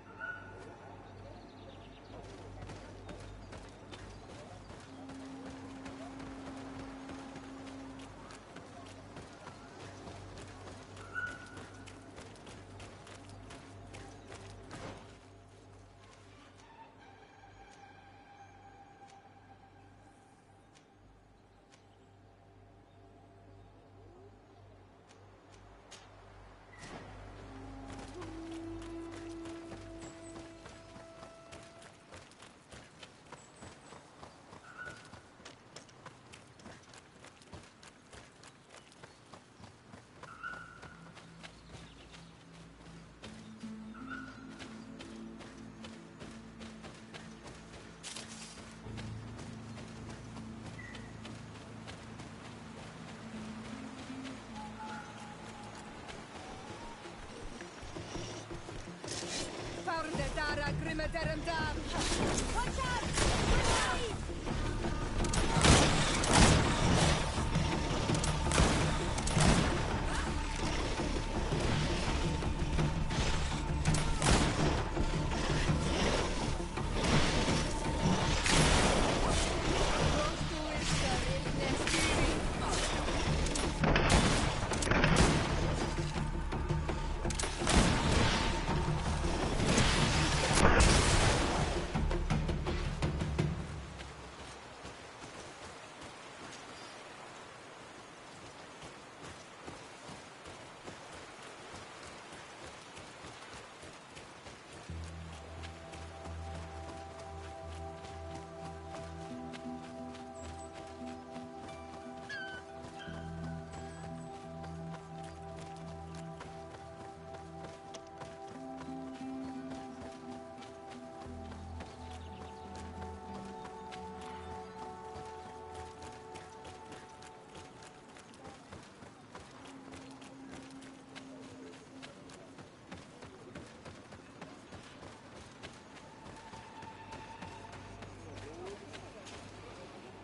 Watch out! Grenade!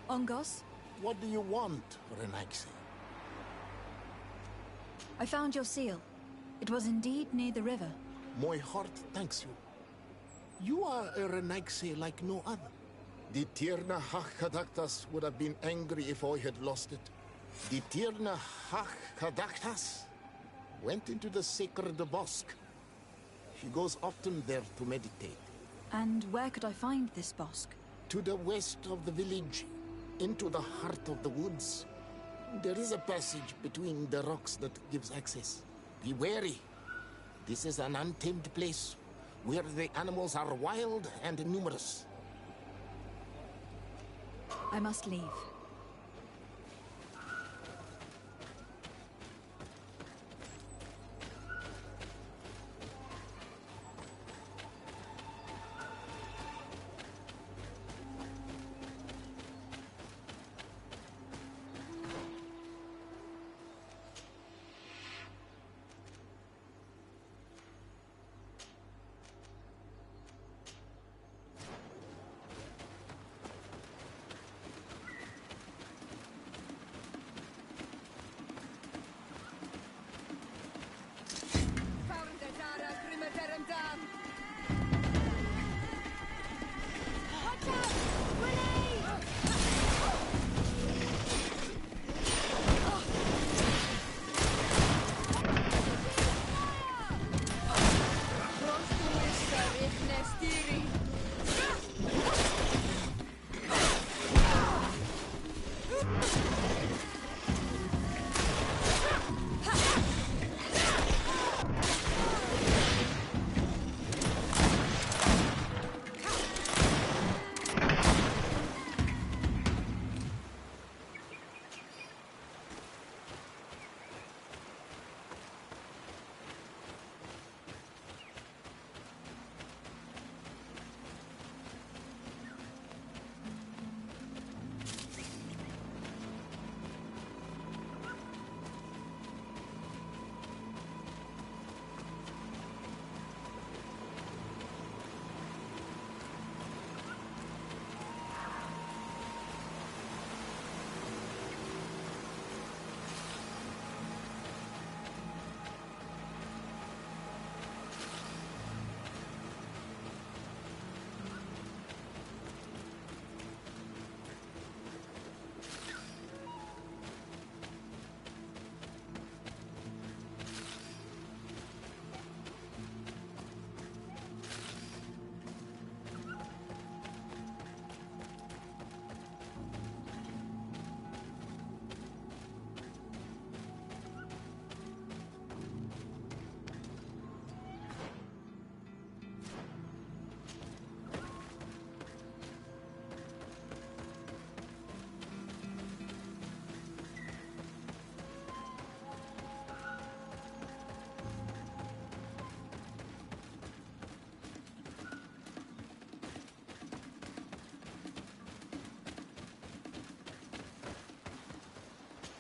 Ongos? What do you want, Renaxi? I found your seal. It was indeed near the river. My heart thanks you. You are a Renaxi like no other. The Tirna Hachkadaktas would have been angry if I had lost it. The Tirna Hachkadaktas went into the sacred bosque. She goes often there to meditate. And where could I find this bosque? To the west of the village, into the heart of the woods. There is a passage between the rocks that gives access. Be wary. This is an untamed place, where the animals are wild and numerous. I must leave.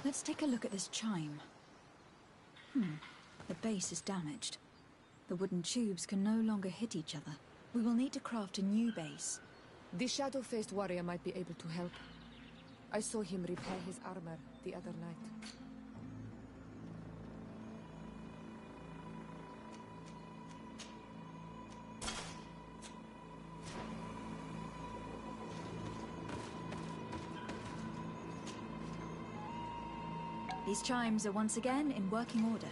Let's take a look at this chime. The base is damaged. The wooden tubes can no longer hit each other. We will need to craft a new base. The shadow-faced warrior might be able to help. I saw him repair his armor the other night. These chimes are once again in working order.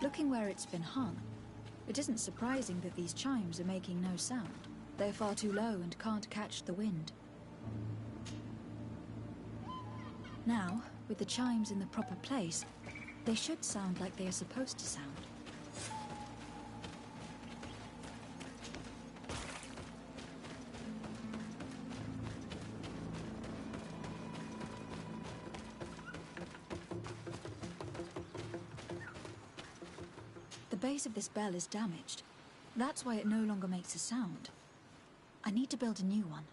Looking where it's been hung, it isn't surprising that these chimes are making no sound. They're far too low and can't catch the wind. Now, with the chimes in the proper place, they should sound like they are supposed to sound. The base of this bell is damaged. That's why it no longer makes a sound. I need to build a new one.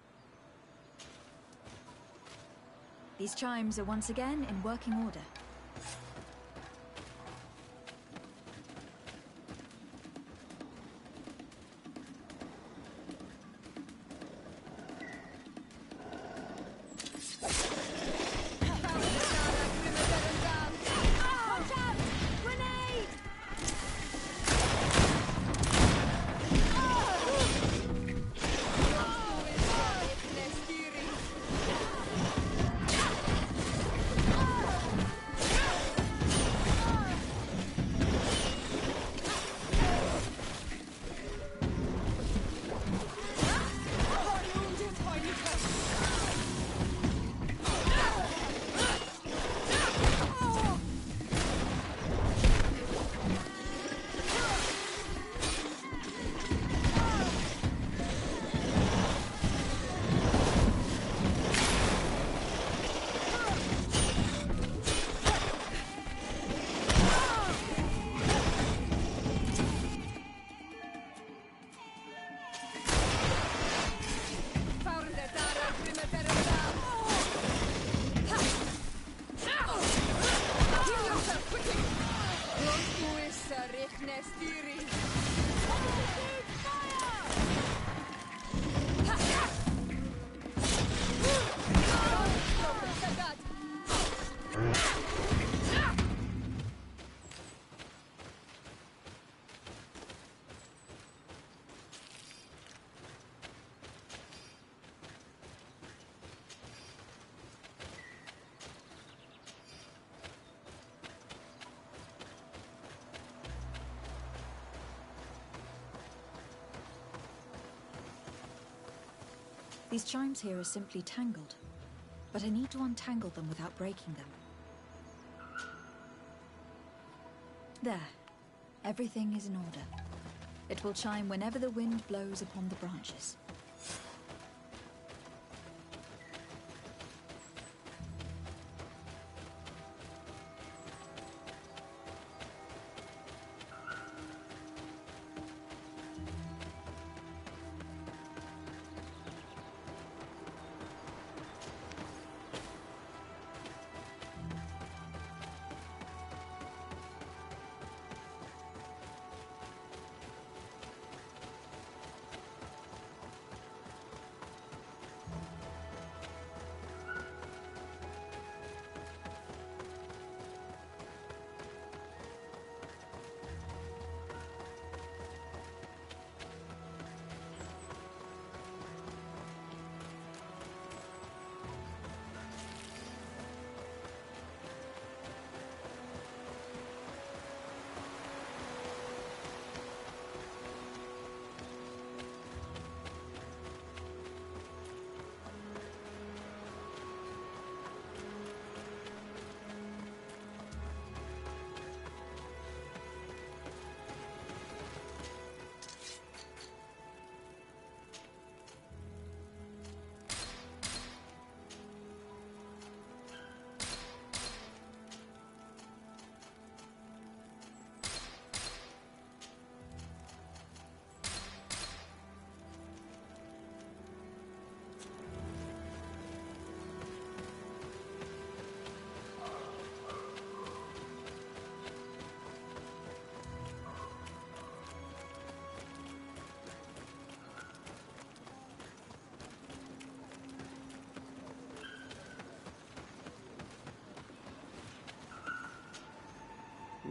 These chimes are once again in working order. These chimes here are simply tangled, but I need to untangle them without breaking them. There. Everything is in order. It will chime whenever the wind blows upon the branches.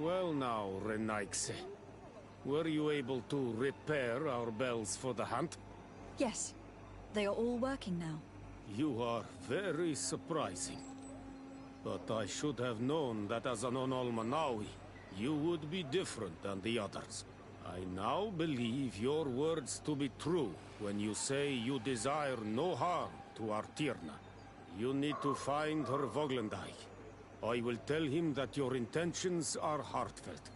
Well now, Renaigse. Were you able to repair our bells for the hunt? Yes. They are all working now. You are very surprising. But I should have known that as an Onolmanawi, you would be different than the others. I now believe your words to be true when you say you desire no harm to Artirna. You need to find her Voglendai. I will tell him that your intentions are heartfelt.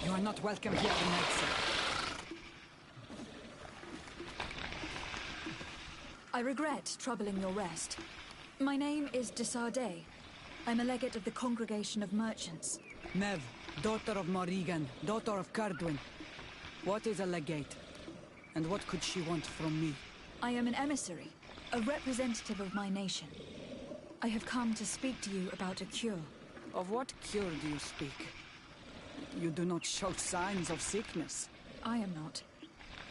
You are not welcome here tonight, sir. I regret troubling your rest. My name is Desardet. I'm a legate of the Congregation of Merchants. Mev, daughter of Morrigan, daughter of Cardwin. What is a legate? And what could she want from me? I am an emissary, a representative of my nation. I have come to speak to you about a cure. Of what cure do you speak? You do not show signs of sickness. I am not.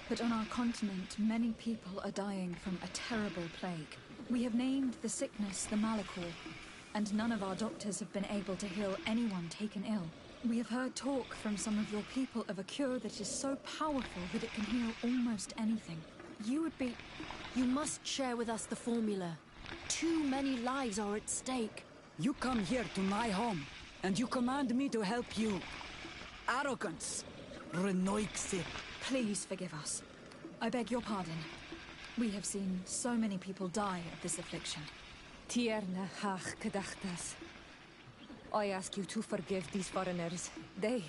But on our continent, many people are dying from a terrible plague. We have named the sickness the Malachor, and none of our doctors have been able to heal anyone taken ill. We have heard talk from some of your people of a cure that is so powerful that it can heal almost anything. You must share with us the formula. Too many lives are at stake. You come here to my home, and you command me to help you. Arrogance. Renoixit. Please forgive us. I beg your pardon. We have seen so many people die of this affliction. Tierna hach kedachtas. I ask you to forgive these foreigners. They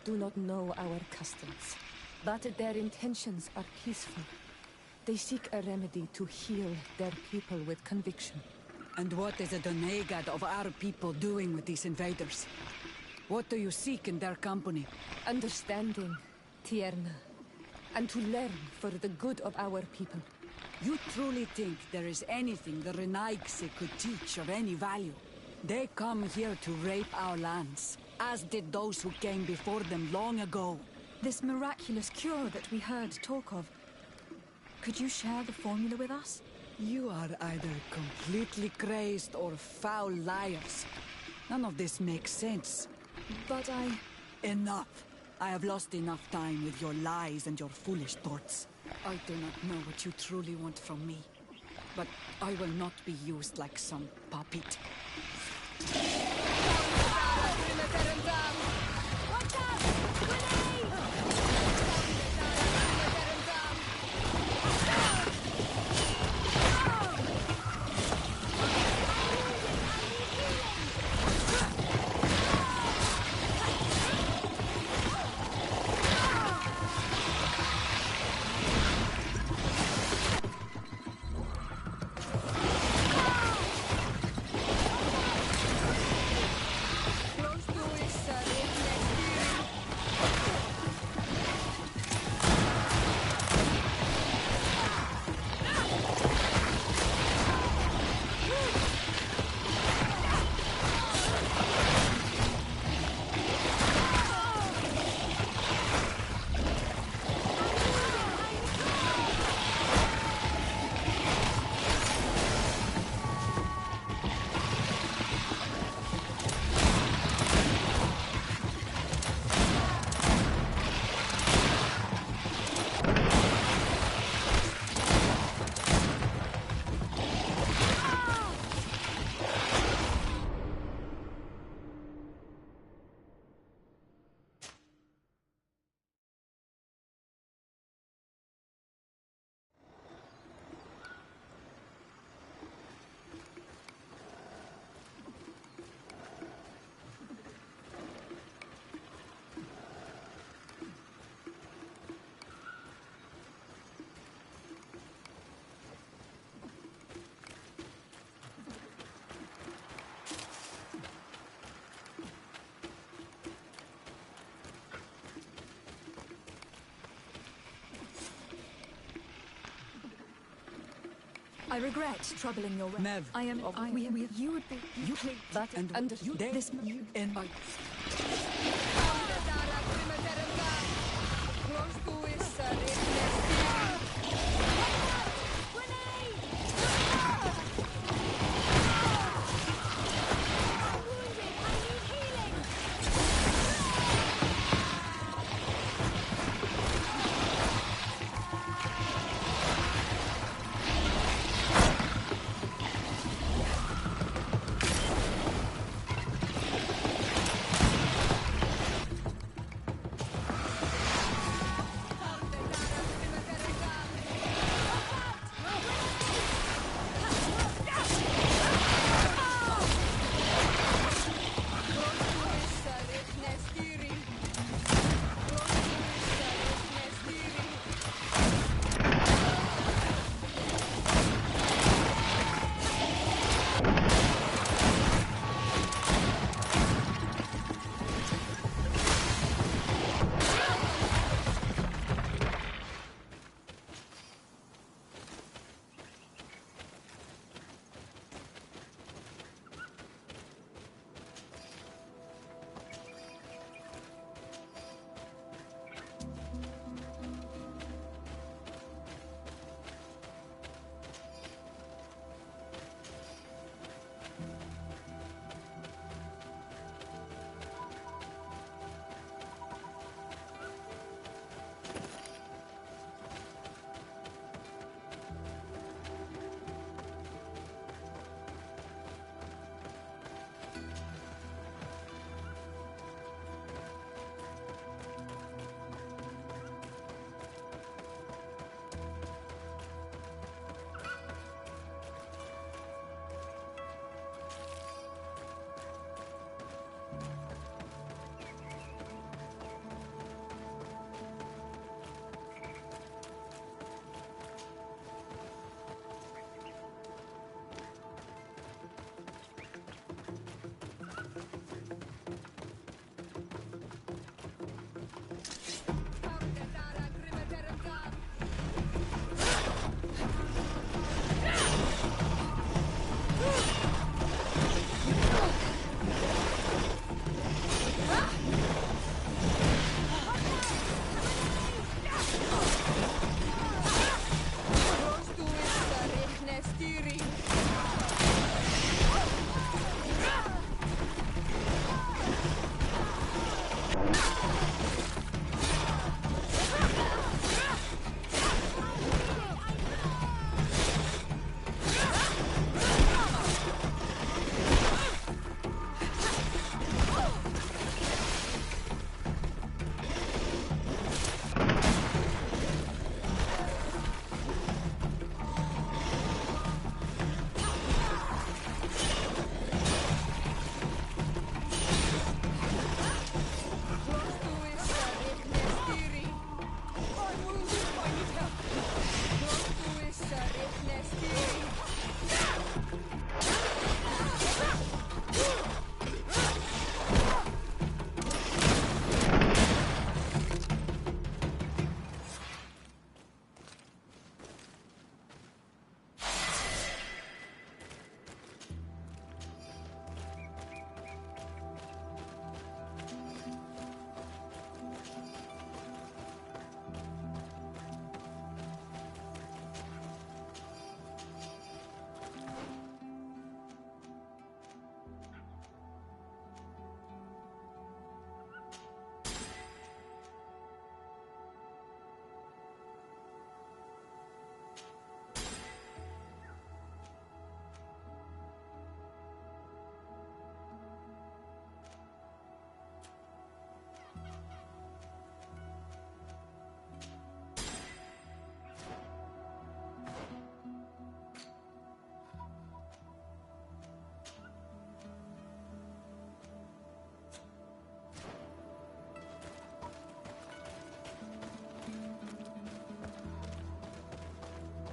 do not know our customs, but their intentions are peaceful. They seek a remedy to heal their people with conviction. And what is a Donegad of our people doing with these invaders? What do you seek in their company? Understanding, Tierna, and to learn for the good of our people. You truly think there is anything the Renaigse could teach of any value? They come here to rape our lands, as did those who came before them long ago. This miraculous cure that we heard talk of. Could you share the formula with us? You are either completely crazed or foul liars. None of this makes sense. But Enough! I have lost enough time with your lies and your foolish thoughts. I do not know what you truly want from me, but I will not be used like some puppet. I regret troubling your... Nev. I am... you would be... You that and under... you This... you and I.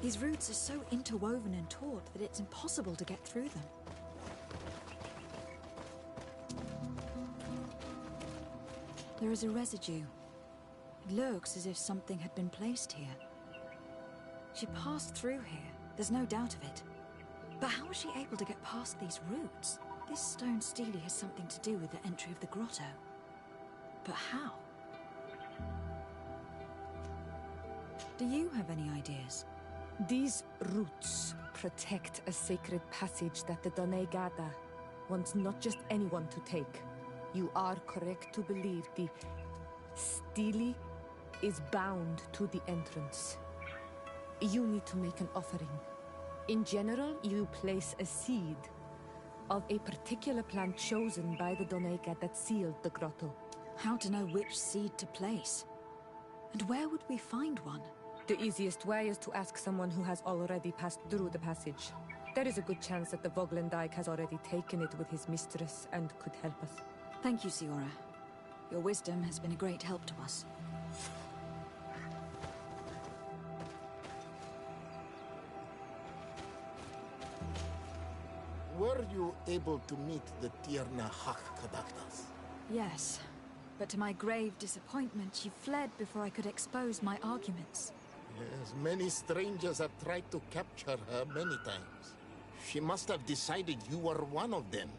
These roots are so interwoven and taut that it's impossible to get through them. There is a residue. It looks as if something had been placed here. She passed through here, There's no doubt of it. But how was she able to get past these roots? This stone stele has something to do with the entry of the grotto. But how? Do you have any ideas? These roots protect a sacred passage that the Donegada wants not just anyone to take. You are correct to believe the stele is bound to the entrance. You need to make an offering. In general, you place a seed of a particular plant chosen by the Donegad that sealed the grotto. How to know which seed to place? And where would we find one? The easiest way is to ask someone who has already passed through the passage. There is a good chance that the Voglendike has already taken it with his mistress and could help us. Thank you, Siora. Your wisdom has been a great help to us. Were you able to meet the Tierna Hak-Kadaktas? Yes, but to my grave disappointment, she fled before I could expose my arguments. Yes, many strangers have tried to capture her many times. She must have decided you were one of them.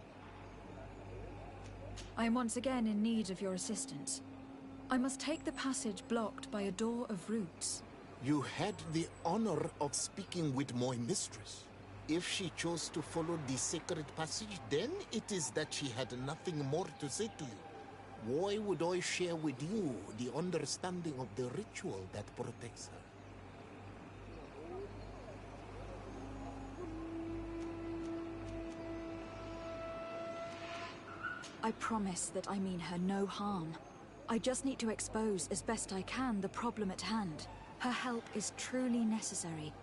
I am once again in need of your assistance. I must take the passage blocked by a door of roots. You had the honor of speaking with my mistress. If she chose to follow the sacred passage, then it is that she had nothing more to say to you. Why would I share with you the understanding of the ritual that protects her? I promise that I mean her no harm. I just need to expose as best I can the problem at hand. Her help is truly necessary.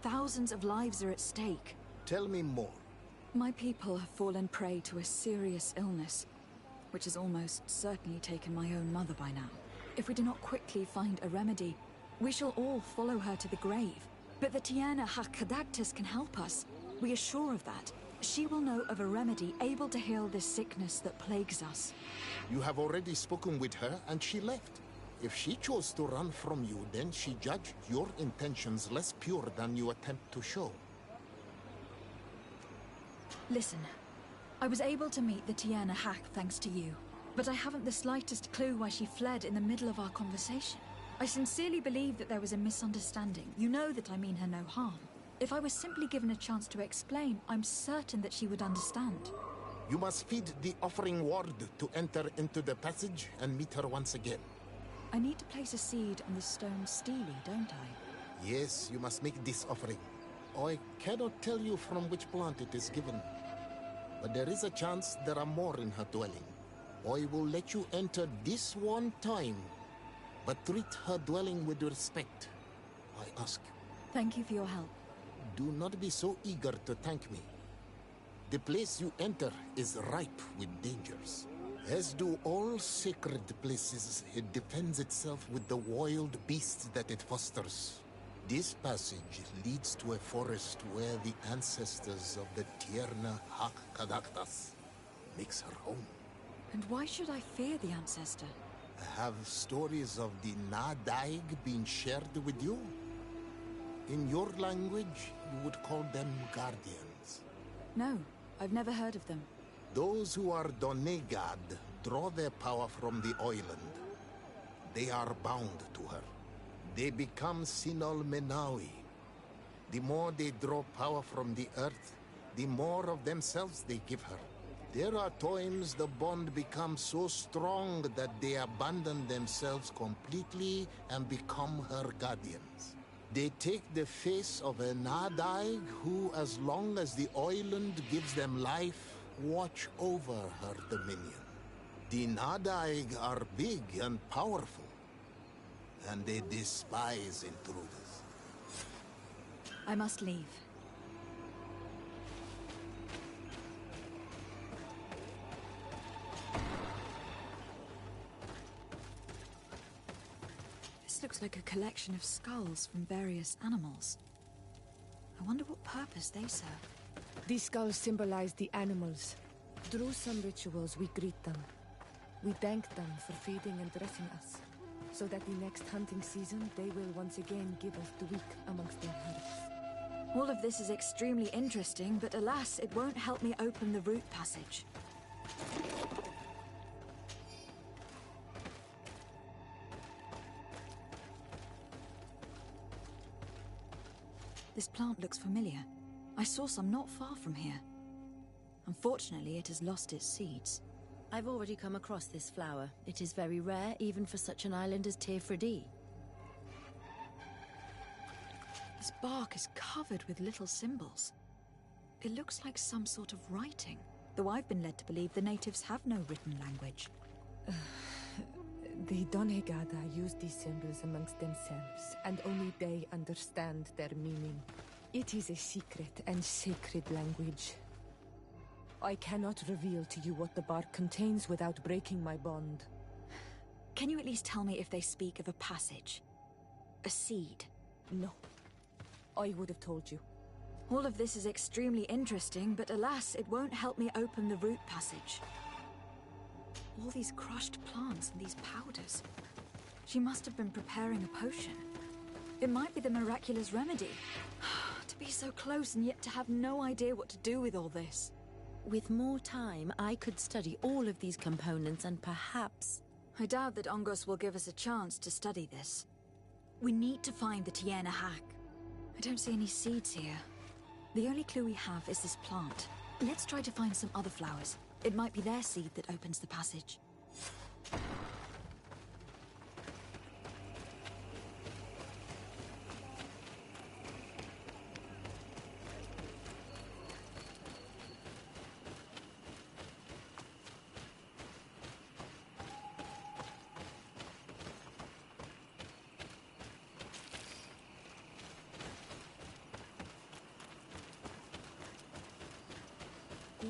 Thousands of lives are at stake. Tell me more. My people have fallen prey to a serious illness, which has almost certainly taken my own mother by now. If we do not quickly find a remedy, we shall all follow her to the grave. But the Tiana Hakadaktis can help us. We are sure of that. She will know of a remedy able to heal this sickness that plagues us. You have already spoken with her and she left. If she chose to run from you, then she judged your intentions less pure than you attempt to show. Listen, I was able to meet the Tiana Hak thanks to you, but I haven't the slightest clue why she fled in the middle of our conversation. I sincerely believe that there was a misunderstanding. You know that I mean her no harm. If I was simply given a chance to explain, I'm certain that she would understand. You must feed the offering ward to enter into the passage and meet her once again. I need to place a seed on the stone stele, don't I? Yes, you must make this offering. I cannot tell you from which plant it is given, but there is a chance there are more in her dwelling. I will let you enter this one time, but treat her dwelling with respect, I ask you. Thank you for your help. Do not be so eager to thank me. The place you enter is ripe with dangers. As do all sacred places, it defends itself with the wild beasts that it fosters. This passage leads to a forest where the ancestors of the Tierna Hak-Kadaktas makes her home. And why should I fear the ancestor? Have stories of the Nadaig been shared with you? In your language, you would call them guardians. No, I've never heard of them. Those who are Donegad draw their power from the island. They are bound to her. They become Sinol Menawi. The more they draw power from the earth, the more of themselves they give her. There are times the bond becomes so strong that they abandon themselves completely and become her guardians. They take the face of a Nadaig who, as long as the island gives them life, watch over her dominion. The Nadaig are big and powerful, and they despise intruders. I must leave. This looks like a collection of skulls from various animals. I wonder what purpose they serve. These skulls symbolize the animals. Through some rituals, we greet them. We thank them for feeding and dressing us, so that the next hunting season, they will once again give us the weak amongst their herds. All of this is extremely interesting, but alas, it won't help me open the root passage. This plant looks familiar. I saw some not far from here. Unfortunately, it has lost its seeds. I've already come across this flower. It is very rare, even for such an island as Teofredi. This bark is covered with little symbols. It looks like some sort of writing, though I've been led to believe the natives have no written language. The Donegada use these symbols amongst themselves, and only they understand their meaning. It is a secret and sacred language. I cannot reveal to you what the bark contains without breaking my bond. Can you at least tell me if they speak of a passage? A seed? No. I would have told you. All of this is extremely interesting, but alas, it won't help me open the root passage. All these crushed plants and these powders. She must have been preparing a potion. It might be the miraculous remedy. To be so close and yet to have no idea what to do with all this. With more time, I could study all of these components and perhaps... I doubt that Ongos will give us a chance to study this. We need to find the Tiena hack. I don't see any seeds here. The only clue we have is this plant. Let's try to find some other flowers. It might be their seed that opens the passage.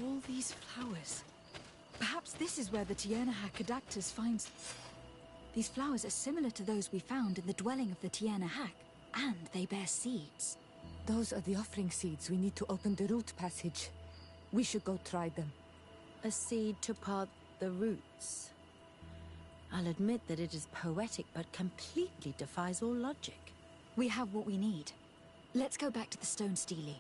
All these flowers. Perhaps this is where the Tiernahak Adactus finds... These flowers are similar to those we found in the dwelling of the Tiernahak, and they bear seeds. Those are the offering seeds we need to open the root passage. We should go try them. A seed to part the roots. I'll admit that it is poetic, but completely defies all logic. We have what we need. Let's go back to the stone stele.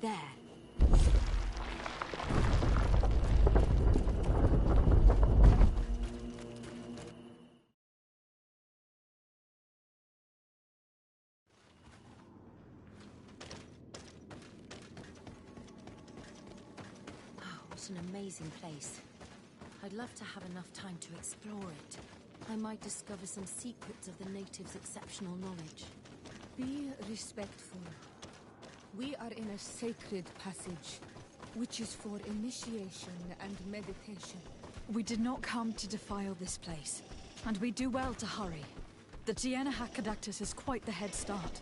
there. What an amazing place. I'd love to have enough time to explore it. I might discover some secrets of the natives' exceptional knowledge. Be respectful. We are in a sacred passage, which is for initiation and meditation. We did not come to defile this place, and we do well to hurry. The Tiana Hackadactus has quite the head start.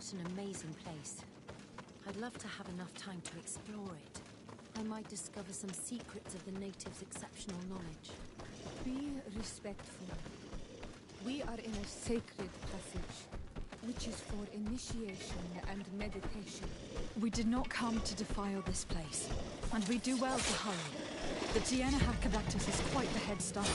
What an amazing place. I'd love to have enough time to explore it. I might discover some secrets of the natives' exceptional knowledge. Be respectful. We are in a sacred passage, which is for initiation and meditation. We did not come to defile this place, and we do well to hurry. The Tiana Hackadactus has quite the head start.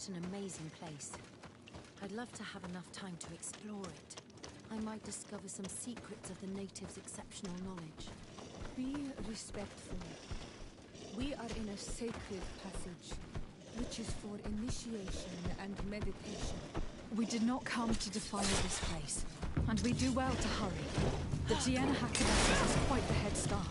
What an amazing place. I'd love to have enough time to explore it. I might discover some secrets of the natives' exceptional knowledge. Be respectful. We are in a sacred passage, which is for initiation and meditation. We did not come to defile this place, and we do well to hurry. The Tiana Hakimesis has quite the head start.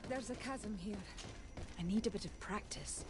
There's a chasm here. I need a bit of practice.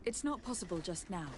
It's not possible just now.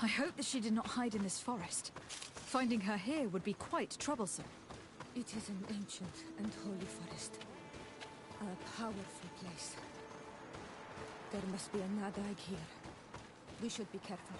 I hope that she did not hide in this forest. Finding her here would be quite troublesome. It is an ancient and holy forest. A powerful place. There must be a Nadag here. We should be careful.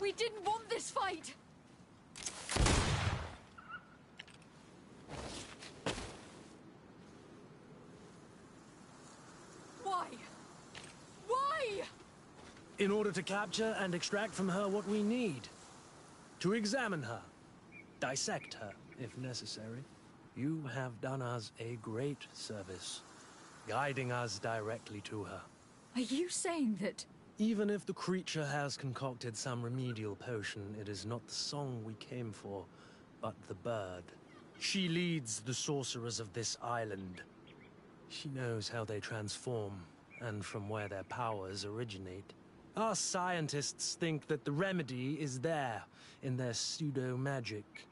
We didn't want this fight! Why? Why? In order to capture and extract from her what we need. To examine her. Dissect her, if necessary. You have done us a great service, guiding us directly to her. Are you saying that... Even if the creature has concocted some remedial potion, it is not the song we came for, but the bird. She leads the sorcerers of this island. She knows how they transform, and from where their powers originate. Our scientists think that the remedy is there, in their pseudo-magic,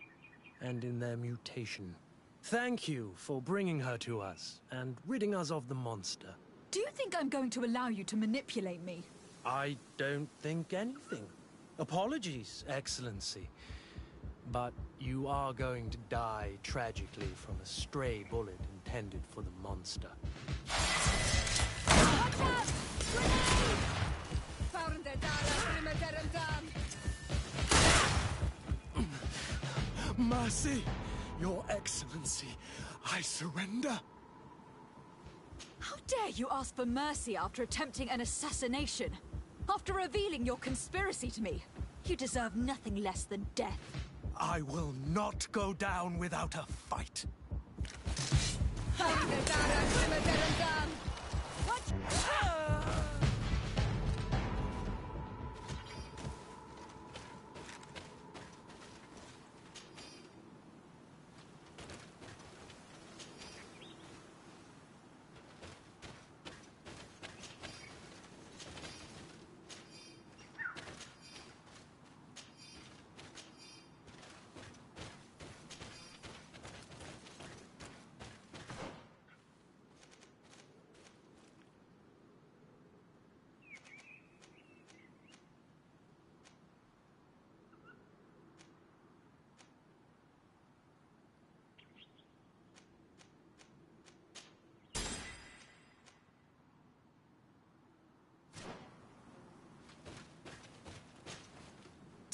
and in their mutation. Thank you for bringing her to us, and ridding us of the monster. Do you think I'm going to allow you to manipulate me? I don't think anything. Apologies, Excellency. But you are going to die tragically from a stray bullet intended for the monster. Watch out! Grenade! Mercy, Your Excellency, I surrender. How dare you ask for mercy after attempting an assassination? After revealing your conspiracy to me? You deserve nothing less than death. I will not go down without a fight.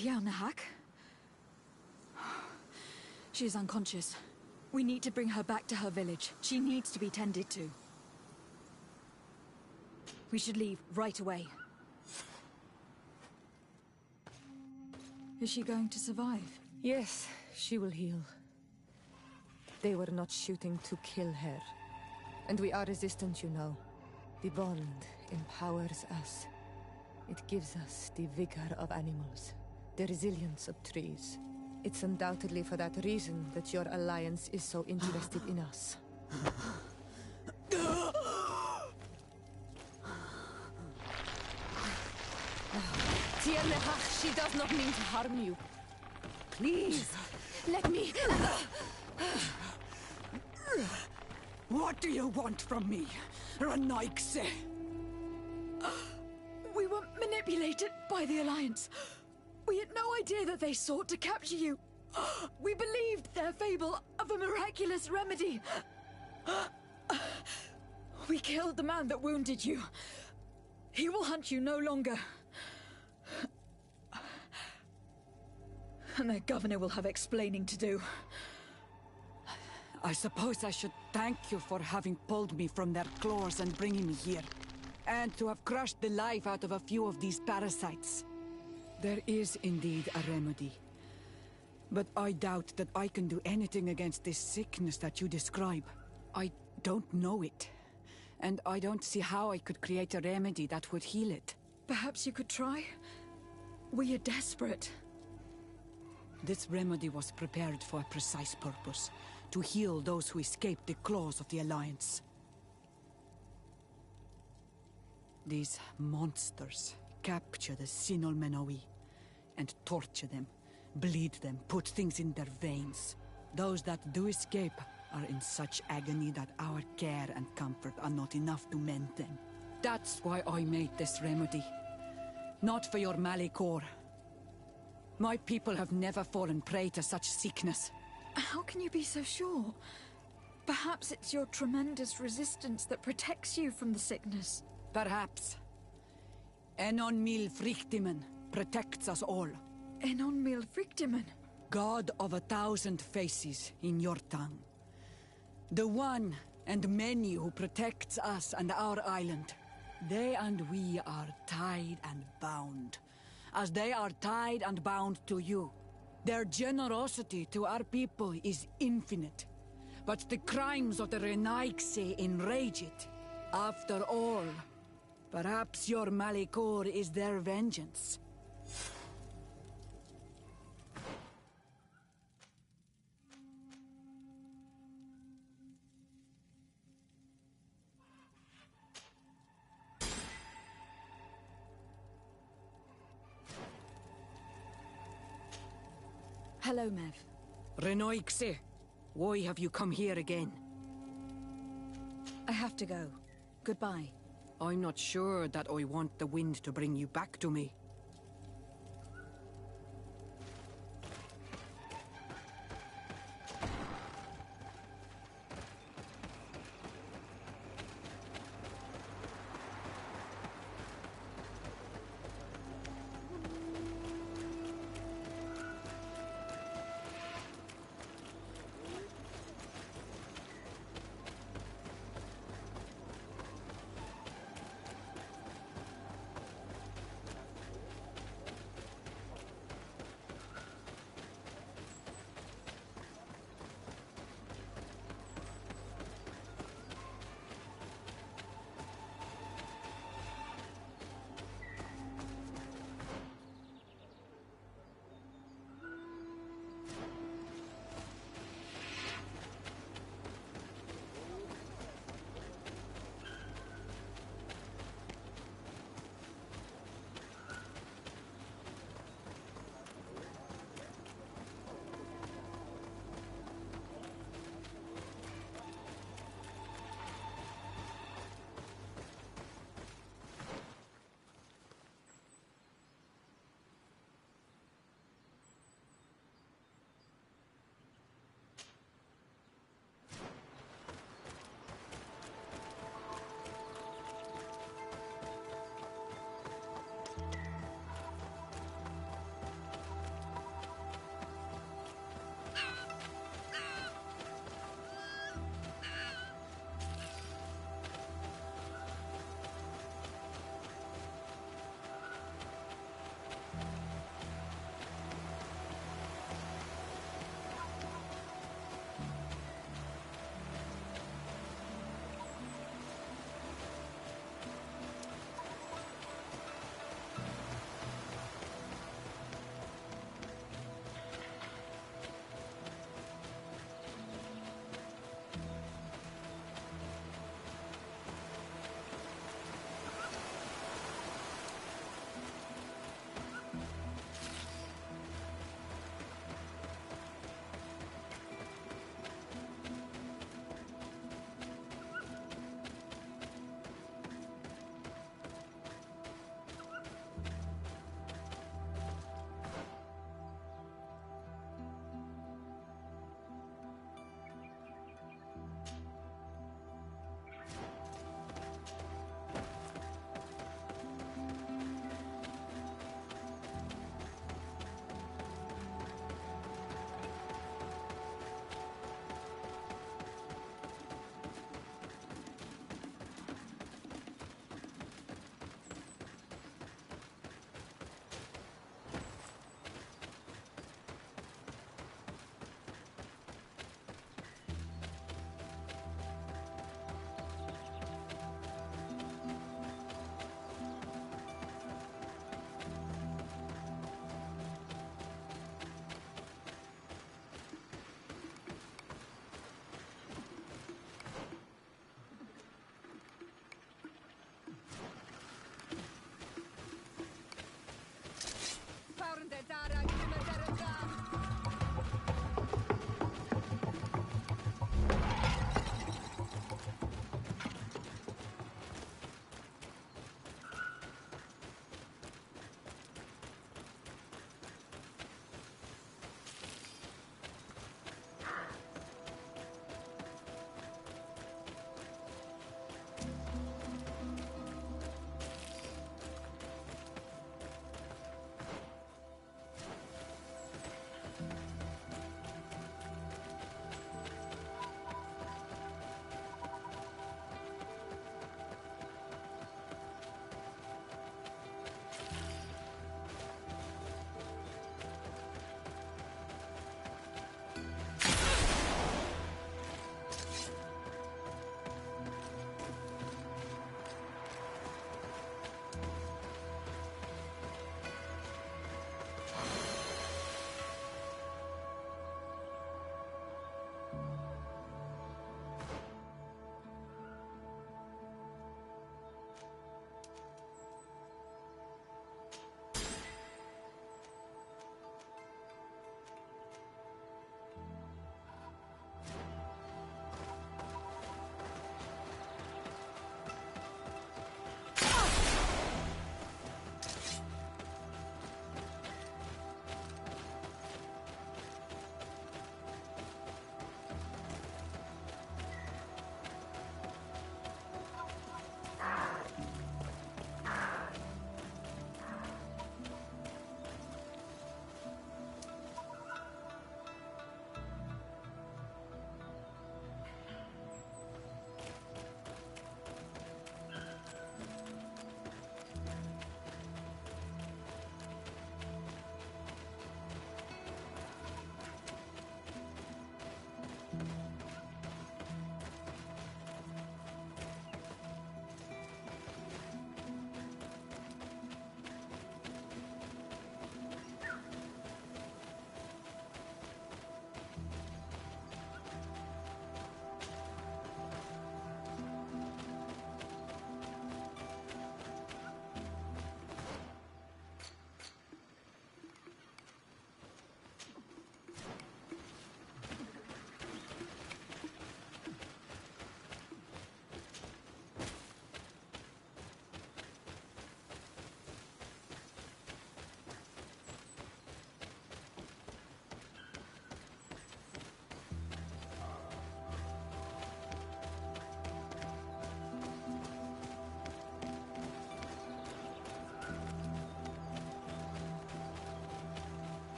Tianahak? She is unconscious. We need to bring her back to her village. She needs to be tended to. We should leave right away. Is she going to survive? Yes, she will heal. They were not shooting to kill her. And we are resistant, you know. The bond empowers us. It gives us the vigor of animals, the resilience of trees. It's undoubtedly for that reason that your alliance is so interested in us. Tianahak, she does not mean to harm you. Please, let me... What do you want from me, Ranaikse? We were manipulated by the Alliance. We had no idea that they sought to capture you. We believed their fable of a miraculous remedy. We killed the man that wounded you. He will hunt you no longer. And their governor will have explaining to do. I suppose I should thank you for having pulled me from their claws and bringing me here. And to have crushed the life out of a few of these parasites. There is indeed a remedy. But I doubt that I can do anything against this sickness that you describe. I don't know it. And I don't see how I could create a remedy that would heal it. Perhaps you could try? We are desperate. This remedy was prepared for a precise purpose. To heal those who escaped the claws of the Alliance. These monsters capture the Sinol Menoi and torture them, bleed them, put things in their veins. Those that do escape are in such agony that our care and comfort are not enough to mend them. That's why I made this remedy. Not for your Malikor. My people have never fallen prey to such sickness. How can you be so sure? Perhaps it's your tremendous resistance that protects you from the sickness. Perhaps. Enon Mil Frictimen protects us all. Enon Mil Frictimen? God of 1,000 faces in your tongue. The one and many who protects us and our island. They and we are tied and bound, as they are tied and bound to you. Their generosity to our people is infinite, but the crimes of the Renaigse enrage it. After all, perhaps your Malikor is their vengeance. Hello, Mev. Renoixe, why have you come here again? I have to go. Goodbye. I'm not sure that I want the wind to bring you back to me.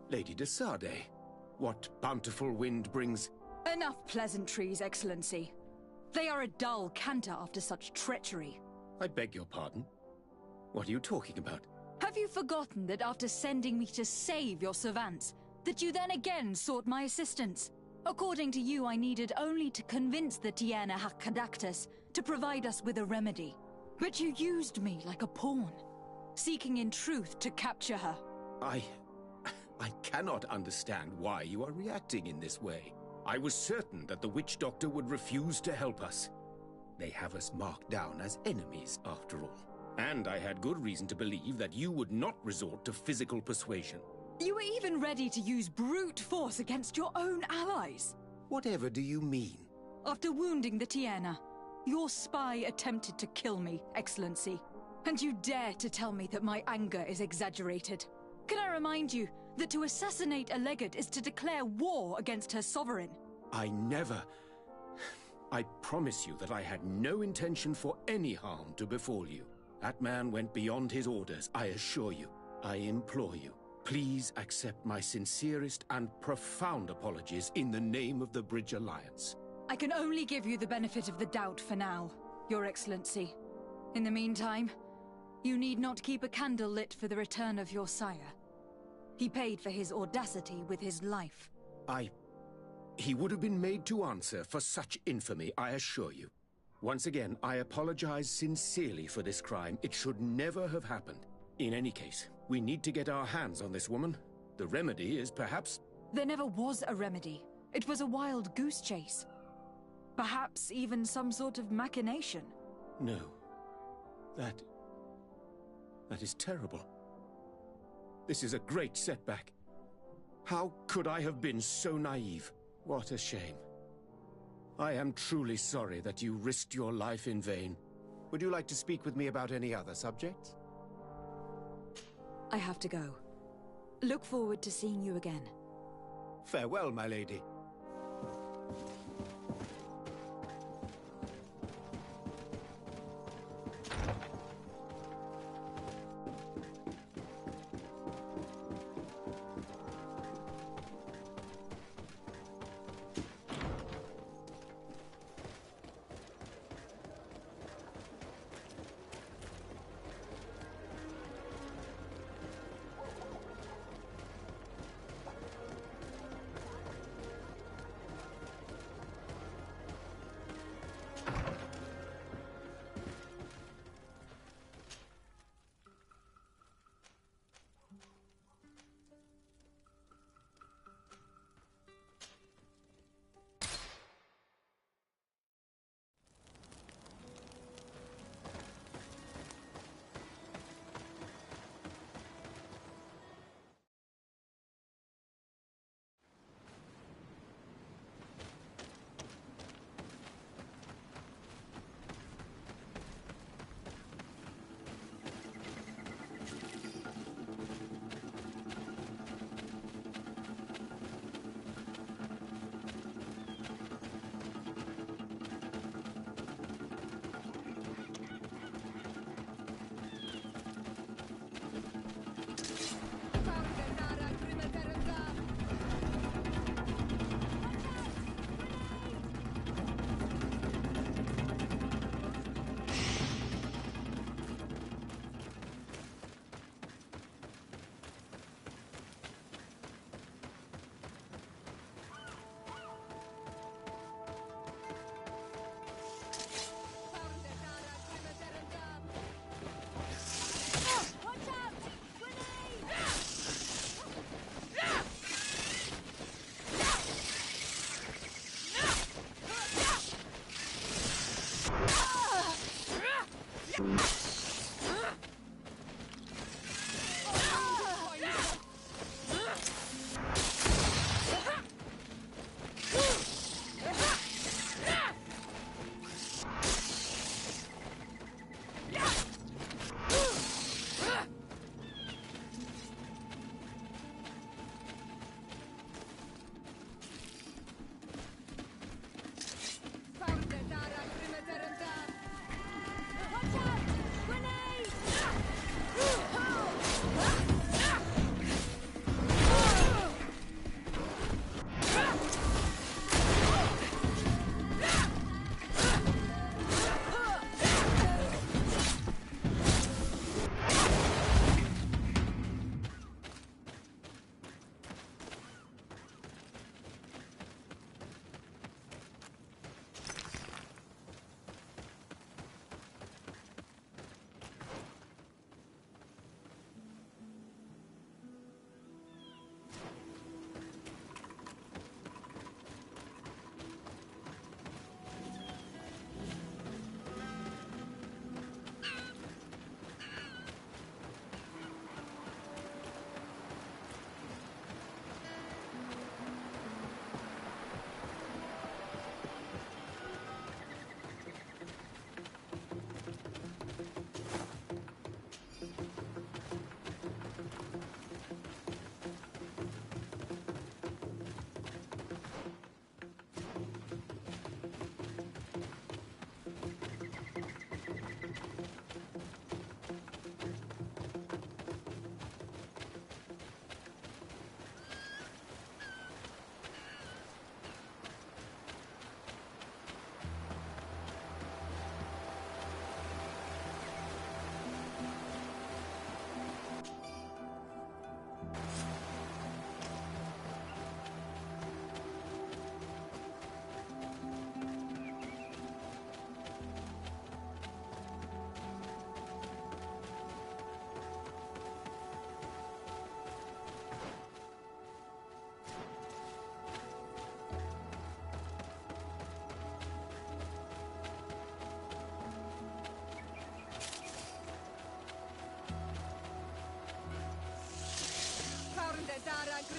Lady de Sade, what bountiful wind brings... Enough pleasantries, Excellency. They are a dull canter after such treachery. I beg your pardon? What are you talking about? Have you forgotten that after sending me to save your servants, that you then again sought my assistance? According to you, I needed only to convince the Tiana Hakkadactus to provide us with a remedy. But you used me like a pawn, seeking in truth to capture her. I cannot understand why you are reacting in this way. I was certain that the witch doctor would refuse to help us. They have us marked down as enemies, after all. And I had good reason to believe that you would not resort to physical persuasion. You were even ready to use brute force against your own allies. Whatever do you mean? After wounding the Tiana, your spy attempted to kill me, Excellency. And you dare to tell me that my anger is exaggerated. Can I remind you that to assassinate a legate is to declare war against her sovereign? I never... I promise you that I had no intention for any harm to befall you. That man went beyond his orders, I assure you. I implore you, please accept my sincerest and profound apologies in the name of the Bridge Alliance. I can only give you the benefit of the doubt for now, Your Excellency. In the meantime, you need not keep a candle lit for the return of your sire. He paid for his audacity with his life. He would have been made to answer for such infamy, I assure you. Once again, I apologize sincerely for this crime. It should never have happened. In any case, we need to get our hands on this woman. The remedy is perhaps... There never was a remedy. It was a wild goose chase. Perhaps even some sort of machination. No. That is terrible. This is a great setback. How could I have been so naive? What a shame. I am truly sorry that you risked your life in vain. Would you like to speak with me about any other subjects? I have to go. Look forward to seeing you again. Farewell, my lady. Watch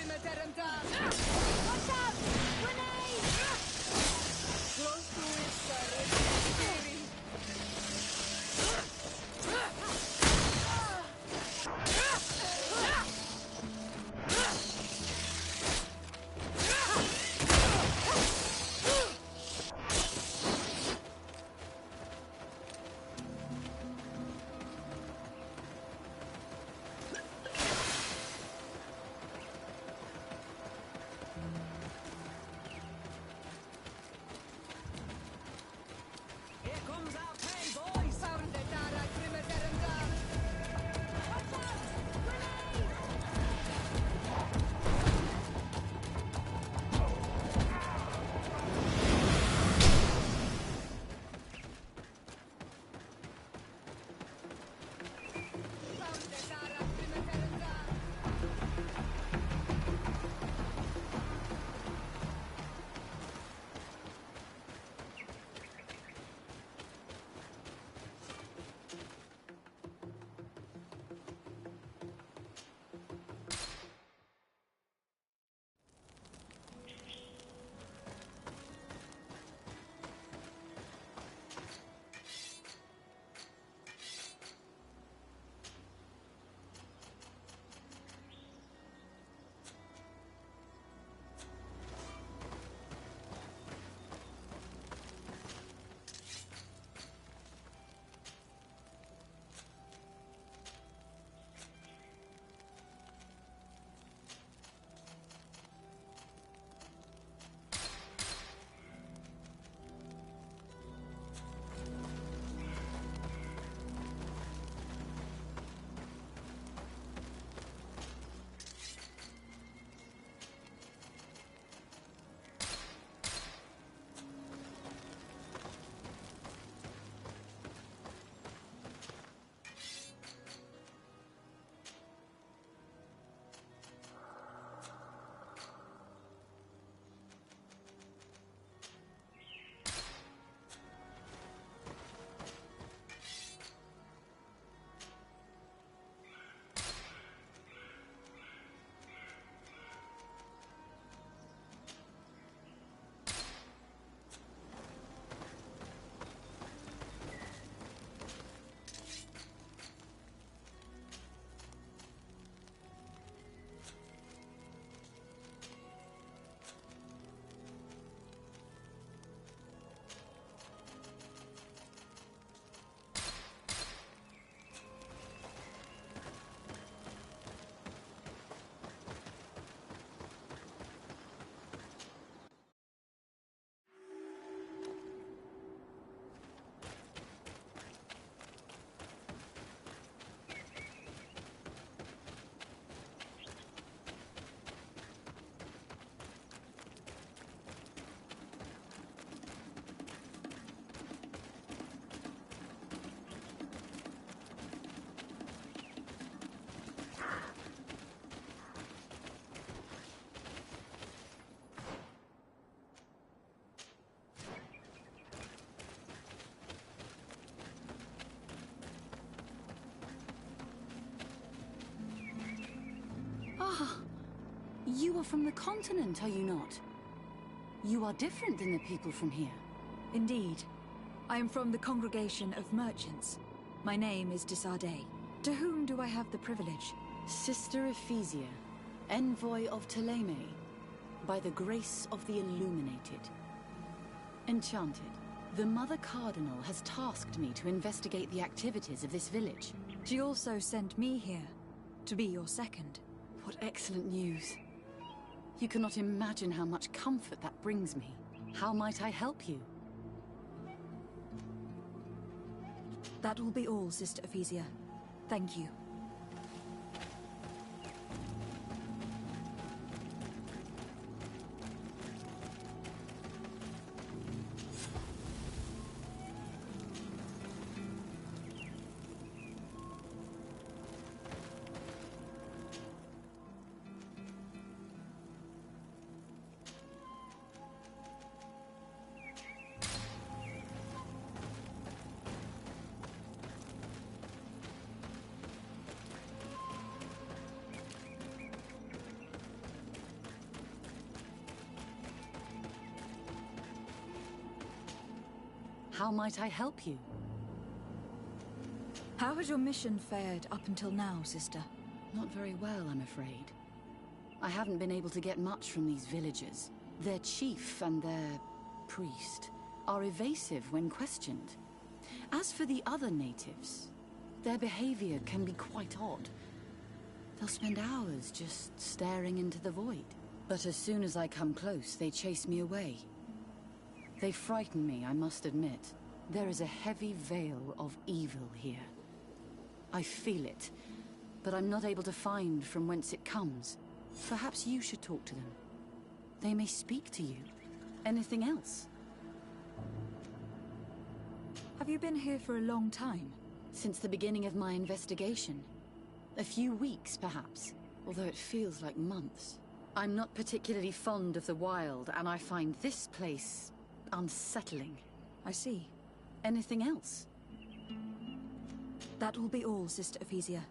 out! Grenade! Close to it, sir. Ah, you are from the continent, are you not? You are different than the people from here. Indeed. I am from the Congregation of Merchants. My name is Desade. To whom do I have the privilege? Sister Ephesia, envoy of Ptolemy, by the grace of the Illuminated. Enchanted, the Mother Cardinal has tasked me to investigate the activities of this village. She also sent me here, to be your second. What excellent news. You cannot imagine how much comfort that brings me. How might I help you? That will be all, Sister Ephesia. Thank you. How might I help you? How has your mission fared up until now, sister? Not very well, I'm afraid. I haven't been able to get much from these villagers. Their chief and their priest are evasive when questioned. As for the other natives, their behavior can be quite odd. They'll spend hours just staring into the void. But as soon as I come close, they chase me away. They frighten me, I must admit. There is a heavy veil of evil here. I feel it, but I'm not able to find from whence it comes. Perhaps you should talk to them. They may speak to you. Anything else? Have you been here for a long time? Since the beginning of my investigation. A few weeks, perhaps, although it feels like months. I'm not particularly fond of the wild, and I find this place unsettling. I see. Anything else? That will be all, Sister Ephesia.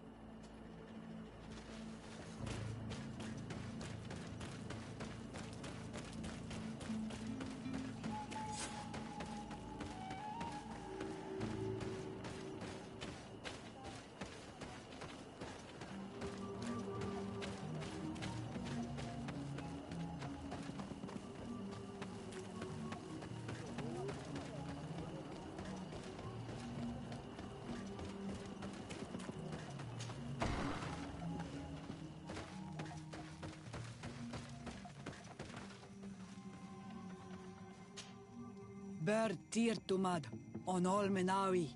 Ber Tirtumad, on Olmenawi.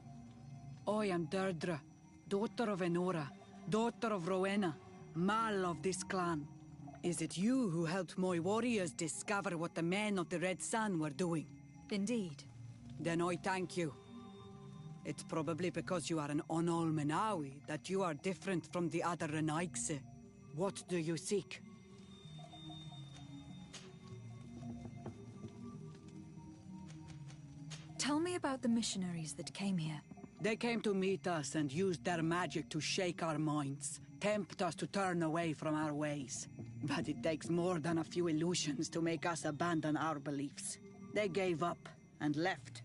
I am Deirdre, daughter of Enora, daughter of Rowena, Mal of this clan. Is it you who helped my warriors discover what the men of the Red Sun were doing? Indeed. Then I thank you. It's probably because you are an Onolmenawi that you are different from the other Renaigse. What do you seek? Tell me about the missionaries that came here. They came to meet us and used their magic to shake our minds, tempt us to turn away from our ways. But it takes more than a few illusions to make us abandon our beliefs. They gave up and left,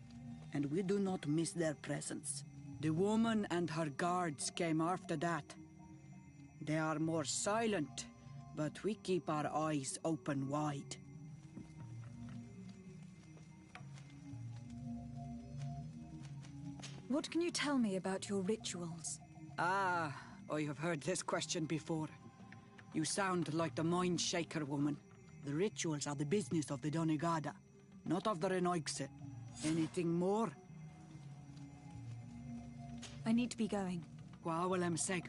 and we do not miss their presence. The woman and her guards came after that. They are more silent, but we keep our eyes open wide. What can you tell me about your rituals? Ah, I have heard this question before. You sound like the Mind Shaker woman. The rituals are the business of the Donegada, not of the Renoigse. Anything more? I need to be going. Gwawalem Seg.